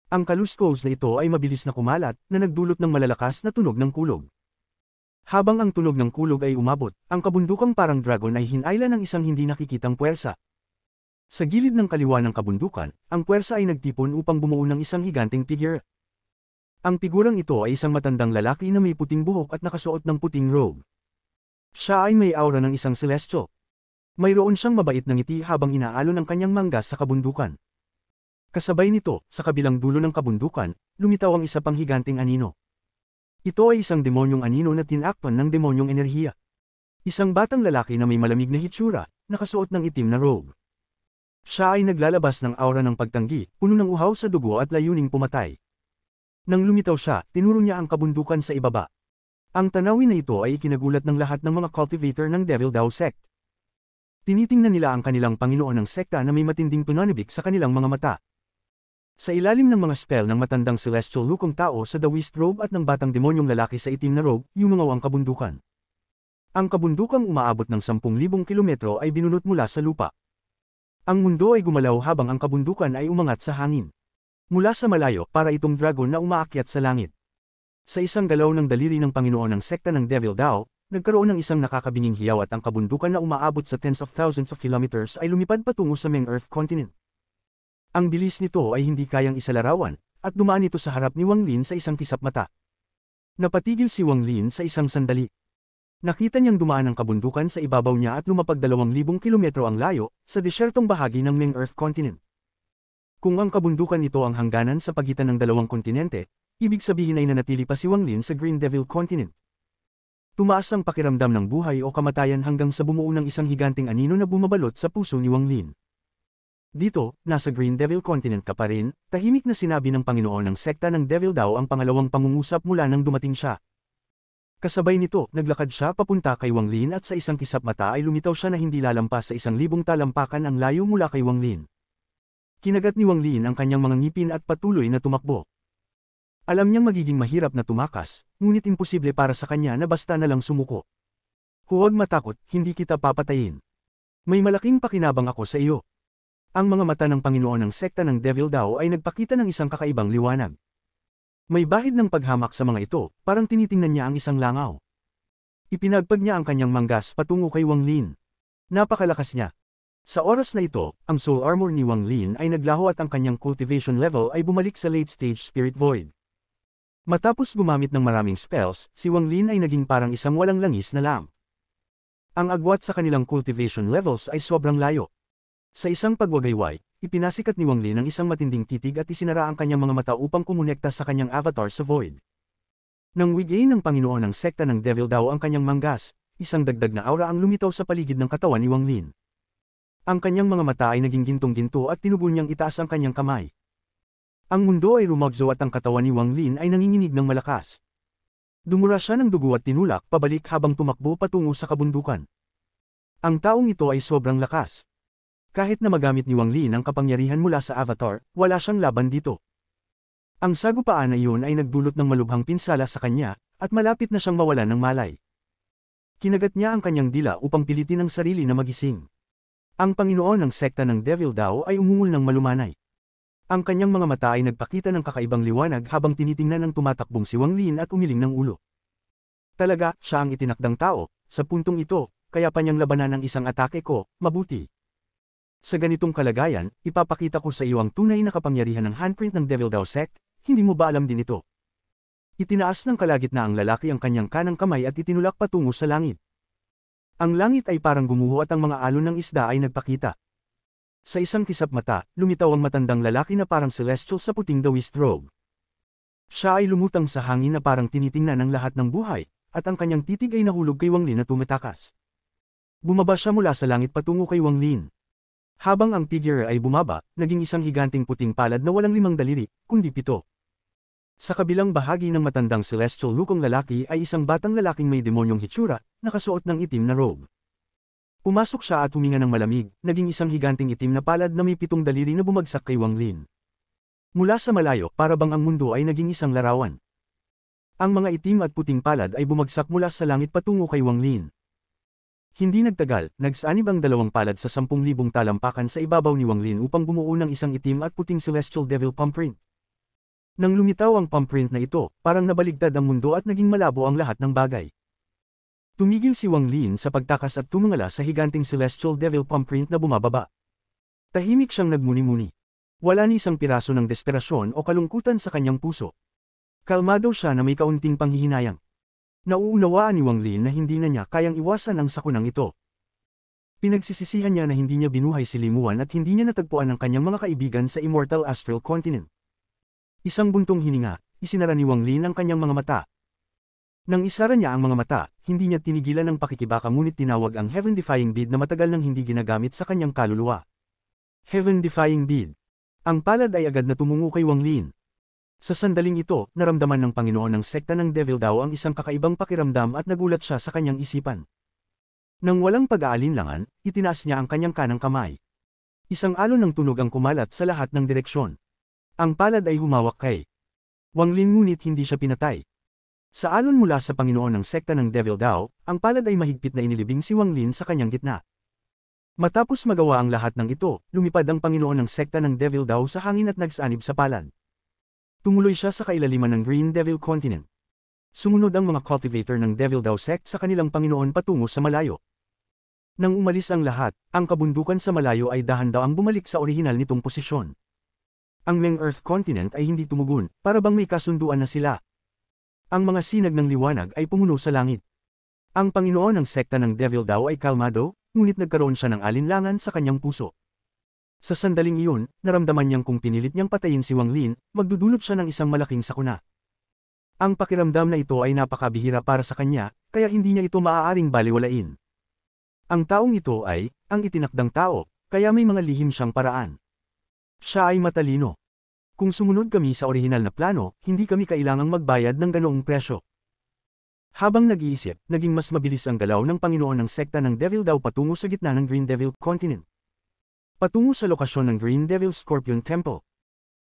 Ang kaluskos na ito ay mabilis na kumalat, na nagdulot ng malalakas na tunog ng kulog. Habang ang tunog ng kulog ay umabot, ang kabundukang parang dragon ay hinayla ng isang hindi nakikitang puwersa. Sa gilid ng kaliwa ng kabundukan, ang puwersa ay nagtipon upang bumuo ng isang higanteng figure. Ang figurang ito ay isang matandang lalaki na may puting buhok at nakasuot ng puting robe. Siya ay may aura ng isang celestial. Mayroon siyang mabait na ngiti habang inaalon ang kanyang manggas sa kabundukan. Kasabay nito, sa kabilang dulo ng kabundukan, lumitaw ang isa pang higanteng anino. Ito ay isang demonyong anino na tinakpan ng demonyong enerhiya. Isang batang lalaki na may malamig na hitsura, nakasuot ng itim na robe. Siya ay naglalabas ng aura ng pagtanggi, puno ng uhaw sa dugo at layuning pumatay. Nang lumitaw siya, tinuro niya ang kabundukan sa ibaba. Ang tanawin na ito ay ikinagulat ng lahat ng mga cultivator ng Devil Dao sect. Tinitingnan nila ang kanilang Panginoon ng sekta na may matinding pananabik sa kanilang mga mata. Sa ilalim ng mga spell ng matandang celestial lukong tao sa Daoist robe at ng batang demonyong lalaki sa itim na robe, yumangaw ang kabundukan. Ang kabundukang umaabot ng 10,000 kilometro ay binunot mula sa lupa. Ang mundo ay gumalaw habang ang kabundukan ay umangat sa hangin. Mula sa malayo, para itong dragon na umaakyat sa langit. Sa isang galaw ng daliri ng Panginoon ng sekta ng Devil Dao, nagkaroon ng isang nakakabinging hiyaw at ang kabundukan na umaabot sa tens of thousands of kilometers ay lumipad patungo sa Meng Earth continent. Ang bilis nito ay hindi kayang isalarawan, at dumaan ito sa harap ni Wang Lin sa isang kisap mata. Napatigil si Wang Lin sa isang sandali. Nakita niyang dumaan ang kabundukan sa ibabaw niya at lumapag 2,000 kilometro ang layo, sa desyertong bahagi ng Meng Earth continent. Kung ang kabundukan ito ang hangganan sa pagitan ng dalawang kontinente, ibig sabihin ay nanatili pa si Wang Lin sa Green Devil continent. Tumaas ang pakiramdam ng buhay o kamatayan hanggang sa bumuo ng isang higanteng anino na bumabalot sa puso ni Wang Lin. Dito, nasa Green Devil continent ka pa rin, tahimik na sinabi ng Panginoon ng sekta ng Devil Dao ang pangalawang pangungusap mula nang dumating siya. Kasabay nito, naglakad siya papunta kay Wang Lin at sa isang kisap mata ay lumitaw siya na hindi lalampas sa 1,000 talampakan ang layo mula kay Wang Lin. Kinagat ni Wang Lin ang kanyang mga ngipin at patuloy na tumakbo. Alam niyang magiging mahirap na tumakas, ngunit imposible para sa kanya na basta na lang sumuko. Huwag matakot, hindi kita papatayin. May malaking pakinabang ako sa iyo. Ang mga mata ng Panginoon ng sekta ng Devil Dao ay nagpakita ng isang kakaibang liwanag. May bahid ng paghamak sa mga ito, parang tinitingnan niya ang isang langaw. Ipinagpag niya ang kanyang manggas patungo kay Wang Lin. Napakalakas niya. Sa oras na ito, ang soul armor ni Wang Lin ay naglaho at ang kanyang cultivation level ay bumalik sa late stage spirit void. Matapos gumamit ng maraming spells, si Wang Lin ay naging parang isang walang langis na lamp. Ang agwat sa kanilang cultivation levels ay sobrang layo. Sa isang pagwagayway, ipinasikat ni Wang Lin ang isang matinding titig at isinara ang kanyang mga mata upang kumonekta sa kanyang avatar sa void. Nang wigay ng Panginoon ng sekta ng Devil Dao ang kanyang manggas, isang dagdag na aura ang lumitaw sa paligid ng katawan ni Wang Lin. Ang kanyang mga mata ay naging gintong-ginto at tinugon niyang itaas ang kanyang kamay. Ang mundo ay rumagzo at ang katawan ni Wang Lin ay nanginginig ng malakas. Dumura siya ng dugo at tinulak pabalik habang tumakbo patungo sa kabundukan. Ang taong ito ay sobrang lakas. Kahit na magamit ni Wang Lin ang kapangyarihan mula sa avatar, wala siyang laban dito. Ang sagupaan na iyon ay nagdulot ng malubhang pinsala sa kanya, at malapit na siyang mawalan ng malay. Kinagat niya ang kanyang dila upang pilitin ang sarili na magising. Ang Panginoon ng sekta ng Devil Dao ay umungol ng malumanay. Ang kanyang mga mata ay nagpakita ng kakaibang liwanag habang tinitingnan ang tumatakbong si Wang Lin at umiling ng ulo. Talaga, siya ang itinakdang tao, sa puntong ito, kaya pa niyang labanan ang isang atake ko, mabuti. Sa ganitong kalagayan, ipapakita ko sa iyo ang tunay na kapangyarihan ng handprint ng Devil Dao sect, hindi mo ba alam din ito? Itinaas ng kalagitnaang lalaki ang kanyang kanang kamay at itinulak patungo sa langit. Ang langit ay parang gumuho at ang mga alon ng isda ay nagpakita. Sa isang kisap mata, lumitaw ang matandang lalaki na parang celestial sa puting Daoist robe. Siya ay lumutang sa hangin na parang tinitingnan ang lahat ng buhay, at ang kanyang titig ay nahulog kay Wang Lin na tumatakas. Bumaba siya mula sa langit patungo kay Wang Lin. Habang ang figure ay bumaba, naging isang higanting puting palad na walang 5 daliri, kundi 7. Sa kabilang bahagi ng matandang celestial lukong lalaki ay isang batang lalaking may demonyong hitsura, nakasuot ng itim na robe. Pumasok siya at huminga ng malamig, naging isang higanting itim na palad na may 7 daliri na bumagsak kay Wang Lin. Mula sa malayo, para bang ang mundo ay naging isang larawan. Ang mga itim at puting palad ay bumagsak mula sa langit patungo kay Wang Lin. Hindi nagtagal, nagsanib ang 2 palad sa 10,000 talampakan sa ibabaw ni Wang Lin upang bumuo ng isang itim at puting celestial devil palm print. Nang lumitaw ang palm print na ito, parang nabaligtad ang mundo at naging malabo ang lahat ng bagay. Tumigil si Wang Lin sa pagtakas at tumingala sa higanting celestial devil palm print na bumababa. Tahimik siyang nagmuni-muni. Wala ni isang piraso ng desperasyon o kalungkutan sa kanyang puso. Kalmado siya na may kaunting panghihinayang. Nauunawaan ni Wang Lin na hindi na niya kayang iwasan ang sakunang ito. Pinagsisisihan niya na hindi niya binuhay si Limuan at hindi niya natagpuan ang kanyang mga kaibigan sa Immortal Astral Continent. Isang buntong hininga, isinara ni Wang Lin ang kanyang mga mata. Nang isara niya ang mga mata, hindi niya tinigilan ang pakikibaka ngunit tinawag ang Heaven-defying bead na matagal nang hindi ginagamit sa kanyang kaluluwa. Heaven-defying bead. Ang palad ay agad na tumungo kay Wang Lin. Sa sandaling ito, naramdaman ng Panginoon ng sekta ng Devil Dao ang isang kakaibang pakiramdam at nagulat siya sa kanyang isipan. Nang walang pag-aalinlangan, itinaas niya ang kanyang kanang kamay. Isang alon ng tunog ang kumalat sa lahat ng direksyon. Ang palad ay humawak kay Wang Lin ngunit hindi siya pinatay. Sa alon mula sa Panginoon ng sekta ng Devil Dao, ang palad ay mahigpit na inilibing si Wang Lin sa kanyang gitna. Matapos magawa ang lahat ng ito, lumipad ang Panginoon ng sekta ng Devil Dao sa hangin at nagsanib sa palad. Tumuloy siya sa kailaliman ng Green Devil Continent. Sumunod ang mga cultivator ng Devil Dao sect sa kanilang Panginoon patungo sa malayo. Nang umalis ang lahat, ang kabundukan sa malayo ay dahan-dahang bumalik sa orihinal nitong posisyon. Ang Meng Earth Continent ay hindi tumugon, para bang may kasunduan na sila. Ang mga sinag ng liwanag ay pumuno sa langit. Ang Panginoon ng sekta ng Devil Dao ay kalmado, ngunit nagkaroon siya ng alinlangan sa kanyang puso. Sa sandaling iyon, naramdaman niyang kung pinilit niyang patayin si Wang Lin, magdudulot siya ng isang malaking sakuna. Ang pakiramdam na ito ay napakabihira para sa kanya, kaya hindi niya ito maaaring baliwalain. Ang taong ito ay, ang itinakdang tao, kaya may mga lihim siyang paraan. Siya ay matalino. Kung sumunod kami sa orihinal na plano, hindi kami kailangang magbayad ng ganoong presyo. Habang nag-iisip, naging mas mabilis ang galaw ng Panginoon ng sekta ng Devil Dao patungo sa gitna ng Green Devil Continent. Patungo sa lokasyon ng Green Devil Scorpion Temple.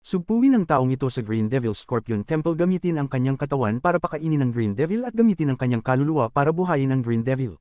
Sugpuin ng taong ito sa Green Devil Scorpion Temple gamitin ang kanyang katawan para pakainin ng Green Devil at gamitin ang kanyang kaluluwa para buhayin ang Green Devil.